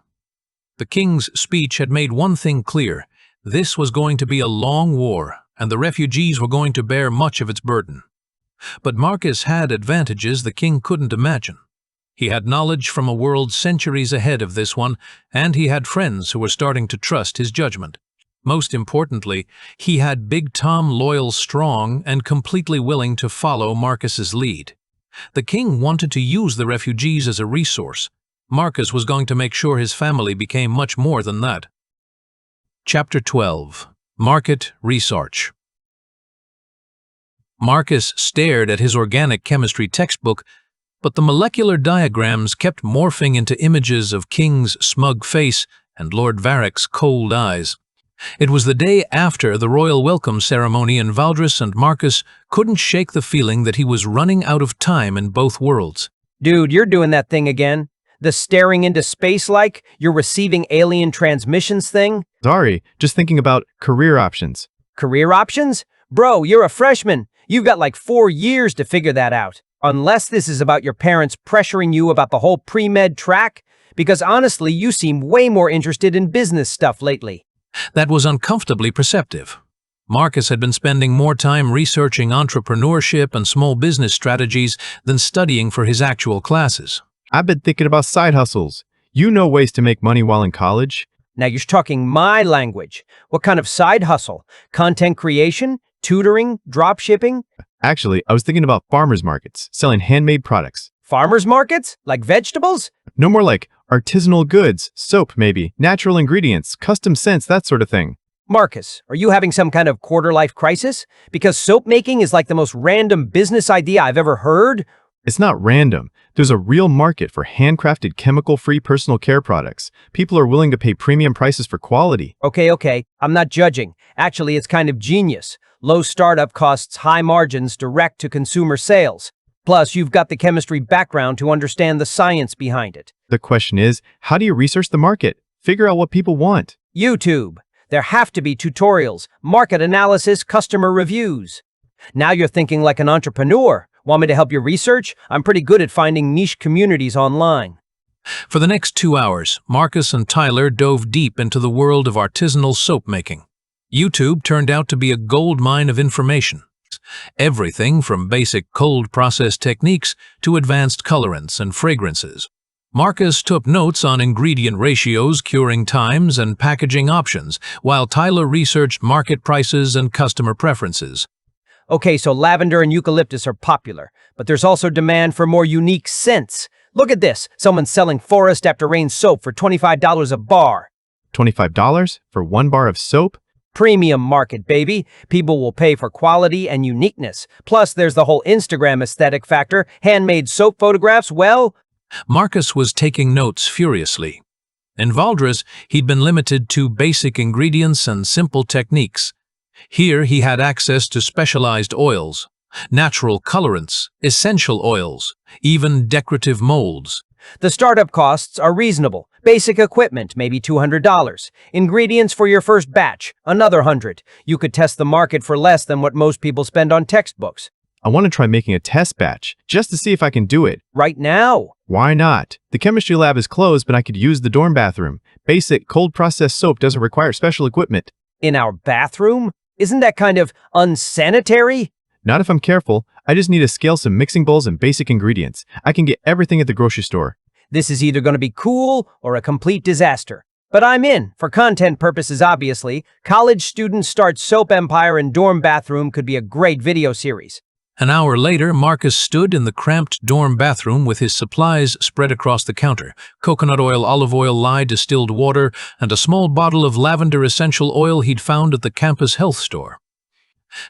The king's speech had made one thing clear: this was going to be a long war, and the refugees were going to bear much of its burden. But Marcus had advantages the king couldn't imagine. He had knowledge from a world centuries ahead of this one, and he had friends who were starting to trust his judgment. Most importantly, he had Big Tom loyal, strong, and completely willing to follow Marcus's lead. The king wanted to use the refugees as a resource. Marcus was going to make sure his family became much more than that. Chapter 12. Market Research. Marcus stared at his organic chemistry textbook, but the molecular diagrams kept morphing into images of King's smug face and Lord Varric's cold eyes. It was the day after the royal welcome ceremony, and Valdris and Marcus couldn't shake the feeling that he was running out of time in both worlds. Dude, you're doing that thing again. The staring into space like you're receiving alien transmissions thing? Sorry, just thinking about career options. Career options? Bro, you're a freshman. You've got like 4 years to figure that out. Unless this is about your parents pressuring you about the whole pre-med track, because honestly, you seem way more interested in business stuff lately. That was uncomfortably perceptive. Marcus had been spending more time researching entrepreneurship and small business strategies than studying for his actual classes. I've been thinking about side hustles. You know ways to make money while in college? Now you're talking my language. What kind of side hustle? Content creation? Tutoring? Drop shipping? Actually, I was thinking about farmers markets, selling handmade products. Farmers markets? Like vegetables? No, more like artisanal goods, soap maybe, natural ingredients, custom scents, that sort of thing. Marcus, are you having some kind of quarter-life crisis? Because soap making is like the most random business idea I've ever heard. It's not random. There's a real market for handcrafted, chemical-free personal care products. People are willing to pay premium prices for quality. Okay. I'm not judging. Actually, it's kind of genius. Low startup costs, high margins, direct-to-consumer sales. Plus, you've got the chemistry background to understand the science behind it. The question is, how do you research the market? Figure out what people want. YouTube. There have to be tutorials, market analysis, customer reviews. Now you're thinking like an entrepreneur. Want me to help you research? I'm pretty good at finding niche communities online. For the next 2 hours, Marcus and Tyler dove deep into the world of artisanal soap making. YouTube turned out to be a gold mine of information. Everything from basic cold process techniques to advanced colorants and fragrances. Marcus took notes on ingredient ratios, curing times, and packaging options, while Tyler researched market prices and customer preferences. Okay, so lavender and eucalyptus are popular, but there's also demand for more unique scents. Look at this. Someone's selling Forest After Rain soap for $25 a bar. $25 for 1 bar of soap? Premium market, baby. People will pay for quality and uniqueness. Plus, there's the whole Instagram aesthetic factor. Handmade soap photographs, well... Marcus was taking notes furiously. In Valdris, he'd been limited to basic ingredients and simple techniques. Here he had access to specialized oils, natural colorants, essential oils, even decorative molds. The startup costs are reasonable. Basic equipment, maybe $200. Ingredients for your first batch, another $100. You could test the market for less than what most people spend on textbooks. I want to try making a test batch, just to see if I can do it. Right now? Why not? The chemistry lab is closed, but I could use the dorm bathroom. Basic, cold-processed soap doesn't require special equipment. In our bathroom? Isn't that kind of unsanitary? Not if I'm careful. I just need to scale some mixing bowls and basic ingredients. I can get everything at the grocery store. This is either going to be cool or a complete disaster. But I'm in. For content purposes, obviously. College students start soap empire in dorm bathroom could be a great video series. An hour later, Marcus stood in the cramped dorm bathroom with his supplies spread across the counter: coconut oil, olive oil, lye, distilled water, and a small bottle of lavender essential oil he'd found at the campus health store.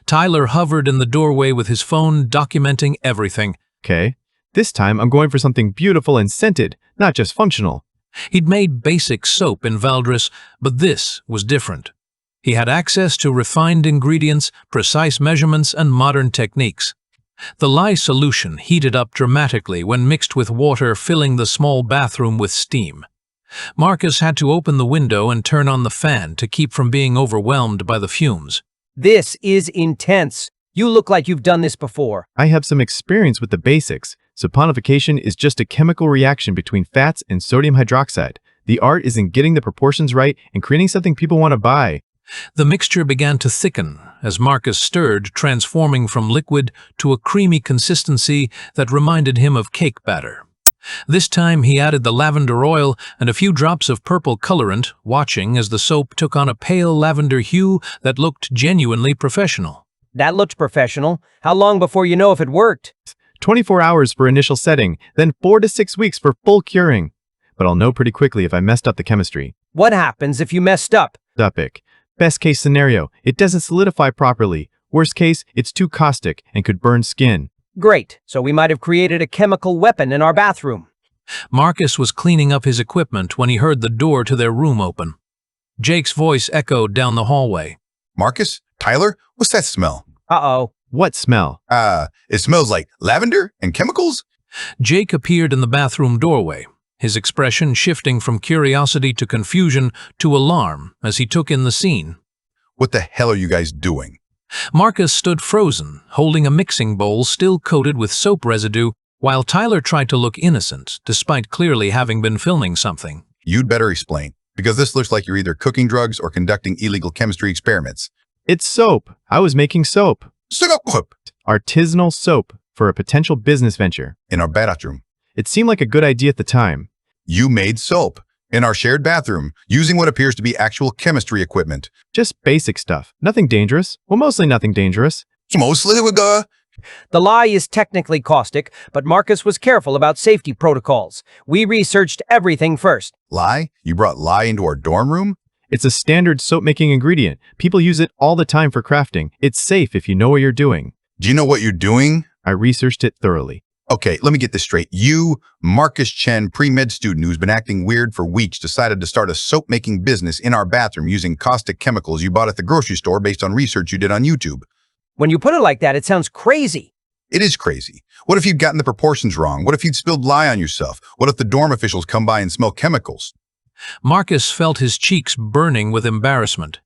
Tyler hovered in the doorway with his phone, documenting everything. Okay, this time I'm going for something beautiful and scented, not just functional. He'd made basic soap in Valdres, but this was different. He had access to refined ingredients, precise measurements, and modern techniques. The lye solution heated up dramatically when mixed with water, filling the small bathroom with steam. Marcus had to open the window and turn on the fan to keep from being overwhelmed by the fumes. This is intense. You look like you've done this before. I have some experience with the basics. Saponification is just a chemical reaction between fats and sodium hydroxide. The art is in getting the proportions right and creating something people want to buy. The mixture began to thicken as Marcus stirred, transforming from liquid to a creamy consistency that reminded him of cake batter. This time he added the lavender oil and a few drops of purple colorant, watching as the soap took on a pale lavender hue that looked genuinely professional. That looked professional. How long before you know if it worked? 24 hours for initial setting, then 4 to 6 weeks for full curing. But I'll know pretty quickly if I messed up the chemistry. What happens if you messed up? Epic. Best case scenario, it doesn't solidify properly. Worst case, it's too caustic and could burn skin. Great, so we might have created a chemical weapon in our bathroom. Marcus was cleaning up his equipment when he heard the door to their room open. Jake's voice echoed down the hallway. Marcus? Tyler? What's that smell? Uh-oh. What smell? It smells like lavender and chemicals? Jake appeared in the bathroom doorway, his expression shifting from curiosity to confusion to alarm as he took in the scene. What the hell are you guys doing? Marcus stood frozen, holding a mixing bowl still coated with soap residue, while Tyler tried to look innocent, despite clearly having been filming something. You'd better explain, because this looks like you're either cooking drugs or conducting illegal chemistry experiments. It's soap. I was making soap. Artisanal soap for a potential business venture. In our bathroom. It seemed like a good idea at the time. You made soap in our shared bathroom, using what appears to be actual chemistry equipment. Just basic stuff. Nothing dangerous. Well, mostly nothing dangerous. The lye is technically caustic, but Marcus was careful about safety protocols. We researched everything first. Lye? You brought lye into our dorm room? It's a standard soap-making ingredient. People use it all the time for crafting. It's safe if you know what you're doing. Do you know what you're doing? I researched it thoroughly. Okay, let me get this straight. You, Marcus Chen, pre-med student who's been acting weird for weeks, decided to start a soap-making business in our bathroom using caustic chemicals you bought at the grocery store based on research you did on YouTube. When you put it like that, it sounds crazy. It is crazy. What if you'd gotten the proportions wrong? What if you'd spilled lye on yourself? What if the dorm officials come by and smell chemicals? Marcus felt his cheeks burning with embarrassment.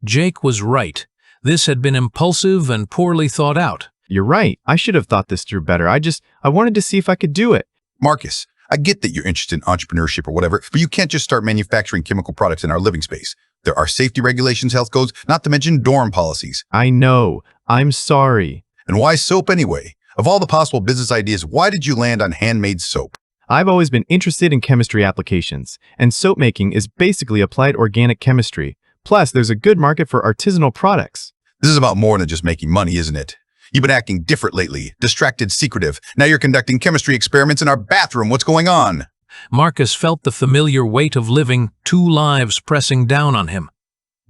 Jake was right. This had been impulsive and poorly thought out. You're right. I should have thought this through better. I wanted to see if I could do it. Marcus, I get that you're interested in entrepreneurship or whatever, but you can't just start manufacturing chemical products in our living space. There are safety regulations, health codes, not to mention dorm policies. I know. I'm sorry. And why soap anyway? Of all the possible business ideas, why did you land on handmade soap? I've always been interested in chemistry applications, and soap making is basically applied organic chemistry. Plus, there's a good market for artisanal products. This is about more than just making money, isn't it? You've been acting different lately, distracted, secretive. Now you're conducting chemistry experiments in our bathroom. What's going on? Marcus felt the familiar weight of living two lives pressing down on him.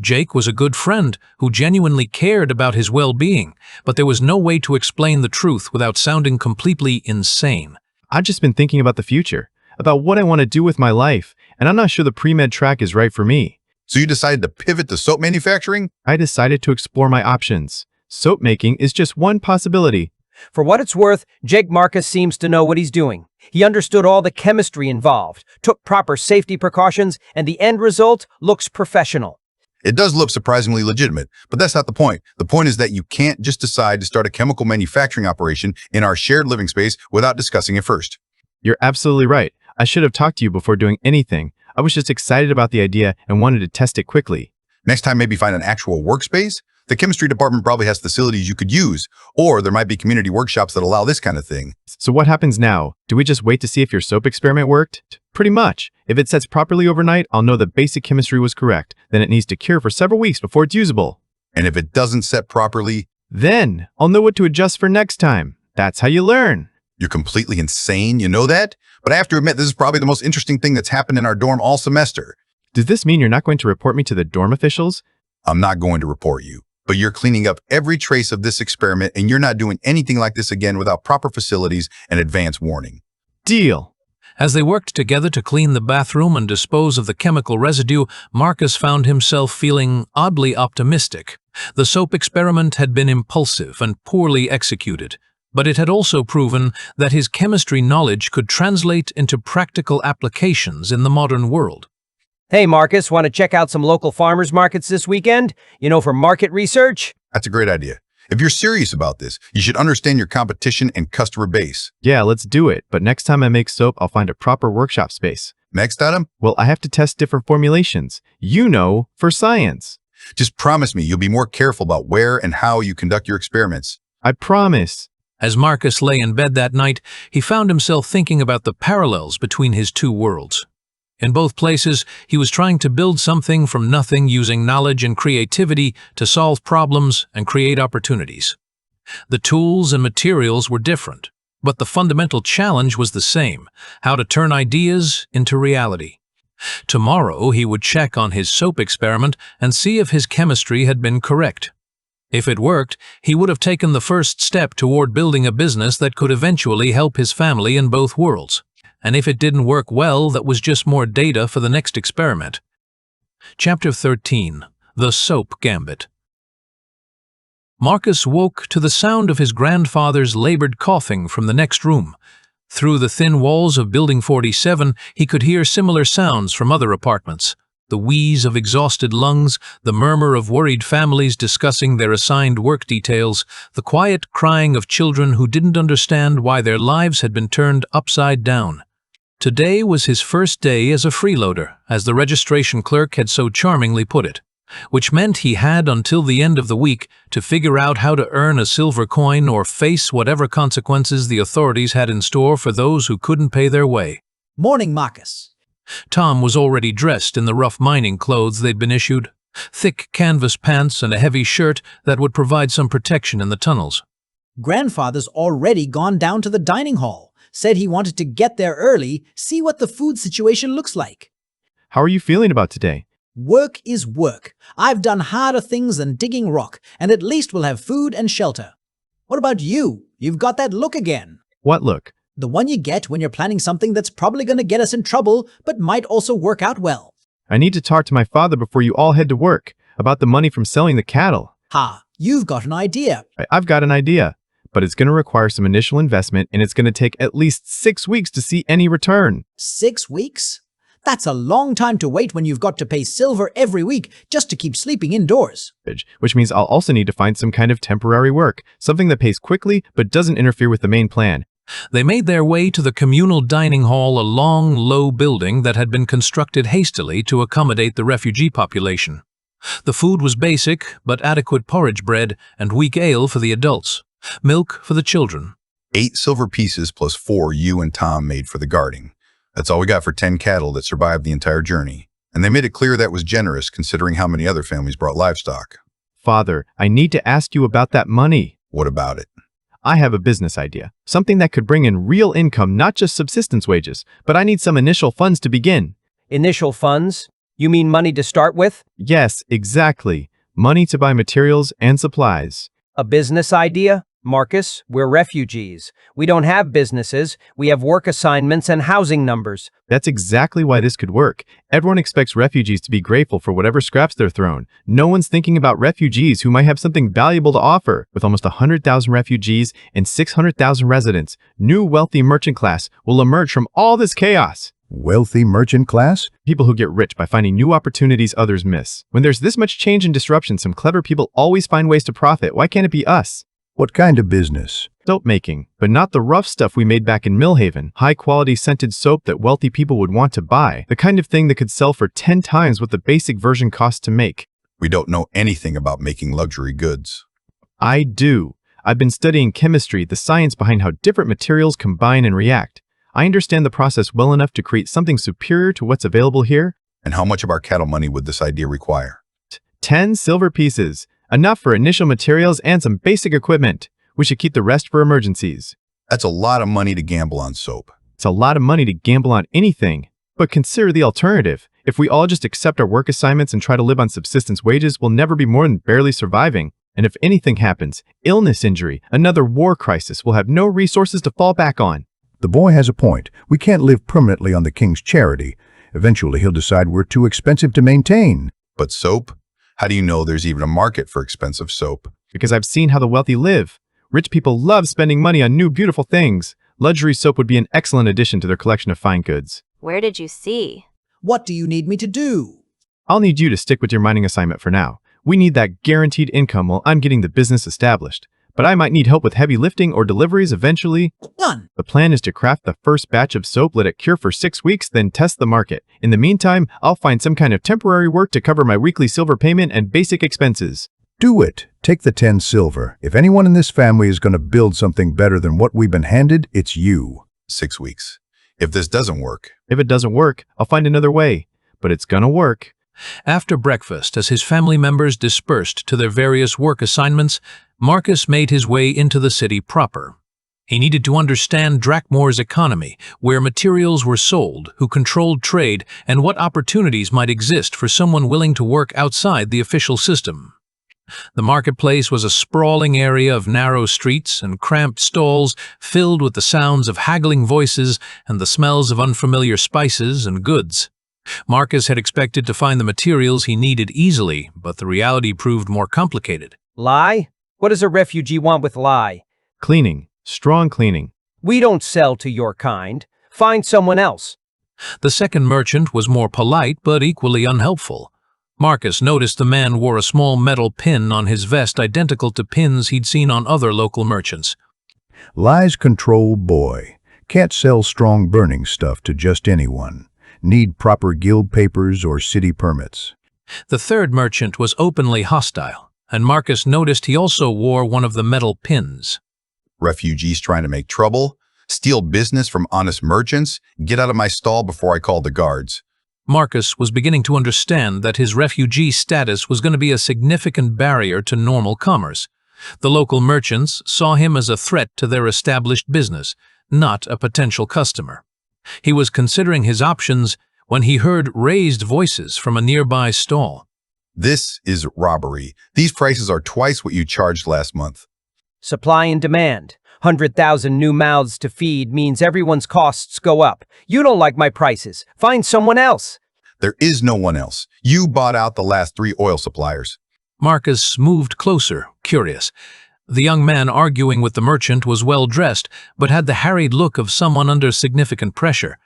Jake was a good friend who genuinely cared about his well-being, but there was no way to explain the truth without sounding completely insane. I've just been thinking about the future, about what I want to do with my life, and I'm not sure the pre-med track is right for me. So you decided to pivot to soap manufacturing? I decided to explore my options. Soap making is just one possibility. For what it's worth, Jake Marcus seems to know what he's doing. He understood all the chemistry involved, took proper safety precautions, and the end result looks professional. It does look surprisingly legitimate, but that's not the point. The point is that you can't just decide to start a chemical manufacturing operation in our shared living space without discussing it first. You're absolutely right. I should have talked to you before doing anything. I was just excited about the idea and wanted to test it quickly. Next time, maybe find an actual workspace. The chemistry department probably has facilities you could use, or there might be community workshops that allow this kind of thing. So what happens now? Do we just wait to see if your soap experiment worked? Pretty much. If it sets properly overnight, I'll know the basic chemistry was correct. Then it needs to cure for several weeks before it's usable. And if it doesn't set properly, then I'll know what to adjust for next time. That's how you learn. you're completely insane, you know that? But I have to admit, this is probably the most interesting thing that's happened in our dorm all semester. Does this mean you're not going to report me to the dorm officials? I'm not going to report you, but you're cleaning up every trace of this experiment, and you're not doing anything like this again without proper facilities and advance warning. Deal. As they worked together to clean the bathroom and dispose of the chemical residue, Marcus found himself feeling oddly optimistic. The soap experiment had been impulsive and poorly executed, but it had also proven that his chemistry knowledge could translate into practical applications in the modern world. Hey, Marcus, want to check out some local farmers markets this weekend? You know, for market research? That's a great idea. If you're serious about this, you should understand your competition and customer base. Yeah, let's do it. But next time I make soap, I'll find a proper workshop space. Next item? Well, I have to test different formulations. You know, for science. Just promise me you'll be more careful about where and how you conduct your experiments. I promise. As Marcus lay in bed that night, he found himself thinking about the parallels between his two worlds. In both places, he was trying to build something from nothing using knowledge and creativity to solve problems and create opportunities. The tools and materials were different, but the fundamental challenge was the same: how to turn ideas into reality. Tomorrow, he would check on his soap experiment and see if his chemistry had been correct. If it worked, he would have taken the first step toward building a business that could eventually help his family in both worlds. And if it didn't work well, that was just more data for the next experiment. Chapter 13. The Soap Gambit. Marcus woke to the sound of his grandfather's labored coughing from the next room. Through the thin walls of Building 47, he could hear similar sounds from other apartments. The wheeze of exhausted lungs, the murmur of worried families discussing their assigned work details, the quiet crying of children who didn't understand why their lives had been turned upside down. Today was his first day as a freeloader, as the registration clerk had so charmingly put it, which meant he had until the end of the week to figure out how to earn a silver coin or face whatever consequences the authorities had in store for those who couldn't pay their way. Morning, Marcus. Tom was already dressed in the rough mining clothes they'd been issued, thick canvas pants and a heavy shirt that would provide some protection in the tunnels. Grandfather's already gone down to the dining hall. Said he wanted to get there early, see what the food situation looks like. How are you feeling about today? Work is work. I've done harder things than digging rock, and at least we'll have food and shelter. What about you? You've got that look again. What look? The one you get when you're planning something that's probably going to get us in trouble, but might also work out well. I need to talk to my father before you all head to work, about the money from selling the cattle. Ha, you've got an idea. I've got an idea, but it's going to require some initial investment, and it's going to take at least 6 weeks to see any return. 6 weeks? That's a long time to wait when you've got to pay silver every week just to keep sleeping indoors. Which means I'll also need to find some kind of temporary work, something that pays quickly but doesn't interfere with the main plan. They made their way to the communal dining hall, a long, low building that had been constructed hastily to accommodate the refugee population. The food was basic, but adequate porridge bread and weak ale for the adults. Milk for the children. 8 silver pieces plus 4 you and Tom made for the guarding. That's all we got for 10 cattle that survived the entire journey. And they made it clear that was generous considering how many other families brought livestock. Father, I need to ask you about that money. What about it? I have a business idea. Something that could bring in real income, not just subsistence wages. But I need some initial funds to begin. Initial funds? You mean money to start with? Yes, exactly. Money to buy materials and supplies. A business idea? Marcus, we're refugees. We don't have businesses. We have work assignments and housing numbers. That's exactly why this could work. Everyone expects refugees to be grateful for whatever scraps they're thrown. No one's thinking about refugees who might have something valuable to offer. With almost 100,000 refugees and 600,000 residents, new wealthy merchant class will emerge from all this chaos. Wealthy merchant class? People who get rich by finding new opportunities others miss. When there's this much change and disruption, some clever people always find ways to profit. Why can't it be us? What kind of business? Soap making, but not the rough stuff we made back in Millhaven. High-quality scented soap that wealthy people would want to buy. The kind of thing that could sell for 10 times what the basic version costs to make. We don't know anything about making luxury goods. I do. I've been studying chemistry, the science behind how different materials combine and react. I understand the process well enough to create something superior to what's available here. And how much of our cattle money would this idea require? 10 silver pieces. Enough for initial materials and some basic equipment. We should keep the rest for emergencies. That's a lot of money to gamble on soap. It's a lot of money to gamble on anything. But consider the alternative. If we all just accept our work assignments and try to live on subsistence wages, we'll never be more than barely surviving. And if anything happens, illness, injury, another war crisis, we'll have no resources to fall back on. The boy has a point. We can't live permanently on the king's charity. Eventually, he'll decide we're too expensive to maintain. But soap? How do you know there's even a market for expensive soap? Because I've seen how the wealthy live. Rich people love spending money on new, beautiful things. Luxury soap would be an excellent addition to their collection of fine goods. Where did you see? What do you need me to do? I'll need you to stick with your mining assignment for now. We need that guaranteed income while I'm getting the business established. But I might need help with heavy lifting or deliveries eventually. Done. The plan is to craft the first batch of soap, let it cure for 6 weeks, then test the market. In the meantime, I'll find some kind of temporary work to cover my weekly silver payment and basic expenses. Do it. Take the 10 silver. If anyone in this family is going to build something better than what we've been handed, it's you. 6 weeks. If this doesn't work. If it doesn't work, I'll find another way. But it's gonna work. After breakfast, as his family members dispersed to their various work assignments, Marcus made his way into the city proper. He needed to understand Drakmore's economy, where materials were sold, who controlled trade, and what opportunities might exist for someone willing to work outside the official system. The marketplace was a sprawling area of narrow streets and cramped stalls filled with the sounds of haggling voices and the smells of unfamiliar spices and goods. Marcus had expected to find the materials he needed easily, but the reality proved more complicated. Lie? What does a refugee want with lie? Cleaning. Strong cleaning. We don't sell to your kind. Find someone else. The second merchant was more polite but equally unhelpful. Marcus noticed the man wore a small metal pin on his vest identical to pins he'd seen on other local merchants. Lies control boy. Can't sell strong burning stuff to just anyone. Need proper guild papers or city permits. The third merchant was openly hostile, and Marcus noticed he also wore one of the metal pins. Refugees trying to make trouble? Steal business from honest merchants? Get out of my stall before I call the guards. Marcus was beginning to understand that his refugee status was going to be a significant barrier to normal commerce. The local merchants saw him as a threat to their established business, not a potential customer. He was considering his options when he heard raised voices from a nearby stall. This is robbery. These prices are twice what you charged last month. Supply and demand. 100,000 new mouths to feed means everyone's costs go up. You don't like my prices. Find someone else. There is no one else. You bought out the last 3 oil suppliers. Marcus moved closer, curious. The young man arguing with the merchant was well-dressed, but had the harried look of someone under significant pressure.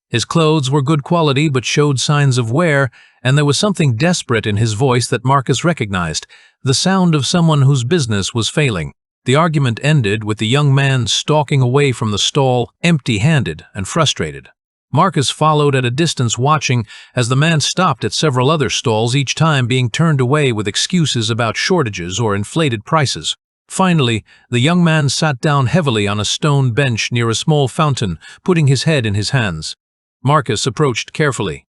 His clothes were good quality but showed signs of wear, and there was something desperate in his voice that Marcus recognized, the sound of someone whose business was failing. The argument ended with the young man stalking away from the stall, empty-handed and frustrated. Marcus followed at a distance watching as the man stopped at several other stalls, each time being turned away with excuses about shortages or inflated prices. Finally, the young man sat down heavily on a stone bench near a small fountain, putting his head in his hands. Marcus approached carefully.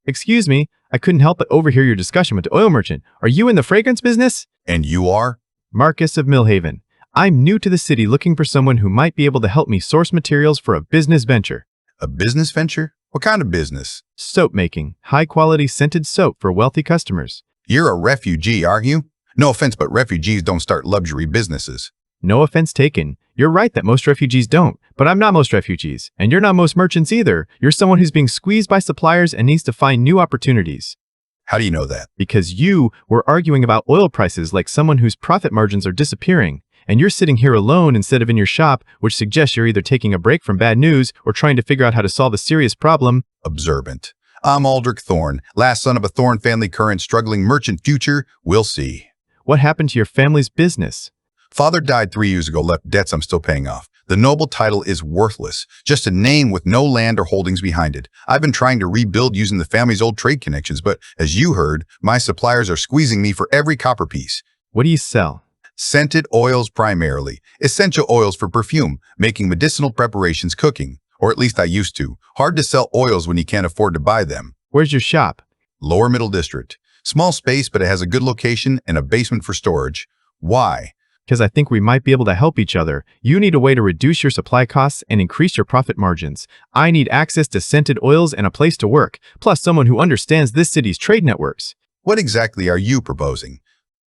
Excuse me, I couldn't help but overhear your discussion with the oil merchant. Are you in the fragrance business? And you are? Marcus of Millhaven. I'm new to the city looking for someone who might be able to help me source materials for a business venture. A business venture? What kind of business? Soap making. High-quality scented soap for wealthy customers. You're a refugee, aren't you? No offense, but refugees don't start luxury businesses. No offense taken. You're right that most refugees don't, but I'm not most refugees, and you're not most merchants either. You're someone who's being squeezed by suppliers and needs to find new opportunities. How do you know that? Because you were arguing about oil prices like someone whose profit margins are disappearing, and you're sitting here alone instead of in your shop, which suggests you're either taking a break from bad news or trying to figure out how to solve a serious problem. Observant. I'm Aldrich Thorne, last son of a Thorne family, current struggling merchant, future. We'll see. What happened to your family's business? Father died 3 years ago, left debts I'm still paying off. The noble title is worthless, just a name with no land or holdings behind it. I've been trying to rebuild using the family's old trade connections, but as you heard, my suppliers are squeezing me for every copper piece. What do you sell? Scented oils primarily. Essential oils for perfume, making medicinal preparations, cooking. Or at least I used to. Hard to sell oils when you can't afford to buy them. Where's your shop? Lower Middle District. Small space, but it has a good location and a basement for storage. Why? Because I think we might be able to help each other. You need a way to reduce your supply costs and increase your profit margins. I need access to scented oils and a place to work, plus someone who understands this city's trade networks. What exactly are you proposing?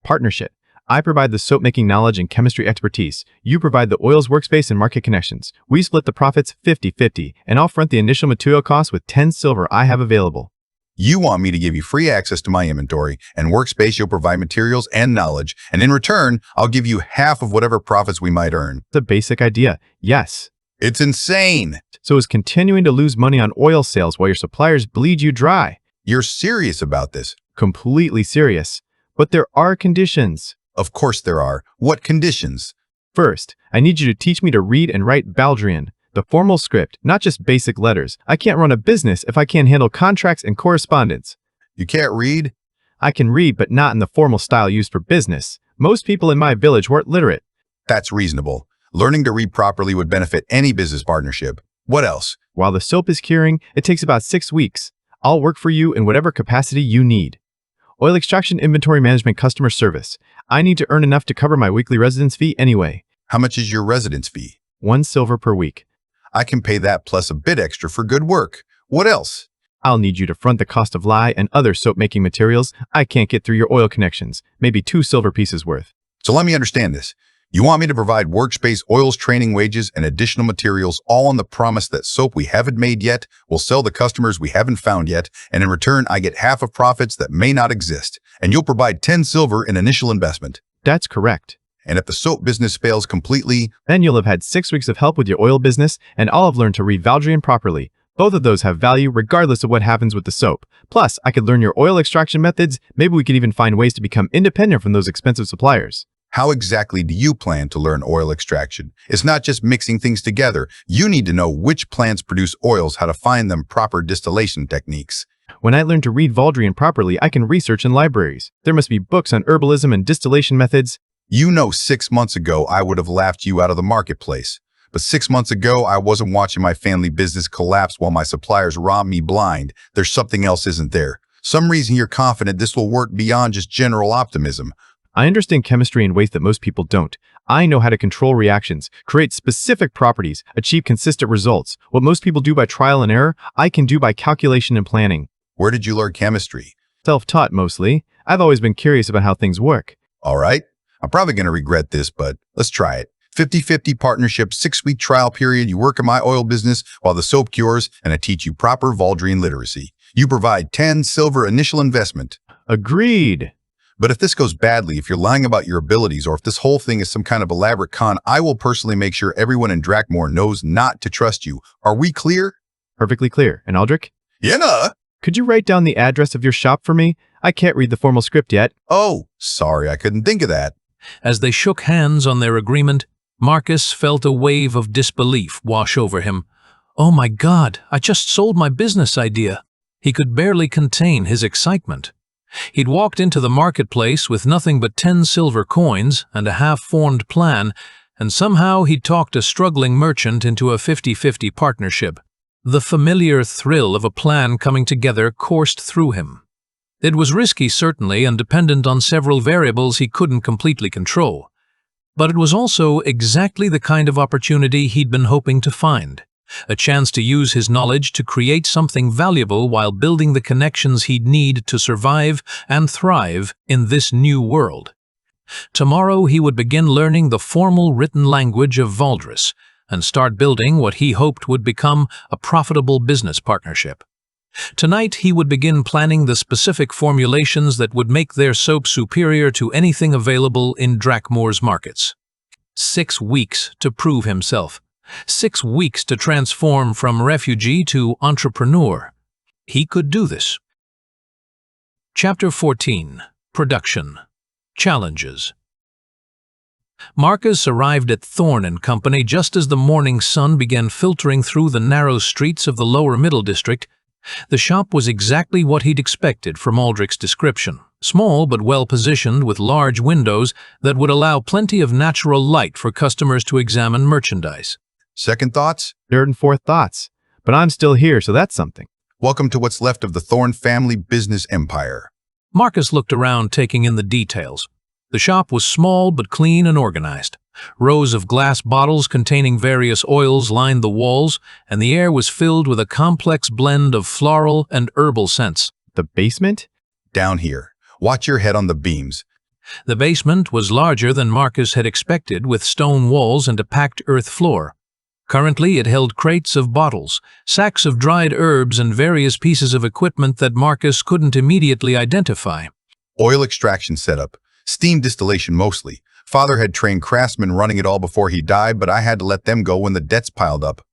Partnership. I provide the soap-making knowledge and chemistry expertise. You provide the oils workspace and market connections. We split the profits 50-50, and I'll front the initial material costs with 10 silver I have available. You want me to give you free access to my inventory and workspace. You'll provide materials and knowledge, and in return, I'll give you half of whatever profits we might earn. It's a basic idea, yes. It's insane. So is continuing to lose money on oil sales while your suppliers bleed you dry. You're serious about this? Completely serious. But there are conditions. Of course there are. What conditions? First, I need you to teach me to read and write Baldrian, the formal script, not just basic letters. I can't run a business if I can't handle contracts and correspondence. You can't read? I can read, but not in the formal style used for business. Most people in my village weren't literate. That's reasonable. Learning to read properly would benefit any business partnership. What else? While the soap is curing, it takes about 6 weeks. I'll work for you in whatever capacity you need. Oil extraction, inventory management, customer service. I need to earn enough to cover my weekly residence fee anyway. How much is your residence fee? 1 silver per week. I can pay that plus a bit extra for good work. What else? I'll need you to front the cost of lye and other soap-making materials I can't get through your oil connections. Maybe 2 silver pieces worth. So let me understand this. You want me to provide workspace, oils, training, wages, and additional materials, all on the promise that soap we haven't made yet will sell to customers we haven't found yet, and in return I get half of profits that may not exist, and you'll provide 10 silver in initial investment. That's correct. And if the soap business fails completely, then you'll have had 6 weeks of help with your oil business, and I'll have learned to read Valdrian properly. Both of those have value regardless of what happens with the soap. Plus, I could learn your oil extraction methods. Maybe we could even find ways to become independent from those expensive suppliers. How exactly do you plan to learn oil extraction? It's not just mixing things together. You need to know which plants produce oils, how to find them, proper distillation techniques. When I learn to read Valdrian properly, I can research in libraries. There must be books on herbalism and distillation methods. You know, 6 months ago, I would have laughed you out of the marketplace. But 6 months ago, I wasn't watching my family business collapse while my suppliers robbed me blind. There's something else, isn't there? Some reason you're confident this will work beyond just general optimism. I understand chemistry in ways that most people don't. I know how to control reactions, create specific properties, achieve consistent results. What most people do by trial and error, I can do by calculation and planning. Where did you learn chemistry? Self-taught, mostly. I've always been curious about how things work. All right. I'm probably going to regret this, but let's try it. 50-50 partnership, 6-week trial period. You work in my oil business while the soap cures, and I teach you proper Valdrian literacy. You provide 10 silver initial investment. Agreed. But if this goes badly, if you're lying about your abilities, or if this whole thing is some kind of elaborate con, I will personally make sure everyone in Drakmore knows not to trust you. Are we clear? Perfectly clear. And Aldrich? Yeah, nah. Could you write down the address of your shop for me? I can't read the formal script yet. Oh, sorry, I couldn't think of that. As they shook hands on their agreement, Marcus felt a wave of disbelief wash over him. Oh my God, I just sold my business idea. He could barely contain his excitement. He'd walked into the marketplace with nothing but 10 silver coins and a half-formed plan, and somehow he'd talked a struggling merchant into a 50-50 partnership. The familiar thrill of a plan coming together coursed through him. It was risky, certainly, and dependent on several variables he couldn't completely control. But it was also exactly the kind of opportunity he'd been hoping to find. A chance to use his knowledge to create something valuable while building the connections he'd need to survive and thrive in this new world. Tomorrow he would begin learning the formal written language of Valdris and start building what he hoped would become a profitable business partnership. Tonight he would begin planning the specific formulations that would make their soap superior to anything available in Drakmore's markets. 6 weeks to prove himself. 6 weeks to transform from refugee to entrepreneur. He could do this. Chapter 14. Production. Challenges. Marcus arrived at Thorne and Company just as the morning sun began filtering through the narrow streets of the lower middle district. The shop was exactly what he'd expected from Aldrich's description. Small but well-positioned with large windows that would allow plenty of natural light for customers to examine merchandise. Second thoughts? Third and fourth thoughts. But I'm still here, so that's something. Welcome to what's left of the Thorne family business empire. Marcus looked around, taking in the details. The shop was small but clean and organized. Rows of glass bottles containing various oils lined the walls, and the air was filled with a complex blend of floral and herbal scents. The basement? Down here. Watch your head on the beams. The basement was larger than Marcus had expected, with stone walls and a packed earth floor. Currently, it held crates of bottles, sacks of dried herbs, and various pieces of equipment that Marcus couldn't immediately identify. Oil extraction setup. Steam distillation mostly. Father had trained craftsmen running it all before he died, but I had to let them go when the debts piled up.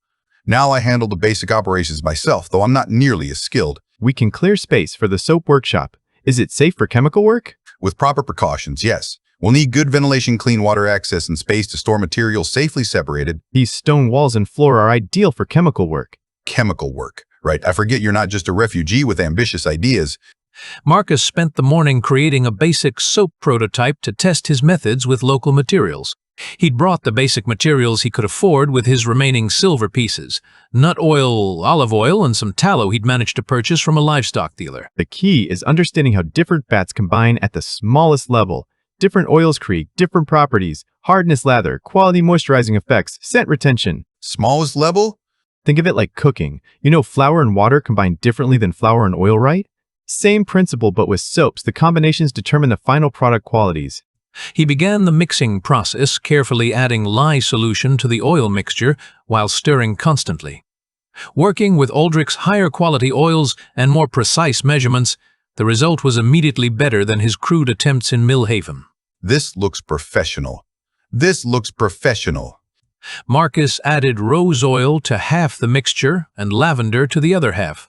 Now I handle the basic operations myself, though I'm not nearly as skilled. We can clear space for the soap workshop. Is it safe for chemical work? With proper precautions, yes. We'll need good ventilation, clean water access, and space to store materials safely separated. These stone walls and floor are ideal for chemical work. Chemical work, right? I forget you're not just a refugee with ambitious ideas. Marcus spent the morning creating a basic soap prototype to test his methods with local materials. He'd brought the basic materials he could afford with his remaining silver pieces: nut oil, olive oil, and some tallow he'd managed to purchase from a livestock dealer. The key is understanding how different fats combine at the smallest level. Different oils create different properties: hardness, lather, quality, moisturizing effects, scent retention. Smallest level? Think of it like cooking. You know, flour and water combine differently than flour and oil, right? Same principle, but with soaps, the combinations determine the final product qualities. He began the mixing process, carefully adding lye solution to the oil mixture while stirring constantly. Working with Aldrich's higher quality oils and more precise measurements, the result was immediately better than his crude attempts in Millhaven. This looks professional. This looks professional. Marcus added rose oil to half the mixture and lavender to the other half.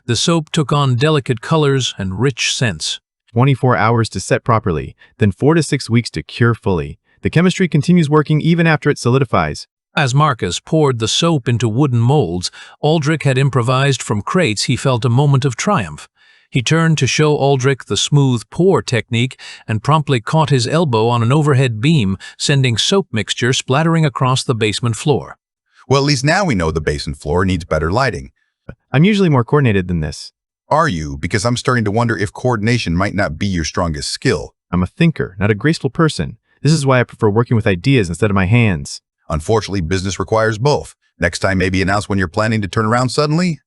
The soap took on delicate colors and rich scents. 24 hours to set properly, then 4 to 6 weeks to cure fully. The chemistry continues working even after it solidifies. As Marcus poured the soap into wooden molds Aldrich had improvised from crates, he felt a moment of triumph. He turned to show Aldrich the smooth pour technique and promptly caught his elbow on an overhead beam, sending soap mixture splattering across the basement floor. Well, at least now we know the basement floor needs better lighting. I'm usually more coordinated than this. Are you? Because I'm starting to wonder if coordination might not be your strongest skill. I'm a thinker, not a graceful person. This is why I prefer working with ideas instead of my hands. Unfortunately, business requires both. Next time, maybe announce when you're planning to turn around suddenly.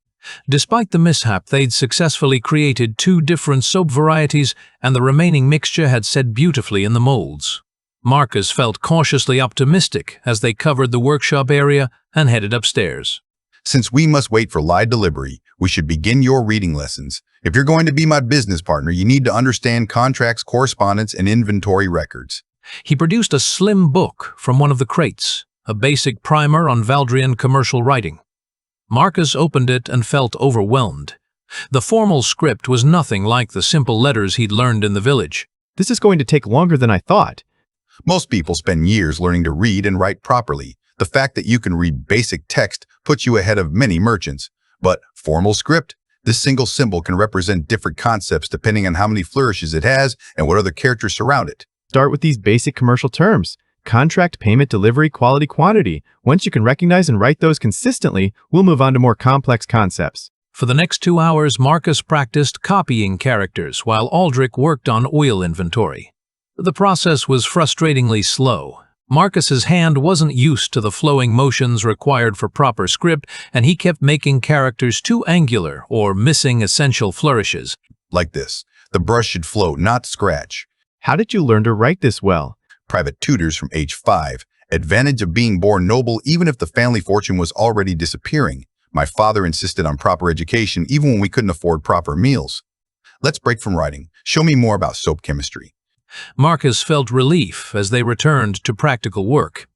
Despite the mishap, they'd successfully created 2 different soap varieties, and the remaining mixture had set beautifully in the molds. Marcus felt cautiously optimistic as they covered the workshop area and headed upstairs. Since we must wait for live delivery, we should begin your reading lessons. If you're going to be my business partner, you need to understand contracts, correspondence, and inventory records. He produced a slim book from one of the crates, a basic primer on Valdrian commercial writing. Marcus opened it and felt overwhelmed. The formal script was nothing like the simple letters he'd learned in the village. This is going to take longer than I thought. Most people spend years learning to read and write properly. The fact that you can read basic text puts you ahead of many merchants. But formal script? This single symbol can represent different concepts depending on how many flourishes it has and what other characters surround it. Start with these basic commercial terms: contract, payment, delivery, quality, quantity. Once you can recognize and write those consistently, we'll move on to more complex concepts. For the next 2 hours, Marcus practiced copying characters while Aldrich worked on oil inventory. The process was frustratingly slow. Marcus's hand wasn't used to the flowing motions required for proper script, and he kept making characters too angular or missing essential flourishes. Like this. The brush should float, not scratch. How did you learn to write this well? Private tutors from age 5. Advantage of being born noble even if the family fortune was already disappearing. My father insisted on proper education even when we couldn't afford proper meals. Let's break from writing. Show me more about soap chemistry. Marcus felt relief as they returned to practical work.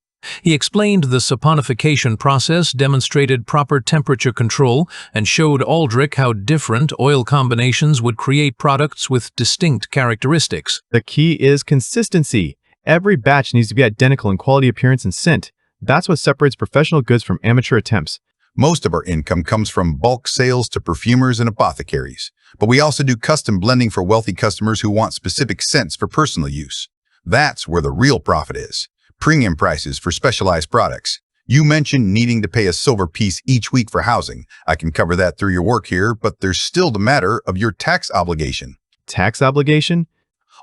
He explained the saponification process, demonstrated proper temperature control, and showed Aldrich how different oil combinations would create products with distinct characteristics. The key is consistency. Every batch needs to be identical in quality, appearance, and scent. That's what separates professional goods from amateur attempts. Most of our income comes from bulk sales to perfumers and apothecaries, but we also do custom blending for wealthy customers who want specific scents for personal use. That's where the real profit is. Premium prices for specialized products. You mentioned needing to pay a silver piece each week for housing. I can cover that through your work here, but there's still the matter of your tax obligation. Tax obligation?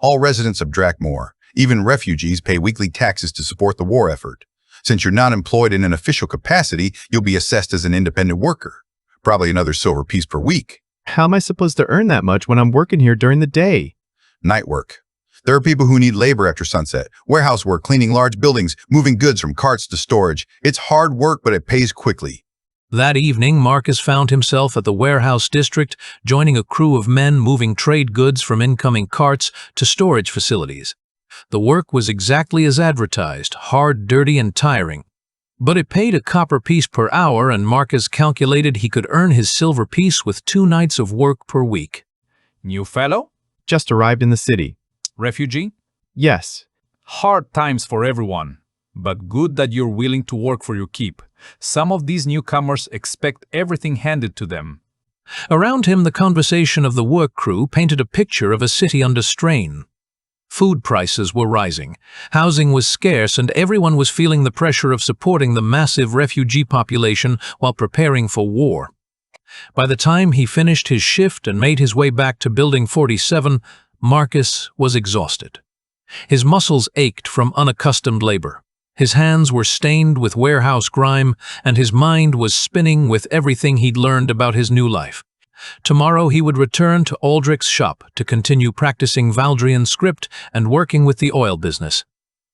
All residents of Drakmore, even refugees, pay weekly taxes to support the war effort. Since you're not employed in an official capacity, you'll be assessed as an independent worker. Probably another silver piece per week. How am I supposed to earn that much when I'm working here during the day? Night work. There are people who need labor after sunset. Warehouse work, cleaning large buildings, moving goods from carts to storage. It's hard work, but it pays quickly. That evening, Marcus found himself at the warehouse district, joining a crew of men moving trade goods from incoming carts to storage facilities. The work was exactly as advertised, hard, dirty, and tiring. But it paid a copper piece per hour, and Marcus calculated he could earn his silver piece with 2 nights of work per week. New fellow? Just arrived in the city. Refugee? Yes. Hard times for everyone, but good that you're willing to work for your keep. Some of these newcomers expect everything handed to them. Around him, the conversation of the work crew painted a picture of a city under strain. Food prices were rising, housing was scarce, and everyone was feeling the pressure of supporting the massive refugee population while preparing for war. By the time he finished his shift and made his way back to Building 47, Marcus was exhausted. His muscles ached from unaccustomed labor. His hands were stained with warehouse grime, and his mind was spinning with everything he'd learned about his new life. Tomorrow he would return to Aldrich's shop to continue practicing Valdrian script and working with the oil business.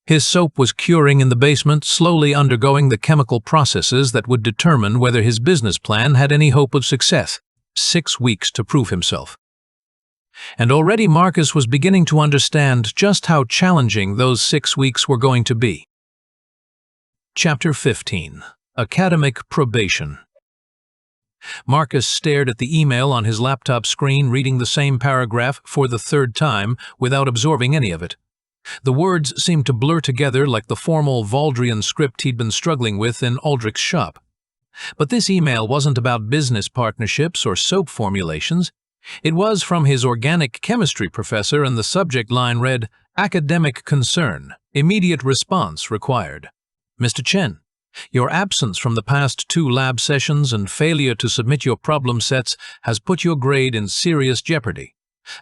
His soap was curing in the basement, slowly undergoing the chemical processes that would determine whether his business plan had any hope of success. 6 weeks to prove himself. And already Marcus was beginning to understand just how challenging those 6 weeks were going to be. Chapter 15. Academic Probation. Marcus stared at the email on his laptop screen, reading the same paragraph for the 3rd time without absorbing any of it. The words seemed to blur together like the formal Valdrian script he'd been struggling with in Aldrich's shop. But this email wasn't about business partnerships or soap formulations. It was from his organic chemistry professor, and the subject line read, "Academic concern. Immediate response required. Mr. Chen, your absence from the past 2 lab sessions and failure to submit your problem sets has put your grade in serious jeopardy.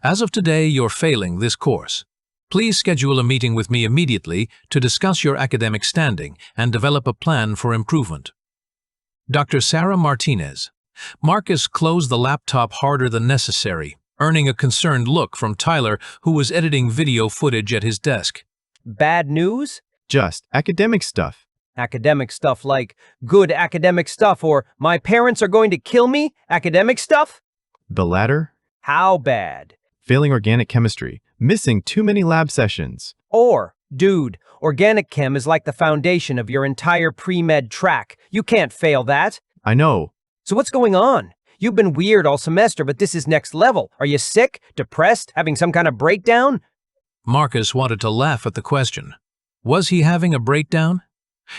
As of today, you're failing this course. Please schedule a meeting with me immediately to discuss your academic standing and develop a plan for improvement." Dr. Sarah Martinez. Marcus closed the laptop harder than necessary, earning a concerned look from Tyler, who was editing video footage at his desk. Bad news? Just academic stuff. Academic stuff like good academic stuff or my parents are going to kill me? Academic stuff? The latter? How bad? Failing organic chemistry. Missing too many lab sessions. Or, dude, organic chem is like the foundation of your entire pre-med track. You can't fail that. I know. So what's going on? You've been weird all semester, but this is next level. Are you sick, depressed, having some kind of breakdown? Marcus wanted to laugh at the question. Was he having a breakdown?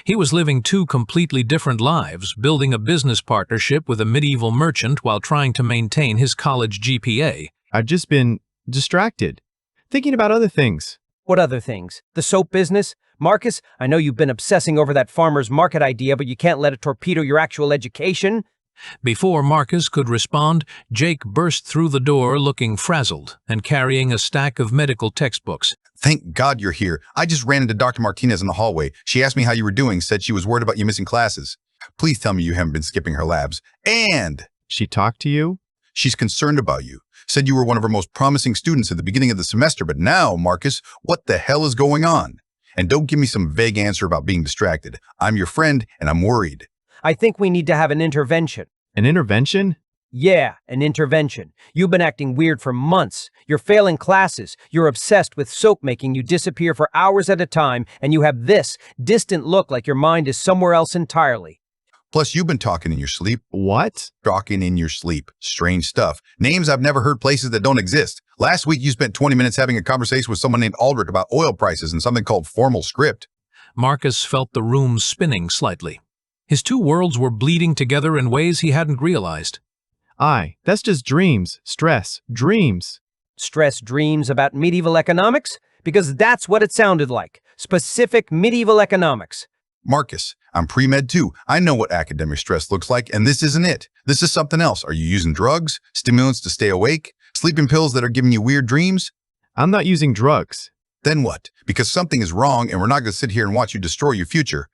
He was living 2 completely different lives, building a business partnership with a medieval merchant while trying to maintain his college GPA. I've just been distracted, thinking about other things. What other things? The soap business? Marcus, I know you've been obsessing over that farmer's market idea, but you can't let it torpedo your actual education. Before Marcus could respond, Jake burst through the door looking frazzled and carrying a stack of medical textbooks. Thank God you're here. I just ran into Dr. Martinez in the hallway. She asked me how you were doing, said she was worried about you missing classes. Please tell me you haven't been skipping her labs. And She talked to you? she's concerned about you. Said you were one of her most promising students at the beginning of the semester, but now, Marcus, what the hell is going on? And don't give me some vague answer about being distracted. I'm your friend, and I'm worried. I think we need to have an intervention. An intervention? Yeah, an intervention. You've been acting weird for months. You're failing classes. You're obsessed with soap making. You disappear for hours at a time, and you have this distant look like your mind is somewhere else entirely. Plus, you've been talking in your sleep. What? Talking in your sleep. Strange stuff. Names I've never heard, places that don't exist. Last week, you spent 20 minutes having a conversation with someone named Aldrich about oil prices and something called formal script. Marcus felt the room spinning slightly. His two worlds were bleeding together in ways he hadn't realized. That's just dreams. Stress. Dreams. Stress dreams about medieval economics? Because that's what it sounded like. Specific medieval economics. Marcus, I'm pre-med too. I know what academic stress looks like, and this isn't it. This is something else. Are you using drugs? Stimulants to stay awake? Sleeping pills that are giving you weird dreams? I'm not using drugs. Then what? Because something is wrong, and we're not going to sit here and watch you destroy your future.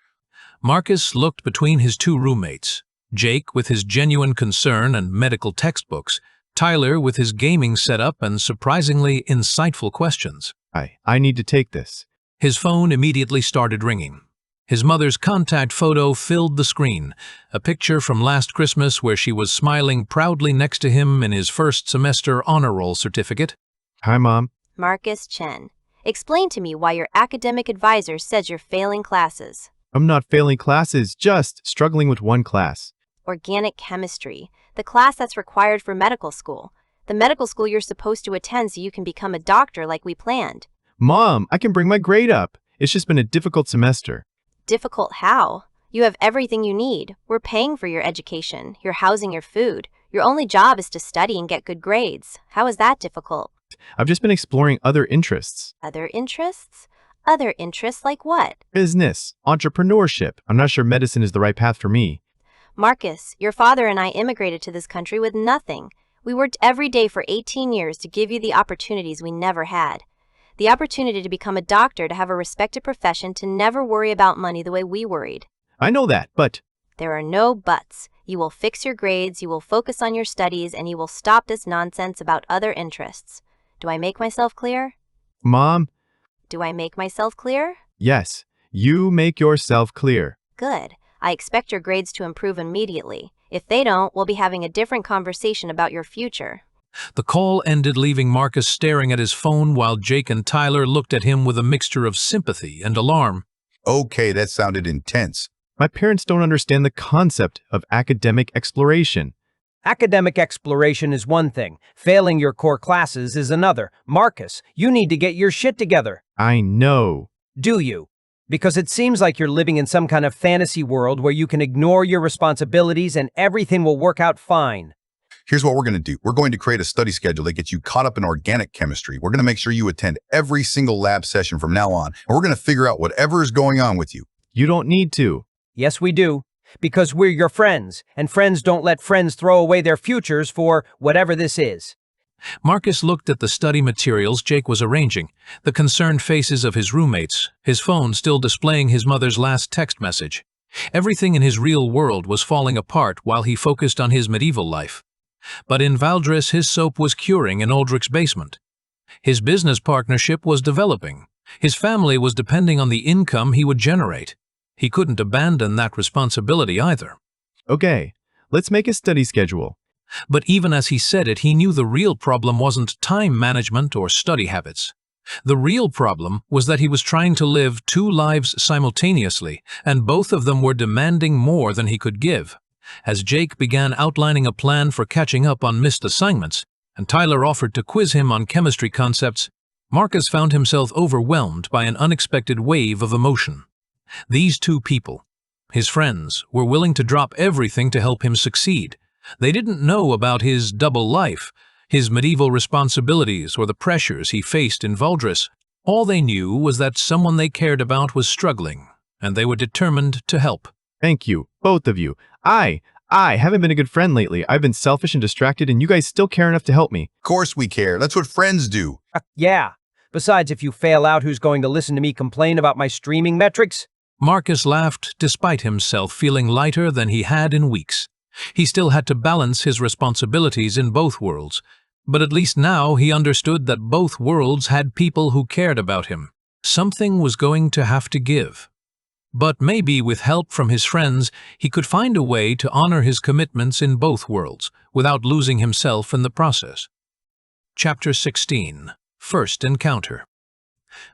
Marcus looked between his two roommates, Jake with his genuine concern and medical textbooks, Tyler with his gaming setup and surprisingly insightful questions. I need to take this. His phone immediately started ringing. His mother's contact photo filled the screen, a picture from last Christmas where she was smiling proudly next to him in his first semester honor roll certificate. Hi, Mom. Marcus Chen, explain to me why your academic advisor says you're failing classes. I'm not failing classes, just struggling with one class. Organic chemistry, the class that's required for medical school. The medical school you're supposed to attend so you can become a doctor like we planned. Mom, I can bring my grade up. It's just been a difficult semester. Difficult how? You have everything you need. We're paying for your education, your housing, your food. Your only job is to study and get good grades. How is that difficult? I've just been exploring other interests. Other interests? Other interests like what? Business, entrepreneurship. I'm not sure medicine is the right path for me. Marcus, your father and I immigrated to this country with nothing. We worked every day for 18 years to give you the opportunities we never had. The opportunity to become a doctor, to have a respected profession, to never worry about money the way we worried. I know that, but... There are no buts. You will fix your grades, you will focus on your studies, and you will stop this nonsense about other interests. Do I make myself clear? Mom? Do I make myself clear? Yes, you make yourself clear. Good. I expect your grades to improve immediately. If they don't, we'll be having a different conversation about your future. The call ended, leaving Marcus staring at his phone while Jake and Tyler looked at him with a mixture of sympathy and alarm. Okay, that sounded intense. My parents don't understand the concept of academic exploration. Academic exploration is one thing. Failing your core classes is another. Marcus, you need to get your shit together. I know. Do you? Because it seems like you're living in some kind of fantasy world where you can ignore your responsibilities and everything will work out fine. Here's what we're going to do. We're going to create a study schedule that gets you caught up in organic chemistry. We're going to make sure you attend every single lab session from now on, and we're going to figure out whatever is going on with you. You don't need to. Yes, we do. Because we're your friends, and friends don't let friends throw away their futures for whatever this is. Marcus looked at the study materials Jake was arranging, the concerned faces of his roommates, his phone still displaying his mother's last text message. Everything in his real world was falling apart while he focused on his medieval life. But in Valdris, his soap was curing in Aldrich's basement. His business partnership was developing. His family was depending on the income he would generate. He couldn't abandon that responsibility either. Okay, let's make a study schedule. But even as he said it, he knew the real problem wasn't time management or study habits. The real problem was that he was trying to live two lives simultaneously, and both of them were demanding more than he could give. As Jake began outlining a plan for catching up on missed assignments, and Tyler offered to quiz him on chemistry concepts, Marcus found himself overwhelmed by an unexpected wave of emotion. These two people, his friends, were willing to drop everything to help him succeed. They didn't know about his double life, his medieval responsibilities, or the pressures he faced in Valdris. All they knew was that someone they cared about was struggling, and they were determined to help. Thank you, both of you. I haven't been a good friend lately. I've been selfish and distracted, and you guys still care enough to help me. Of course we care. That's what friends do. Yeah. Besides, if you fail out, who's going to listen to me complain about my streaming metrics? Marcus laughed despite himself feeling lighter than he had in weeks. He still had to balance his responsibilities in both worlds, but at least now he understood that both worlds had people who cared about him. Something was going to have to give. But maybe with help from his friends, he could find a way to honor his commitments in both worlds, without losing himself in the process. Chapter 16. First Encounter.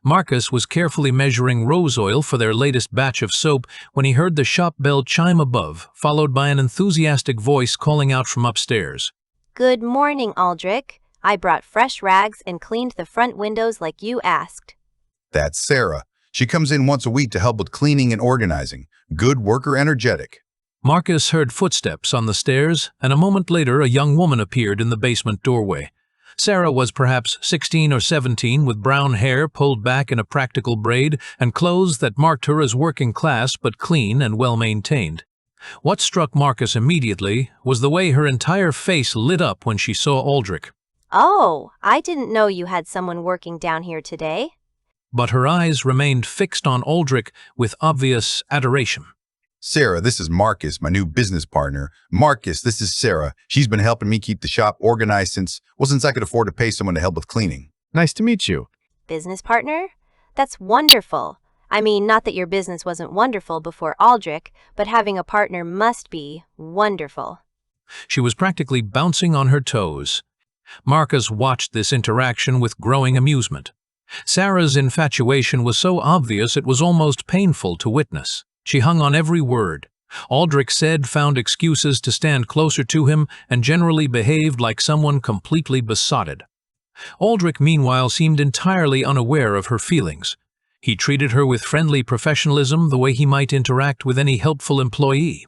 Marcus was carefully measuring rose oil for their latest batch of soap when he heard the shop bell chime above, followed by an enthusiastic voice calling out from upstairs. Good morning, Aldrich. I brought fresh rags and cleaned the front windows like you asked. That's Sarah. She comes in once a week to help with cleaning and organizing. Good worker, energetic. Marcus heard footsteps on the stairs, and a moment later a young woman appeared in the basement doorway. Sarah was perhaps 16 or 17, with brown hair pulled back in a practical braid and clothes that marked her as working class but clean and well-maintained. What struck Marcus immediately was the way her entire face lit up when she saw Aldrich. Oh, I didn't know you had someone working down here today. But her eyes remained fixed on Aldrich with obvious adoration. Sarah, this is Marcus, my new business partner. Marcus, this is Sarah. She's been helping me keep the shop organized since I could afford to pay someone to help with cleaning. Nice to meet you. Business partner? That's wonderful. I mean, not that your business wasn't wonderful before Aldrich, but having a partner must be wonderful. She was practically bouncing on her toes. Marcus watched this interaction with growing amusement. Sarah's infatuation was so obvious it was almost painful to witness. She hung on every word. Aldrich found excuses to stand closer to him and generally behaved like someone completely besotted. Aldrich, meanwhile, seemed entirely unaware of her feelings. He treated her with friendly professionalism the way he might interact with any helpful employee.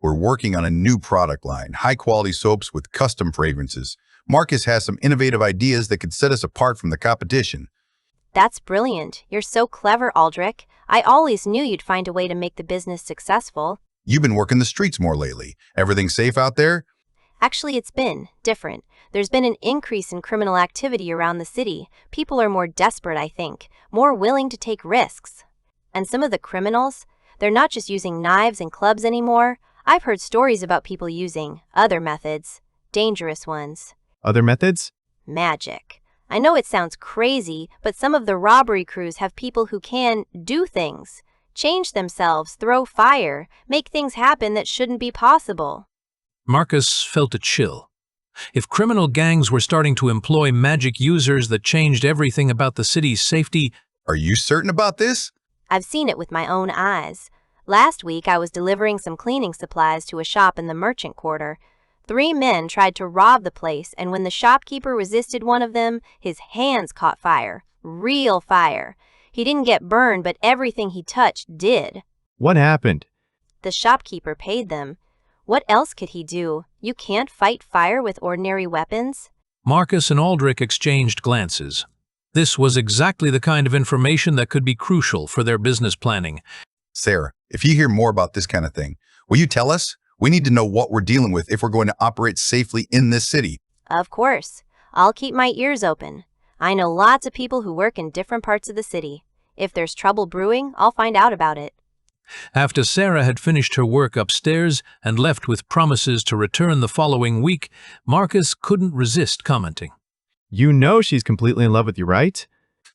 We're working on a new product line, high-quality soaps with custom fragrances. Marcus has some innovative ideas that could set us apart from the competition. That's brilliant. You're so clever, Aldrich. I always knew you'd find a way to make the business successful. You've been working the streets more lately. Everything safe out there? Actually, it's been different. There's been an increase in criminal activity around the city. People are more desperate, I think, more willing to take risks. And some of the criminals, they're not just using knives and clubs anymore. I've heard stories about people using other methods, dangerous ones. Other methods? Magic. I know it sounds crazy, but some of the robbery crews have people who can do things, change themselves, throw fire, make things happen that shouldn't be possible. Marcus felt a chill. If criminal gangs were starting to employ magic users that changed everything about the city's safety... Are you certain about this? I've seen it with my own eyes. Last week I was delivering some cleaning supplies to a shop in the merchant quarter. 3 men tried to rob the place, and when the shopkeeper resisted one of them, his hands caught fire. Real fire. He didn't get burned, but everything he touched did. What happened? The shopkeeper paid them. What else could he do? You can't fight fire with ordinary weapons. Marcus and Aldrich exchanged glances. This was exactly the kind of information that could be crucial for their business planning. Sarah, if you hear more about this kind of thing, will you tell us? We need to know what we're dealing with if we're going to operate safely in this city. Of course. I'll keep my ears open. I know lots of people who work in different parts of the city. If there's trouble brewing, I'll find out about it. After Sarah had finished her work upstairs and left with promises to return the following week, Marcus couldn't resist commenting. You know she's completely in love with you, right?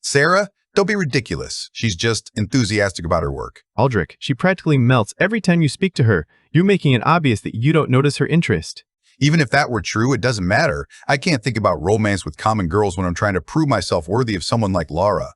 Sarah, don't be ridiculous. She's just enthusiastic about her work. Aldrich, she practically melts every time you speak to her. You're making it obvious that you don't notice her interest. Even if that were true, it doesn't matter. I can't think about romance with common girls when I'm trying to prove myself worthy of someone like Laura.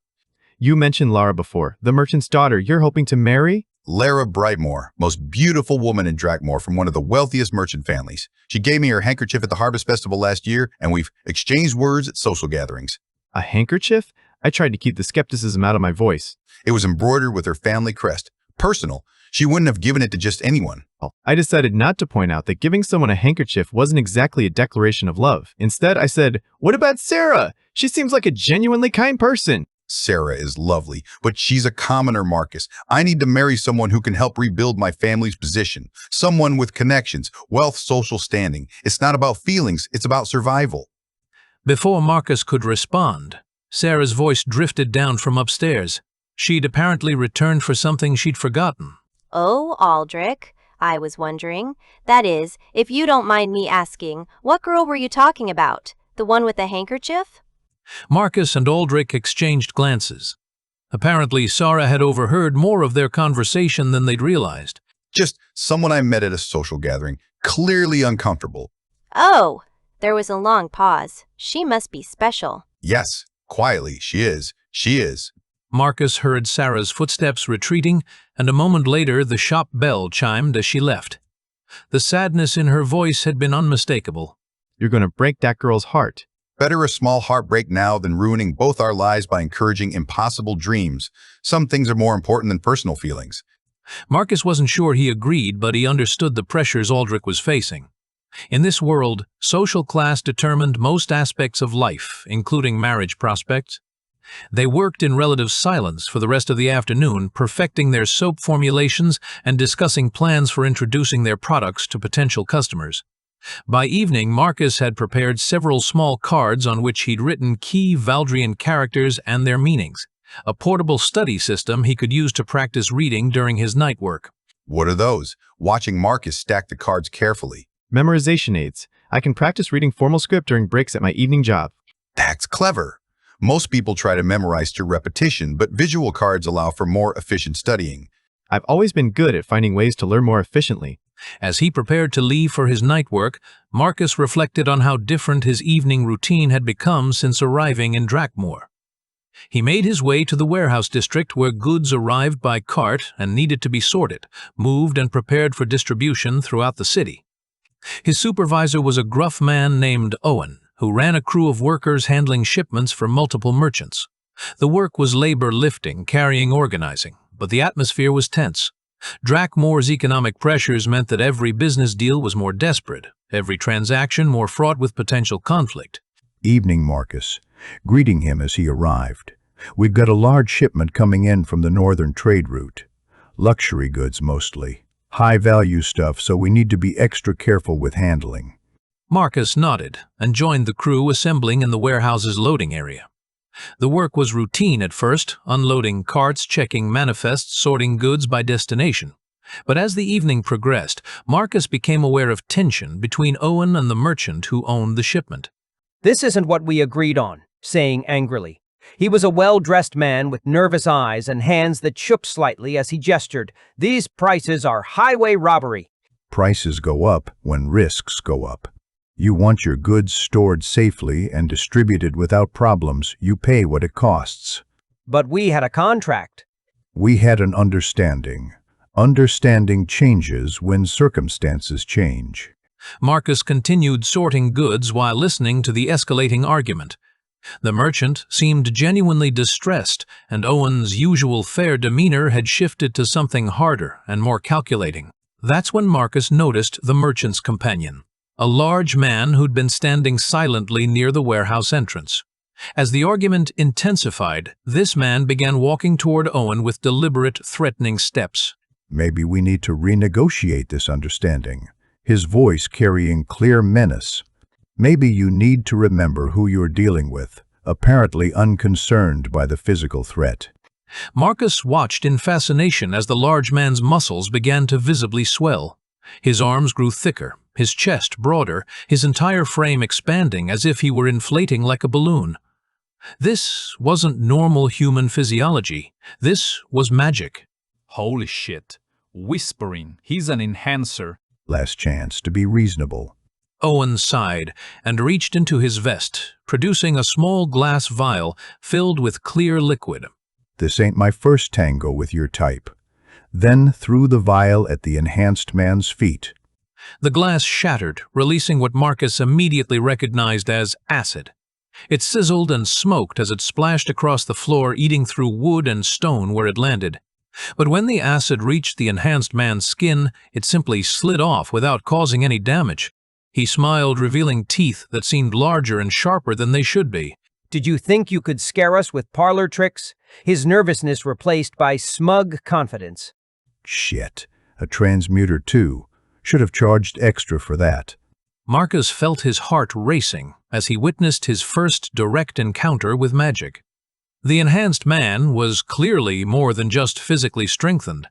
You mentioned Laura before, the merchant's daughter you're hoping to marry? Lara Brightmore, most beautiful woman in Drakmore from one of the wealthiest merchant families. She gave me her handkerchief at the Harvest Festival last year, and we've exchanged words at social gatherings. A handkerchief? I tried to keep the skepticism out of my voice. It was embroidered with her family crest. Personal. She wouldn't have given it to just anyone. I decided not to point out that giving someone a handkerchief wasn't exactly a declaration of love. Instead, I said, "What about Sarah? She seems like a genuinely kind person." Sarah is lovely, but she's a commoner, Marcus. I need to marry someone who can help rebuild my family's position. Someone with connections, wealth, social standing. It's not about feelings, it's about survival. Before Marcus could respond, Sarah's voice drifted down from upstairs. She'd apparently returned for something she'd forgotten. Oh, Aldrich, I was wondering. That is, if you don't mind me asking, what girl were you talking about? The one with the handkerchief? Marcus and Aldrich exchanged glances. Apparently, Sarah had overheard more of their conversation than they'd realized. Just someone I met at a social gathering, clearly uncomfortable. Oh, there was a long pause. She must be special. Yes, quietly, she is. She is. Marcus heard Sarah's footsteps retreating, and a moment later the shop bell chimed as she left. The sadness in her voice had been unmistakable. You're going to break that girl's heart. Better a small heartbreak now than ruining both our lives by encouraging impossible dreams. Some things are more important than personal feelings. Marcus wasn't sure he agreed, but he understood the pressures Aldrich was facing. In this world, social class determined most aspects of life, including marriage prospects. They worked in relative silence for the rest of the afternoon, perfecting their soap formulations and discussing plans for introducing their products to potential customers. By evening, Marcus had prepared several small cards on which he'd written key Valdrian characters and their meanings, a portable study system he could use to practice reading during his night work. What are those? Watching Marcus stack the cards carefully. Memorization aids. I can practice reading formal script during breaks at my evening job. That's clever. Most people try to memorize through repetition, but visual cards allow for more efficient studying. I've always been good at finding ways to learn more efficiently. As he prepared to leave for his night work, Marcus reflected on how different his evening routine had become since arriving in Drakmore. He made his way to the warehouse district where goods arrived by cart and needed to be sorted, moved and prepared for distribution throughout the city. His supervisor was a gruff man named Owen, who ran a crew of workers handling shipments for multiple merchants. The work was labor lifting, carrying, organizing, but the atmosphere was tense. Drakmore's economic pressures meant that every business deal was more desperate, every transaction more fraught with potential conflict. Evening, Marcus. Greeting him as he arrived. We've got a large shipment coming in from the northern trade route. Luxury goods mostly. High-value stuff, so we need to be extra careful with handling. Marcus nodded and joined the crew assembling in the warehouse's loading area. The work was routine at first, unloading carts, checking manifests, sorting goods by destination. But as the evening progressed, Marcus became aware of tension between Owen and the merchant who owned the shipment. This isn't what we agreed on, saying angrily. He was a well-dressed man with nervous eyes and hands that shook slightly as he gestured. These prices are highway robbery. Prices go up when risks go up. You want your goods stored safely and distributed without problems. You pay what it costs. But we had a contract. We had an understanding. Understanding changes when circumstances change. Marcus continued sorting goods while listening to the escalating argument. The merchant seemed genuinely distressed, and Owen's usual fair demeanor had shifted to something harder and more calculating. That's when Marcus noticed the merchant's companion, a large man who'd been standing silently near the warehouse entrance. As the argument intensified, this man began walking toward Owen with deliberate, threatening steps. Maybe we need to renegotiate this understanding. His voice carrying clear menace. Maybe you need to remember who you're dealing with, apparently unconcerned by the physical threat. Marcus watched in fascination as the large man's muscles began to visibly swell. His arms grew thicker, his chest broader, his entire frame expanding as if he were inflating like a balloon. This wasn't normal human physiology. This was magic. Holy shit. Whispering. He's an enhancer. Last chance to be reasonable. Owen sighed and reached into his vest, producing a small glass vial filled with clear liquid. This ain't my first tango with your type. Then threw the vial at the enhanced man's feet. The glass shattered, releasing what Marcus immediately recognized as acid. It sizzled and smoked as it splashed across the floor, eating through wood and stone where it landed. But when the acid reached the enhanced man's skin, it simply slid off without causing any damage. He smiled, revealing teeth that seemed larger and sharper than they should be. Did you think you could scare us with parlor tricks? His nervousness replaced by smug confidence. Shit. A transmuter too. Should have charged extra for that. Marcus felt his heart racing as he witnessed his first direct encounter with magic. The enhanced man was clearly more than just physically strengthened.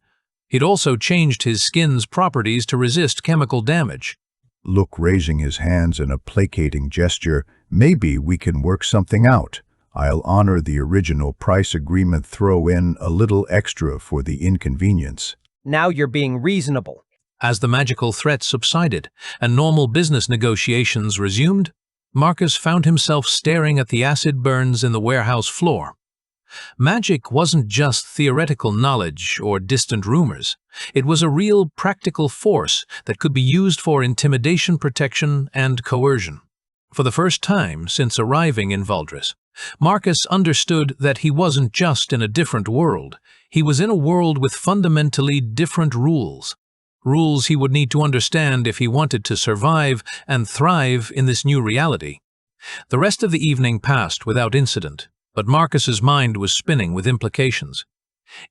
He'd also changed his skin's properties to resist chemical damage. Look, raising his hands in a placating gesture, maybe we can work something out. I'll honor the original price agreement, throw in a little extra for the inconvenience. Now you're being reasonable. As the magical threat subsided and normal business negotiations resumed, Marcus found himself staring at the acid burns in the warehouse floor. Magic wasn't just theoretical knowledge or distant rumors. It was a real practical force that could be used for intimidation, protection, and coercion. For the first time since arriving in Valdres, Marcus understood that he wasn't just in a different world. He was in a world with fundamentally different rules. Rules he would need to understand if he wanted to survive and thrive in this new reality. The rest of the evening passed without incident, but Marcus's mind was spinning with implications.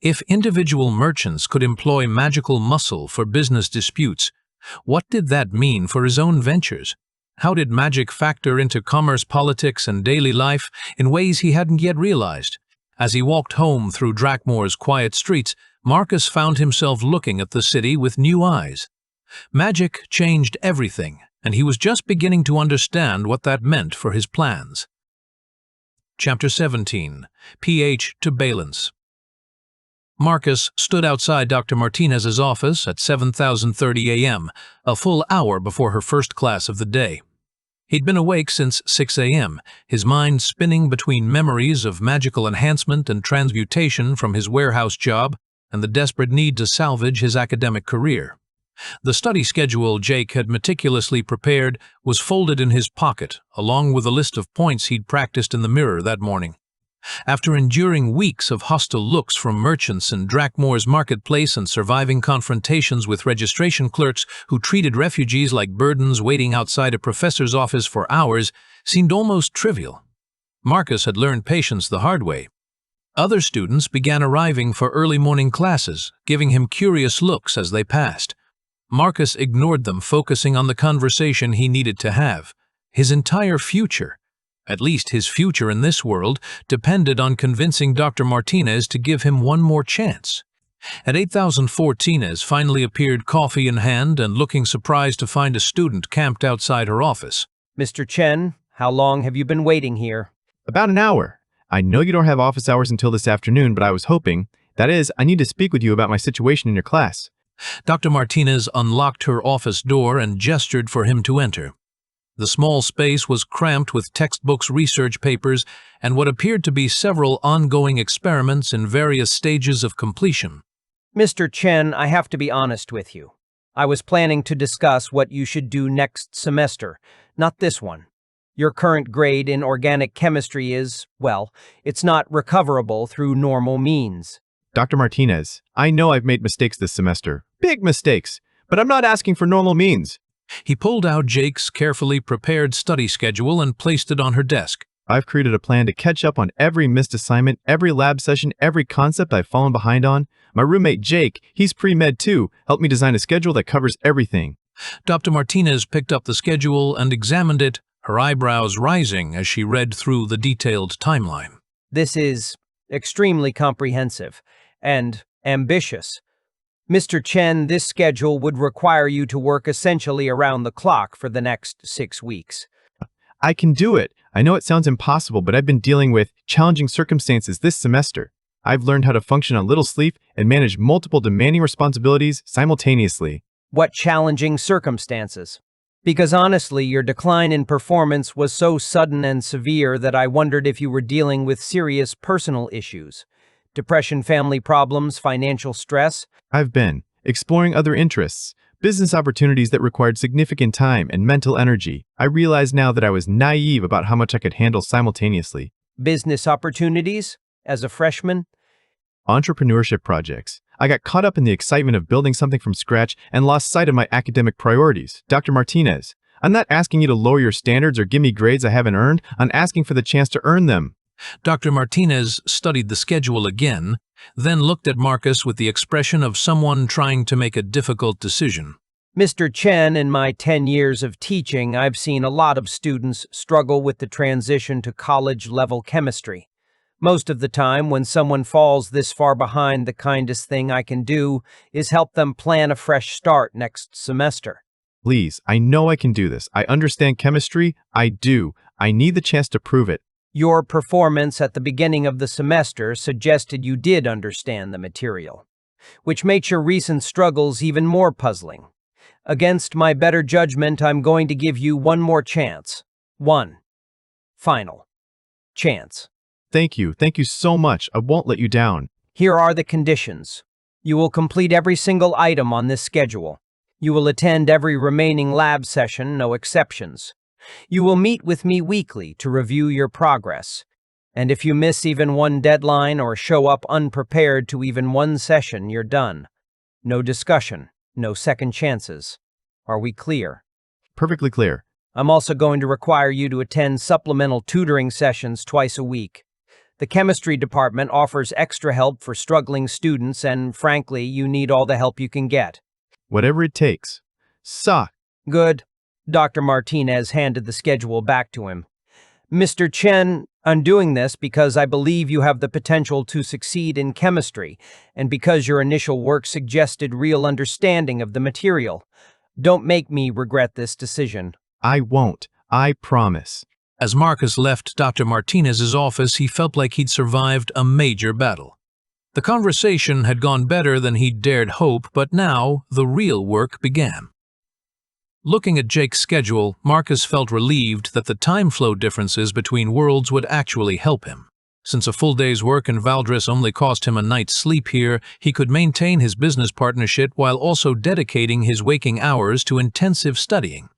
If individual merchants could employ magical muscle for business disputes, what did that mean for his own ventures? How did magic factor into commerce, politics, and daily life in ways he hadn't yet realized? As he walked home through Drakmoor's quiet streets, Marcus found himself looking at the city with new eyes. Magic changed everything, and he was just beginning to understand what that meant for his plans. Chapter 17. pH to Balance. Marcus stood outside Dr. Martinez's office at 7:30 a.m., a full hour before her first class of the day. He'd been awake since 6 a.m., his mind spinning between memories of magical enhancement and transmutation from his warehouse job and the desperate need to salvage his academic career. The study schedule Jake had meticulously prepared was folded in his pocket, along with a list of points he'd practiced in the mirror that morning. After enduring weeks of hostile looks from merchants in Drakmoor's marketplace and surviving confrontations with registration clerks who treated refugees like burdens waiting outside a professor's office for hours seemed almost trivial, Marcus had learned patience the hard way. Other students began arriving for early morning classes, giving him curious looks as they passed. Marcus ignored them, focusing on the conversation he needed to have. His entire future, at least his future in this world, depended on convincing Dr. Martinez to give him one more chance. At 8,000, Martinez finally appeared, coffee in hand and looking surprised to find a student camped outside her office. Mr. Chen, how long have you been waiting here? About an hour. I know you don't have office hours until this afternoon, but I was hoping. That is, I need to speak with you about my situation in your class. Dr. Martinez unlocked her office door and gestured for him to enter. The small space was cramped with textbooks, research papers, and what appeared to be several ongoing experiments in various stages of completion. Mr. Chen, I have to be honest with you. I was planning to discuss what you should do next semester, not this one. Your current grade in organic chemistry is, well, it's not recoverable through normal means. Dr. Martinez, I know I've made mistakes this semester. Big mistakes. But I'm not asking for normal means. He pulled out Jake's carefully prepared study schedule and placed it on her desk. I've created a plan to catch up on every missed assignment, every lab session, every concept I've fallen behind on. My roommate Jake, he's pre-med too, helped me design a schedule that covers everything. Dr. Martinez picked up the schedule and examined it, her eyebrows rising as she read through the detailed timeline. This is extremely comprehensive and ambitious. Mr. Chen, this schedule would require you to work essentially around the clock for the next 6 weeks. I can do it. I know it sounds impossible, but I've been dealing with challenging circumstances this semester. I've learned how to function on little sleep and manage multiple demanding responsibilities simultaneously. What challenging circumstances? Because honestly, your decline in performance was so sudden and severe that I wondered if you were dealing with serious personal issues. Depression, family problems, financial stress. I've been exploring other interests, business opportunities that required significant time and mental energy. I realize now that I was naive about how much I could handle simultaneously. Business opportunities? As a freshman? Entrepreneurship projects. I got caught up in the excitement of building something from scratch and lost sight of my academic priorities. Dr. Martinez, I'm not asking you to lower your standards or give me grades I haven't earned. I'm asking for the chance to earn them. Dr. Martinez studied the schedule again, then looked at Marcus with the expression of someone trying to make a difficult decision. Mr. Chen, in my 10 years of teaching, I've seen a lot of students struggle with the transition to college-level chemistry. Most of the time, when someone falls this far behind, the kindest thing I can do is help them plan a fresh start next semester. Please, I know I can do this. I understand chemistry. I do. I need the chance to prove it. Your performance at the beginning of the semester suggested you did understand the material, which makes your recent struggles even more puzzling. Against my better judgment, I'm going to give you one more chance. One final chance. Thank you so much. I won't let you down. Here are the conditions. You will complete every single item on this schedule. You will attend every remaining lab session, no exceptions. You will meet with me weekly to review your progress. And if you miss even one deadline or show up unprepared to even one session, you're done. No discussion, no second chances. Are we clear? Perfectly clear. I'm also going to require you to attend supplemental tutoring sessions twice a week. The chemistry department offers extra help for struggling students, and frankly, you need all the help you can get. Whatever it takes. Good. Dr. Martinez handed the schedule back to him. Mr. Chen, I'm doing this because I believe you have the potential to succeed in chemistry, and because your initial work suggested real understanding of the material. Don't make me regret this decision. I won't. I promise. As Marcus left Dr. Martinez's office, he felt like he'd survived a major battle. The conversation had gone better than he'd dared hope, but now the real work began. Looking at Jake's schedule, Marcus felt relieved that the time flow differences between worlds would actually help him. Since a full day's work in Valdris only cost him a night's sleep here, he could maintain his business partnership while also dedicating his waking hours to intensive studying.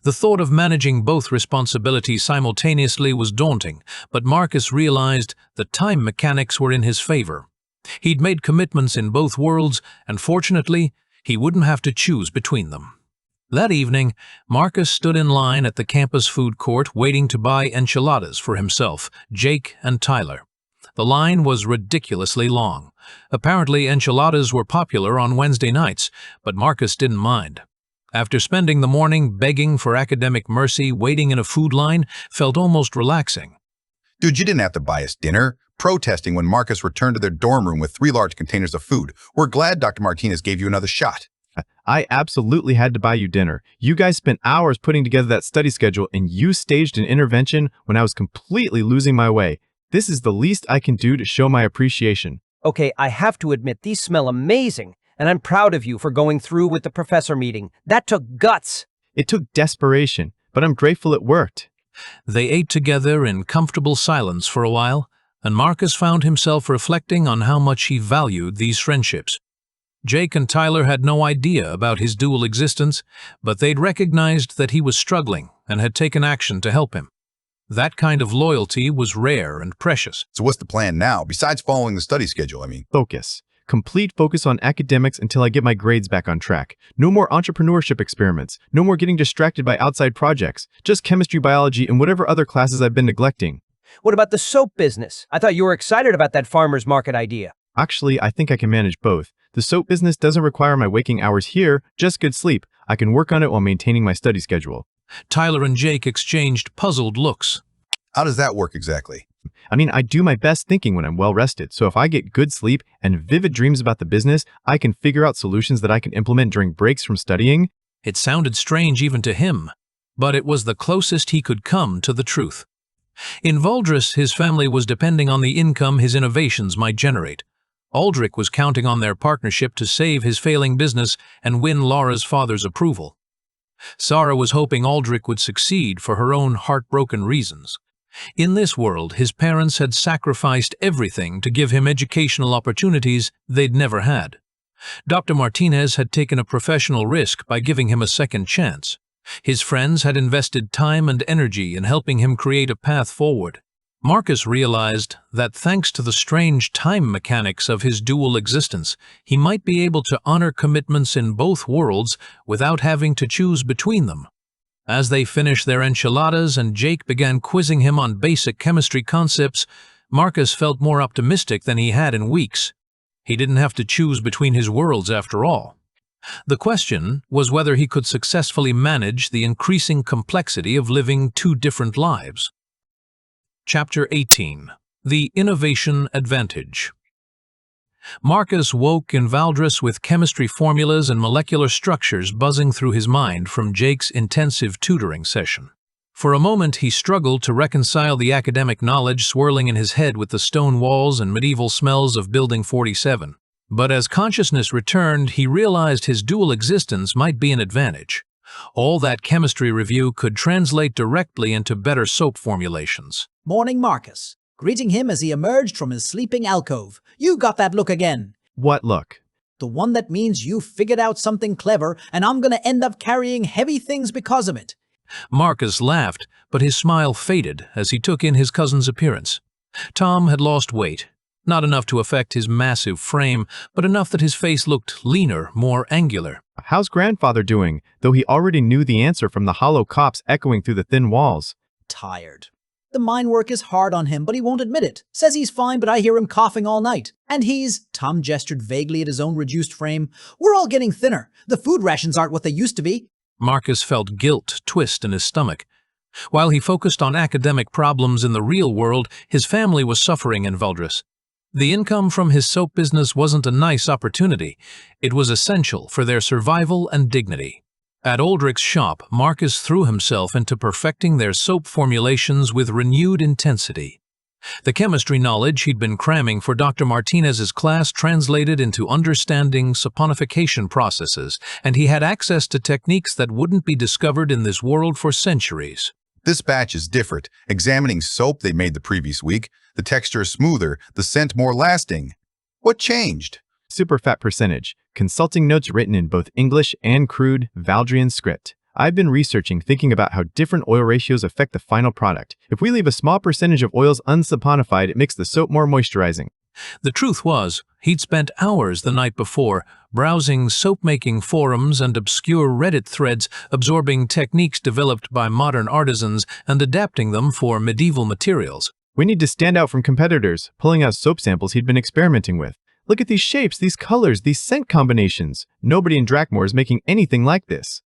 The thought of managing both responsibilities simultaneously was daunting, but Marcus realized the time mechanics were in his favor. He'd made commitments in both worlds, and fortunately, he wouldn't have to choose between them. That evening, Marcus stood in line at the campus food court waiting to buy enchiladas for himself, Jake, and Tyler. The line was ridiculously long. Apparently, enchiladas were popular on Wednesday nights, but Marcus didn't mind. After spending the morning begging for academic mercy, waiting in a food line felt almost relaxing. Dude, you didn't have to buy us dinner. Protesting when Marcus returned to their dorm room with 3 large containers of food. We're glad Dr. Martinez gave you another shot. I absolutely had to buy you dinner. You guys spent hours putting together that study schedule, and you staged an intervention when I was completely losing my way. This is the least I can do to show my appreciation. Okay, I have to admit, these smell amazing, and I'm proud of you for going through with the professor meeting. That took guts. It took desperation, but I'm grateful it worked. They ate together in comfortable silence for a while, and Marcus found himself reflecting on how much he valued these friendships. Jake and Tyler had no idea about his dual existence, but they'd recognized that he was struggling and had taken action to help him. That kind of loyalty was rare and precious. So what's the plan now, besides following the study schedule, Focus. Complete focus on academics until I get my grades back on track. No more entrepreneurship experiments. No more getting distracted by outside projects. Just chemistry, biology, and whatever other classes I've been neglecting. What about the soap business? I thought you were excited about that farmer's market idea. Actually, I think I can manage both. The soap business doesn't require my waking hours here, just good sleep. I can work on it while maintaining my study schedule. Tyler and Jake exchanged puzzled looks. How does that work exactly? I do my best thinking when I'm well rested, so if I get good sleep and vivid dreams about the business, I can figure out solutions that I can implement during breaks from studying. It sounded strange even to him, but it was the closest he could come to the truth. In Valdris, his family was depending on the income his innovations might generate. Aldrich was counting on their partnership to save his failing business and win Laura's father's approval. Sarah was hoping Aldrich would succeed for her own heartbroken reasons. In this world, his parents had sacrificed everything to give him educational opportunities they'd never had. Dr. Martinez had taken a professional risk by giving him a second chance. His friends had invested time and energy in helping him create a path forward. Marcus realized that thanks to the strange time mechanics of his dual existence, he might be able to honor commitments in both worlds without having to choose between them. As they finished their enchiladas and Jake began quizzing him on basic chemistry concepts, Marcus felt more optimistic than he had in weeks. He didn't have to choose between his worlds after all. The question was whether he could successfully manage the increasing complexity of living 2 different lives. Chapter 18. The Innovation Advantage. Marcus woke in Valdris with chemistry formulas and molecular structures buzzing through his mind from Jake's intensive tutoring session. For a moment, he struggled to reconcile the academic knowledge swirling in his head with the stone walls and medieval smells of Building 47. But as consciousness returned, he realized his dual existence might be an advantage. All that chemistry review could translate directly into better soap formulations. Morning, Marcus. greeting him as he emerged from his sleeping alcove. "You got that look again." What look? "The one that means you figured out something clever, and I'm gonna end up carrying heavy things because of it." Marcus laughed, but his smile faded as he took in his cousin's appearance. Tom had lost weight, not enough to affect his massive frame, but enough that his face looked leaner, more angular. How's grandfather doing, though he already knew the answer from the hollow coughs echoing through the thin walls? "Tired. The mine work is hard on him, but he won't admit it. Says he's fine, but I hear him coughing all night. And Tom gestured vaguely at his own reduced frame. "We're all getting thinner. The food rations aren't what they used to be." Marcus felt guilt twist in his stomach. While he focused on academic problems in the real world, his family was suffering in Valdris. The income from his soap business wasn't a nice opportunity. It was essential for their survival and dignity. At Aldrich's shop, Marcus threw himself into perfecting their soap formulations with renewed intensity. The chemistry knowledge he'd been cramming for Dr. Martinez's class translated into understanding saponification processes, and he had access to techniques that wouldn't be discovered in this world for centuries. This batch is different. Examining soap they made the previous week, the texture is smoother, the scent more lasting. What changed? Superfat percentage. Consulting notes written in both English and crude Valdrian script. I've been researching, thinking about how different oil ratios affect the final product. If we leave a small percentage of oils unsaponified, it makes the soap more moisturizing. The truth was, he'd spent hours the night before browsing soap-making forums and obscure Reddit threads, absorbing techniques developed by modern artisans and adapting them for medieval materials. We need to stand out from competitors, pulling out soap samples he'd been experimenting with. Look at these shapes, these colors, these scent combinations. Nobody in Drakmore is making anything like this.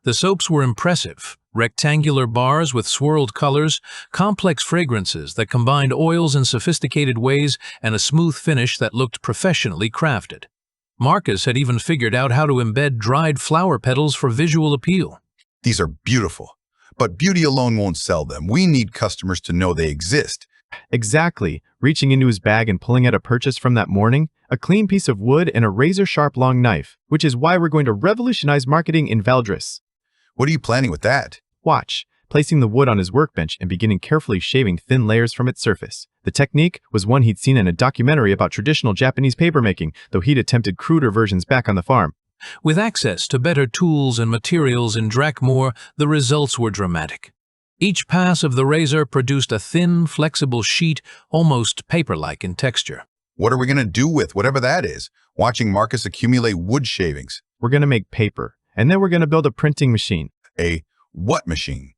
The soaps were impressive. Rectangular bars with swirled colors, complex fragrances that combined oils in sophisticated ways, and a smooth finish that looked professionally crafted. Marcus had even figured out how to embed dried flower petals for visual appeal. These are beautiful, but beauty alone won't sell them. We need customers to know they exist. Exactly. Reaching into his bag and pulling out a purchase from that morning, a clean piece of wood and a razor-sharp long knife, which is why we're going to revolutionize marketing in Valdris. What are you planning with that? Watch, placing the wood on his workbench and beginning carefully shaving thin layers from its surface. The technique was one he'd seen in a documentary about traditional Japanese papermaking, though he'd attempted cruder versions back on the farm. With access to better tools and materials in Drakmore, the results were dramatic. Each pass of the razor produced a thin, flexible sheet, almost paper-like in texture. What are we going to do with whatever that is? Watching Marcus accumulate wood shavings. We're going to make paper, and then we're going to build a printing machine. A what machine?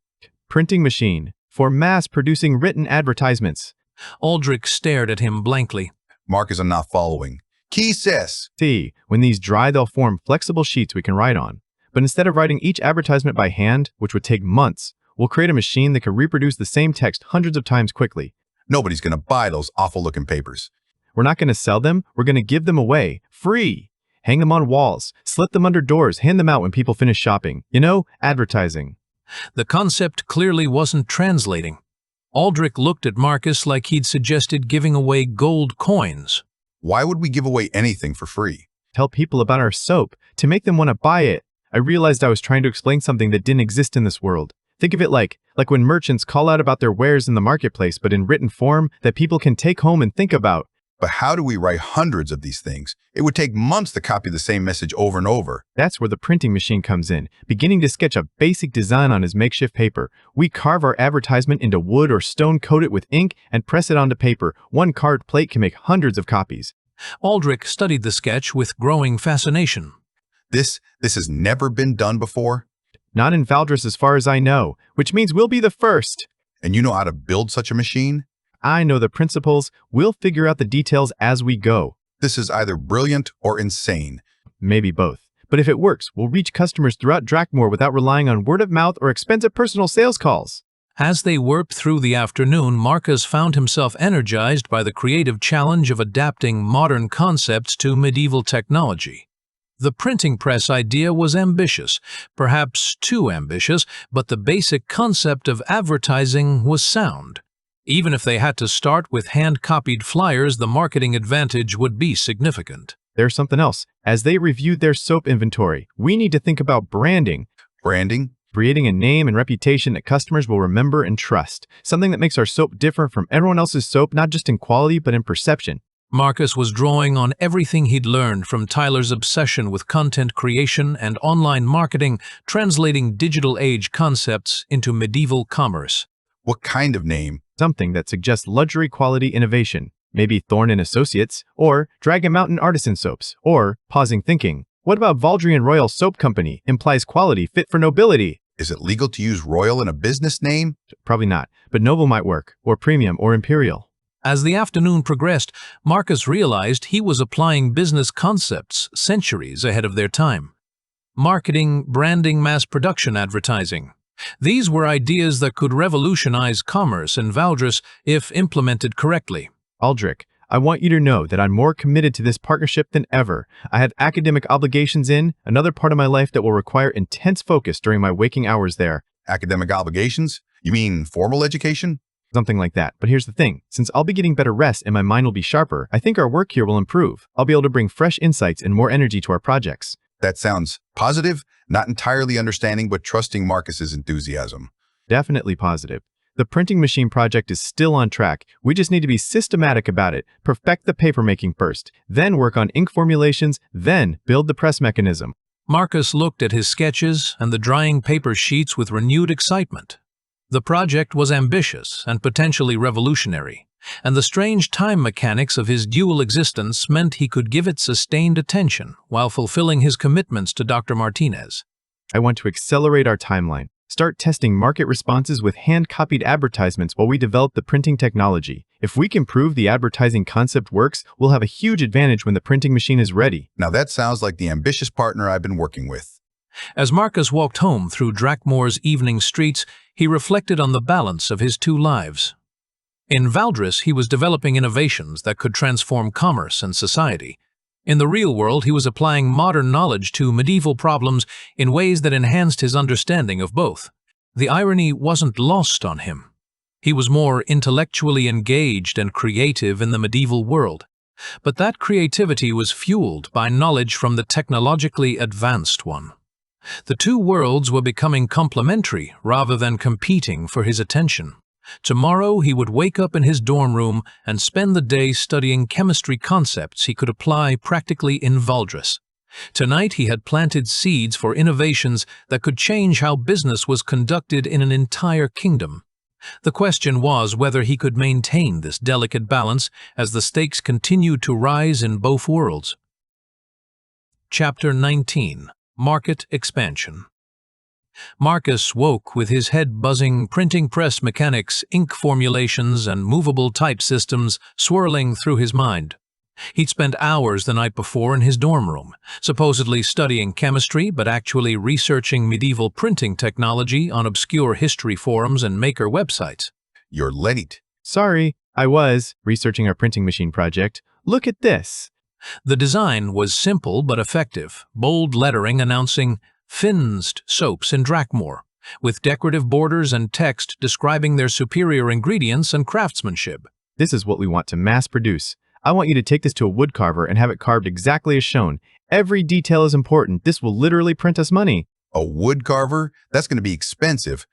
Printing machine for mass-producing written advertisements. Aldrich stared at him blankly. Marcus, I'm not following. Key says. See, when these dry, they'll form flexible sheets we can write on. But instead of writing each advertisement by hand, which would take months, we'll create a machine that can reproduce the same text hundreds of times quickly. Nobody's going to buy those awful-looking papers. We're not going to sell them. We're going to give them away, free. Hang them on walls, slip them under doors, hand them out when people finish shopping. You know, advertising. The concept clearly wasn't translating. Aldrich looked at Marcus like he'd suggested giving away gold coins. Why would we give away anything for free? Tell people about our soap, to make them want to buy it. I realized I was trying to explain something that didn't exist in this world. Think of it like when merchants call out about their wares in the marketplace, but in written form that people can take home and think about. But how do we write hundreds of these things? It would take months to copy the same message over and over. That's where the printing machine comes in. Beginning to sketch a basic design on his makeshift paper, we carve our advertisement into wood or stone, coat it with ink, and press it onto paper. One carved plate can make hundreds of copies. Aldrich studied the sketch with growing fascination. This has never been done before? Not in Valdris as far as I know, which means we'll be the first. And you know how to build such a machine? I know the principles. We'll figure out the details as we go. This is either brilliant or insane. Maybe both. But if it works, we'll reach customers throughout Drakmore without relying on word of mouth or expensive personal sales calls. As they worked through the afternoon, Marcus found himself energized by the creative challenge of adapting modern concepts to medieval technology. The printing press idea was ambitious, perhaps too ambitious, but the basic concept of advertising was sound. Even if they had to start with hand-copied flyers, the marketing advantage would be significant. There's something else. As they reviewed their soap inventory, we need to think about branding. Branding? Creating a name and reputation that customers will remember and trust. Something that makes our soap different from everyone else's soap, not just in quality, but in perception. Marcus was drawing on everything he'd learned from Tyler's obsession with content creation and online marketing, translating digital age concepts into medieval commerce. What kind of name? Something that suggests luxury quality innovation. Maybe Thorne and Associates, or Dragon Mountain Artisan Soaps, or pausing thinking. What about Valdrian Royal Soap Company? Implies quality fit for nobility. Is it legal to use royal in a business name? Probably not, but noble might work, or premium, or imperial. As the afternoon progressed, Marcus realized he was applying business concepts centuries ahead of their time. Marketing, branding, mass production advertising. These were ideas that could revolutionize commerce in Valdris if implemented correctly. Aldrich, I want you to know that I'm more committed to this partnership than ever. I have academic obligations in another part of my life that will require intense focus during my waking hours there. Academic obligations? You mean formal education? Something like that. But here's the thing. Since I'll be getting better rest and my mind will be sharper, I think our work here will improve. I'll be able to bring fresh insights and more energy to our projects. That sounds positive, not entirely understanding but trusting Marcus's enthusiasm. Definitely positive. The printing machine project is still on track. We just need to be systematic about it, perfect the papermaking first, then work on ink formulations, then build the press mechanism. Marcus looked at his sketches and the drying paper sheets with renewed excitement. The project was ambitious and potentially revolutionary, and the strange time mechanics of his dual existence meant he could give it sustained attention while fulfilling his commitments to Dr. Martinez. I want to accelerate our timeline. Start testing market responses with hand-copied advertisements while we develop the printing technology. If we can prove the advertising concept works, we'll have a huge advantage when the printing machine is ready. Now that sounds like the ambitious partner I've been working with. As Marcus walked home through Drakmoor's evening streets, he reflected on the balance of his two lives. In Valdris, he was developing innovations that could transform commerce and society. In the real world, he was applying modern knowledge to medieval problems in ways that enhanced his understanding of both. The irony wasn't lost on him. He was more intellectually engaged and creative in the medieval world. But that creativity was fueled by knowledge from the technologically advanced one. The two worlds were becoming complementary rather than competing for his attention. Tomorrow he would wake up in his dorm room and spend the day studying chemistry concepts he could apply practically in Valdris. Tonight he had planted seeds for innovations that could change how business was conducted in an entire kingdom. The question was whether he could maintain this delicate balance as the stakes continued to rise in both worlds. Chapter 19. Market Expansion. Marcus woke with his head buzzing, printing press mechanics, ink formulations, and movable type systems swirling through his mind. He'd spent hours the night before in his dorm room, supposedly studying chemistry but actually researching medieval printing technology on obscure history forums and maker websites. You're late. Sorry, I was researching our printing machine project. Look at this. The design was simple but effective, bold lettering announcing Finn's soaps in Drakmoor, with decorative borders and text describing their superior ingredients and craftsmanship. This is what we want to mass produce. I want you to take this to a woodcarver and have it carved exactly as shown. Every detail is important. This will literally print us money. A woodcarver? That's going to be expensive.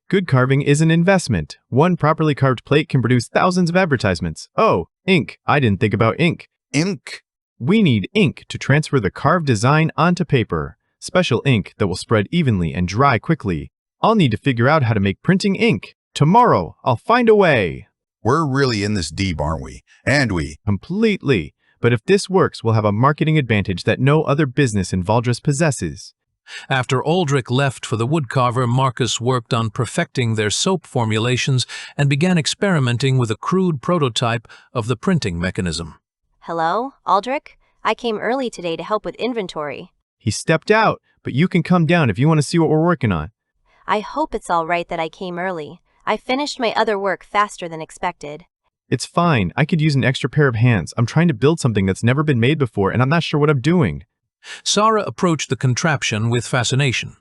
Good carving is an investment. One properly carved plate can produce thousands of advertisements. Oh, ink. I didn't think about ink. Ink? We need ink to transfer the carved design onto paper. Special ink that will spread evenly and dry quickly. I'll need to figure out how to make printing ink. Tomorrow, I'll find a way. We're really in this deep, aren't we? And we... Completely. But if this works, we'll have a marketing advantage that no other business in Valdris possesses. After Aldrich left for the woodcarver, Marcus worked on perfecting their soap formulations and began experimenting with a crude prototype of the printing mechanism. Hello, Aldrich? I came early today to help with inventory. He stepped out, but you can come down if you want to see what we're working on. I hope it's all right that I came early. I finished my other work faster than expected. It's fine. I could use an extra pair of hands. I'm trying to build something that's never been made before, and I'm not sure what I'm doing. Sarah approached the contraption with fascination.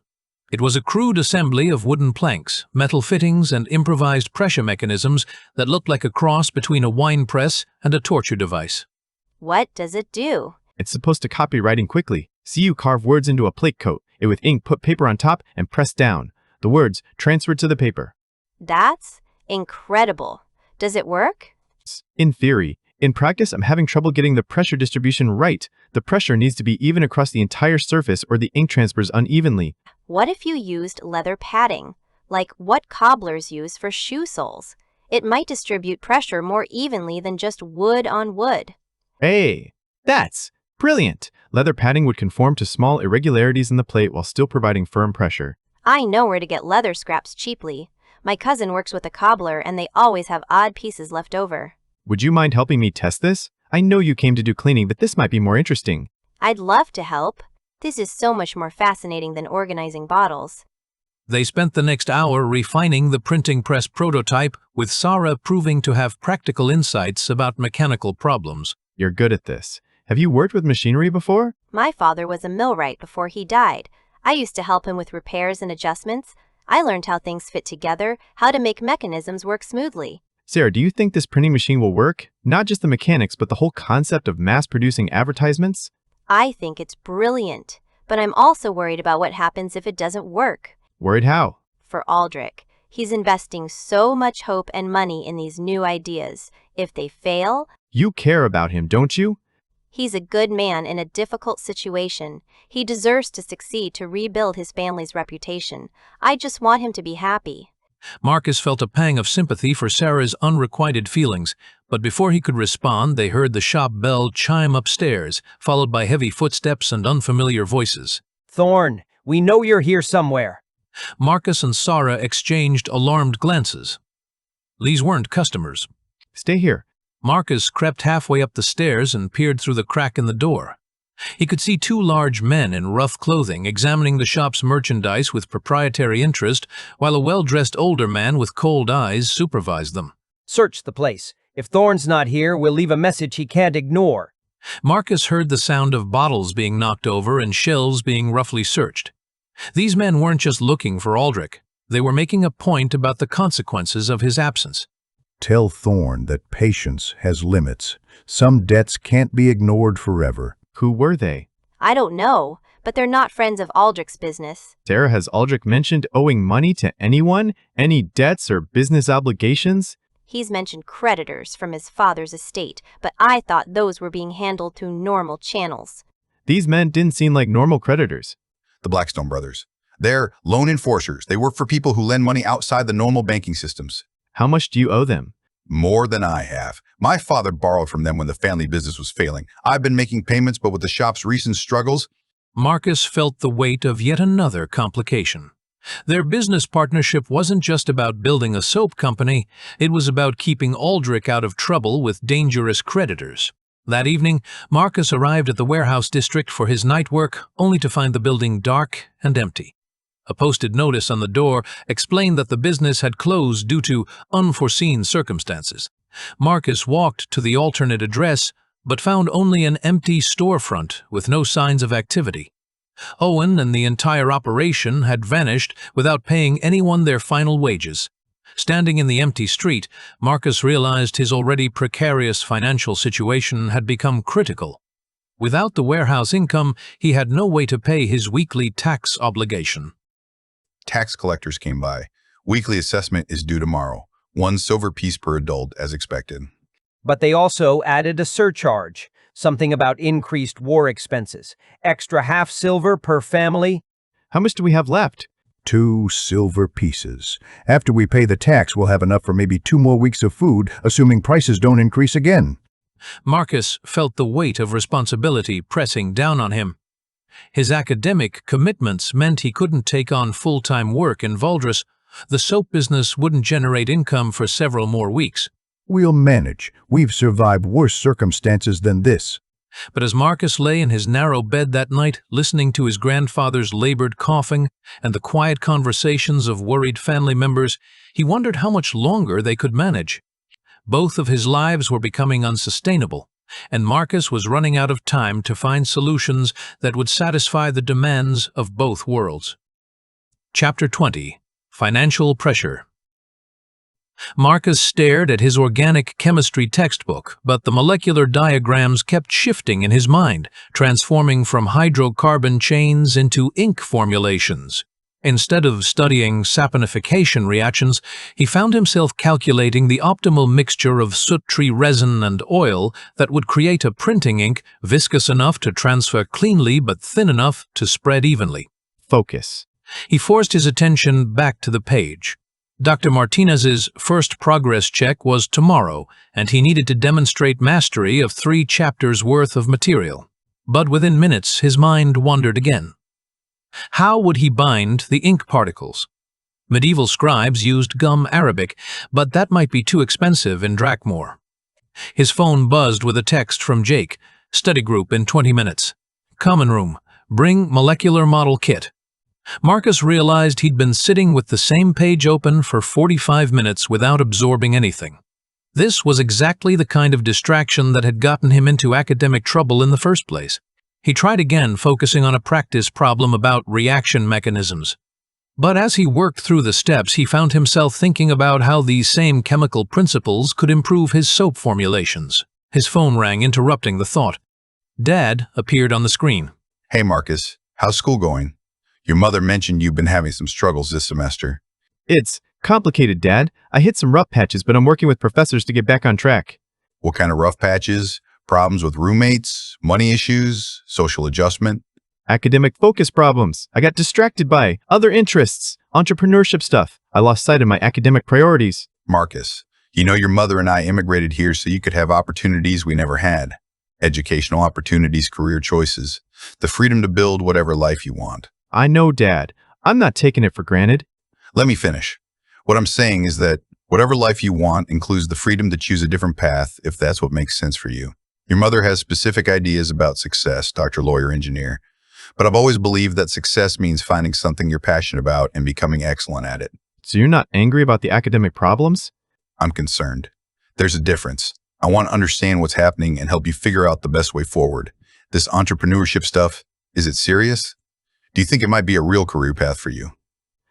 It was a crude assembly of wooden planks, metal fittings, and improvised pressure mechanisms that looked like a cross between a wine press and a torture device. What does it do? It's supposed to copy writing quickly. See you carve words into a plate coat, it with ink, put paper on top, and press down. The words transferred to the paper. That's incredible. Does it work? In theory. In practice, I'm having trouble getting the pressure distribution right. The pressure needs to be even across the entire surface or the ink transfers unevenly. What if you used leather padding, like what cobblers use for shoe soles? It might distribute pressure more evenly than just wood on wood. Hey, that's brilliant! Leather padding would conform to small irregularities in the plate while still providing firm pressure. I know where to get leather scraps cheaply. My cousin works with a cobbler and they always have odd pieces left over. Would you mind helping me test this? I know you came to do cleaning, but this might be more interesting. I'd love to help. This is so much more fascinating than organizing bottles. They spent the next hour refining the printing press prototype, with Sarah proving to have practical insights about mechanical problems. You're good at this. Have you worked with machinery before? My father was a millwright before he died. I used to help him with repairs and adjustments. I learned how things fit together, how to make mechanisms work smoothly. Sarah, do you think this printing machine will work? Not just the mechanics, but the whole concept of mass-producing advertisements? I think it's brilliant, but I'm also worried about what happens if it doesn't work. Worried how? For Aldrich. He's investing so much hope and money in these new ideas. If they fail... You care about him, don't you? He's a good man in a difficult situation. He deserves to succeed to rebuild his family's reputation. I just want him to be happy. Marcus felt a pang of sympathy for Sarah's unrequited feelings, but before he could respond, they heard the shop bell chime upstairs, followed by heavy footsteps and unfamiliar voices. Thorn, we know you're here somewhere. Marcus and Sarah exchanged alarmed glances. These weren't customers. Stay here. Marcus crept halfway up the stairs and peered through the crack in the door. He could see two large men in rough clothing examining the shop's merchandise with proprietary interest, while a well-dressed older man with cold eyes supervised them. Search the place. If Thorn's not here, we'll leave a message he can't ignore. Marcus heard the sound of bottles being knocked over and shelves being roughly searched. These men weren't just looking for Aldrich. They were making a point about the consequences of his absence. Tell Thorn that patience has limits. Some debts can't be ignored forever. Who were they? I don't know, but they're not friends of Aldrich's business. Sarah, has Aldrich mentioned owing money to anyone? Any debts or business obligations? He's mentioned creditors from his father's estate, but I thought those were being handled through normal channels. These men didn't seem like normal creditors. The Blackstone brothers. They're loan enforcers. They work for people who lend money outside the normal banking systems. How much do you owe them? More than I have. My father borrowed from them when the family business was failing. I've been making payments, but with the shop's recent struggles... Marcus felt the weight of yet another complication. Their business partnership wasn't just about building a soap company, it was about keeping Aldrich out of trouble with dangerous creditors. That evening, Marcus arrived at the warehouse district for his night work, only to find the building dark and empty. A posted notice on the door explained that the business had closed due to unforeseen circumstances. Marcus walked to the alternate address, but found only an empty storefront with no signs of activity. Owen and the entire operation had vanished without paying anyone their final wages. Standing in the empty street, Marcus realized his already precarious financial situation had become critical. Without the warehouse income, he had no way to pay his weekly tax obligation. Tax collectors came by. Weekly assessment is due tomorrow. 1 silver piece per adult, as expected. But they also added a surcharge, something about increased war expenses. Extra half silver per family. How much do we have left? 2 silver pieces. After we pay the tax, we'll have enough for maybe 2 more weeks of food, assuming prices don't increase again. Marcus felt the weight of responsibility pressing down on him. His academic commitments meant he couldn't take on full-time work in Valdres. The soap business wouldn't generate income for several more weeks. We'll manage. We've survived worse circumstances than this. But as Marcus lay in his narrow bed that night, listening to his grandfather's labored coughing and the quiet conversations of worried family members, he wondered how much longer they could manage. Both of his lives were becoming unsustainable, and Marcus was running out of time to find solutions that would satisfy the demands of both worlds. Chapter 20. Financial Pressure. Marcus stared at his organic chemistry textbook, but the molecular diagrams kept shifting in his mind, transforming from hydrocarbon chains into ink formulations. Instead of studying saponification reactions, he found himself calculating the optimal mixture of soot tree resin and oil that would create a printing ink viscous enough to transfer cleanly but thin enough to spread evenly. Focus. He forced his attention back to the page. Dr. Martinez's first progress check was tomorrow, and he needed to demonstrate mastery of 3 chapters worth of material. But within minutes, his mind wandered again. How would he bind the ink particles? Medieval scribes used gum arabic, but that might be too expensive in Drakmore. His phone buzzed with a text from Jake. Study group in 20 minutes. Common room. Bring molecular model kit. Marcus realized he'd been sitting with the same page open for 45 minutes without absorbing anything. This was exactly the kind of distraction that had gotten him into academic trouble in the first place. He tried again, focusing on a practice problem about reaction mechanisms. But as he worked through the steps, he found himself thinking about how these same chemical principles could improve his soap formulations. His phone rang, interrupting the thought. Dad appeared on the screen. Hey, Marcus. How's school going? Your mother mentioned you've been having some struggles this semester. It's complicated, Dad. I hit some rough patches, but I'm working with professors to get back on track. What kind of rough patches? Problems with roommates? Money issues? Social adjustment? Academic focus problems. I got distracted by other interests, entrepreneurship stuff. I lost sight of my academic priorities. Marcus, you know your mother and I immigrated here so you could have opportunities we never had. Educational opportunities, career choices, the freedom to build whatever life you want. I know, Dad. I'm not taking it for granted. Let me finish. What I'm saying is that whatever life you want includes the freedom to choose a different path if that's what makes sense for you. Your mother has specific ideas about success, Dr. Lawyer Engineer, but I've always believed that success means finding something you're passionate about and becoming excellent at it. So you're not angry about the academic problems? I'm concerned. There's a difference. I want to understand what's happening and help you figure out the best way forward. This entrepreneurship stuff, is it serious? Do you think it might be a real career path for you?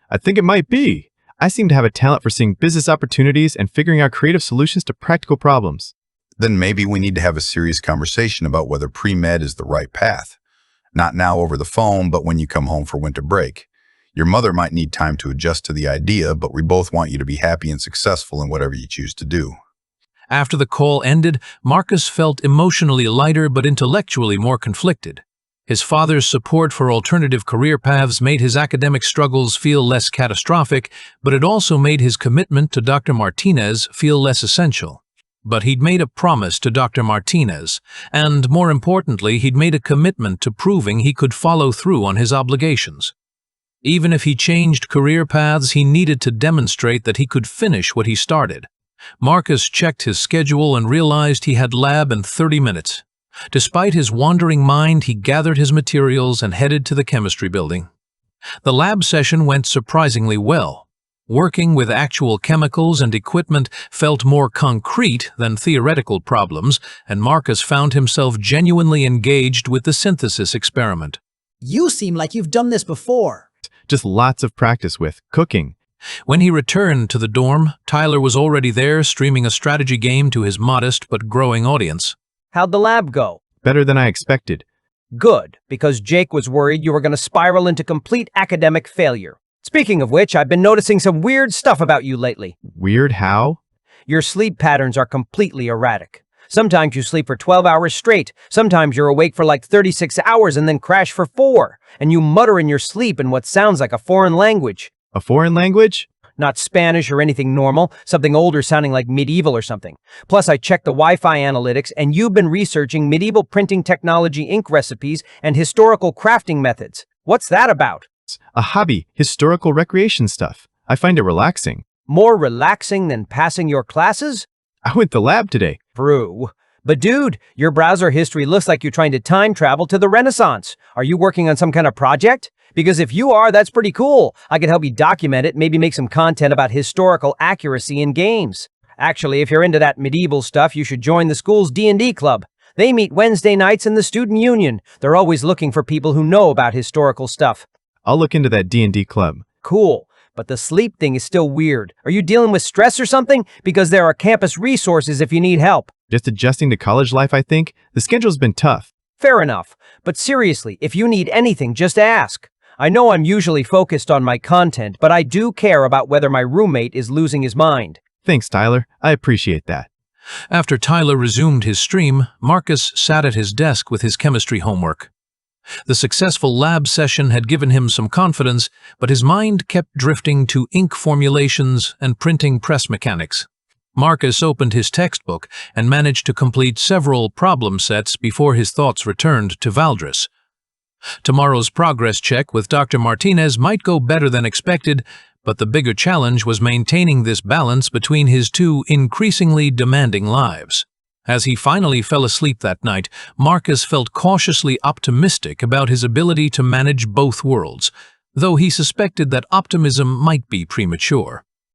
I think it might be. I seem to have a talent for seeing business opportunities and figuring out creative solutions to practical problems. Then maybe we need to have a serious conversation about whether pre-med is the right path. Not now over the phone, but when you come home for winter break. Your mother might need time to adjust to the idea, but we both want you to be happy and successful in whatever you choose to do. After the call ended, Marcus felt emotionally lighter but intellectually more conflicted. His father's support for alternative career paths made his academic struggles feel less catastrophic, but it also made his commitment to Dr. Martinez feel less essential. But he'd made a promise to Dr. Martinez, and more importantly, he'd made a commitment to proving he could follow through on his obligations. Even if he changed career paths, he needed to demonstrate that he could finish what he started. Marcus checked his schedule and realized he had lab in 30 minutes. Despite his wandering mind, he gathered his materials and headed to the chemistry building. The lab session went surprisingly well. Working with actual chemicals and equipment felt more concrete than theoretical problems, and Marcus found himself genuinely engaged with the synthesis experiment. You seem like you've done this before. Just lots of practice with cooking. When he returned to the dorm, Tyler was already there, streaming a strategy game to his modest but growing audience. How'd the lab go? Better than I expected. Good, because Jake was worried you were going to spiral into complete academic failure. Speaking of which, I've been noticing some weird stuff about you lately. Weird how? Your sleep patterns are completely erratic. Sometimes you sleep for 12 hours straight. Sometimes you're awake for like 36 hours and then crash for 4. And you mutter in your sleep in what sounds like a foreign language. A foreign language? Not Spanish or anything normal, something older sounding like medieval or something. Plus, I checked the Wi-Fi analytics, and you've been researching medieval printing technology ink recipes and historical crafting methods. What's that about? A hobby, historical recreation stuff. I find it relaxing. More relaxing than passing your classes? I went to lab today. True. But dude, your browser history looks like you're trying to time travel to the Renaissance. Are you working on some kind of project? Because if you are, that's pretty cool. I could help you document it, maybe make some content about historical accuracy in games. Actually, if you're into that medieval stuff, you should join the school's D&D club. They meet Wednesday nights in the student union. They're always looking for people who know about historical stuff. I'll look into that D&D club. Cool. But the sleep thing is still weird. Are you dealing with stress or something? Because there are campus resources if you need help. Just adjusting to college life, I think. The schedule's been tough. Fair enough. But seriously, if you need anything, just ask. I know I'm usually focused on my content, but I do care about whether my roommate is losing his mind. Thanks, Tyler. I appreciate that. After Tyler resumed his stream, Marcus sat at his desk with his chemistry homework. The successful lab session had given him some confidence, but his mind kept drifting to ink formulations and printing press mechanics. Marcus opened his textbook and managed to complete several problem sets before his thoughts returned to Valdris. Tomorrow's progress check with Dr. Martinez might go better than expected, but the bigger challenge was maintaining this balance between his two increasingly demanding lives. As he finally fell asleep that night, Marcus felt cautiously optimistic about his ability to manage both worlds, though he suspected that optimism might be premature.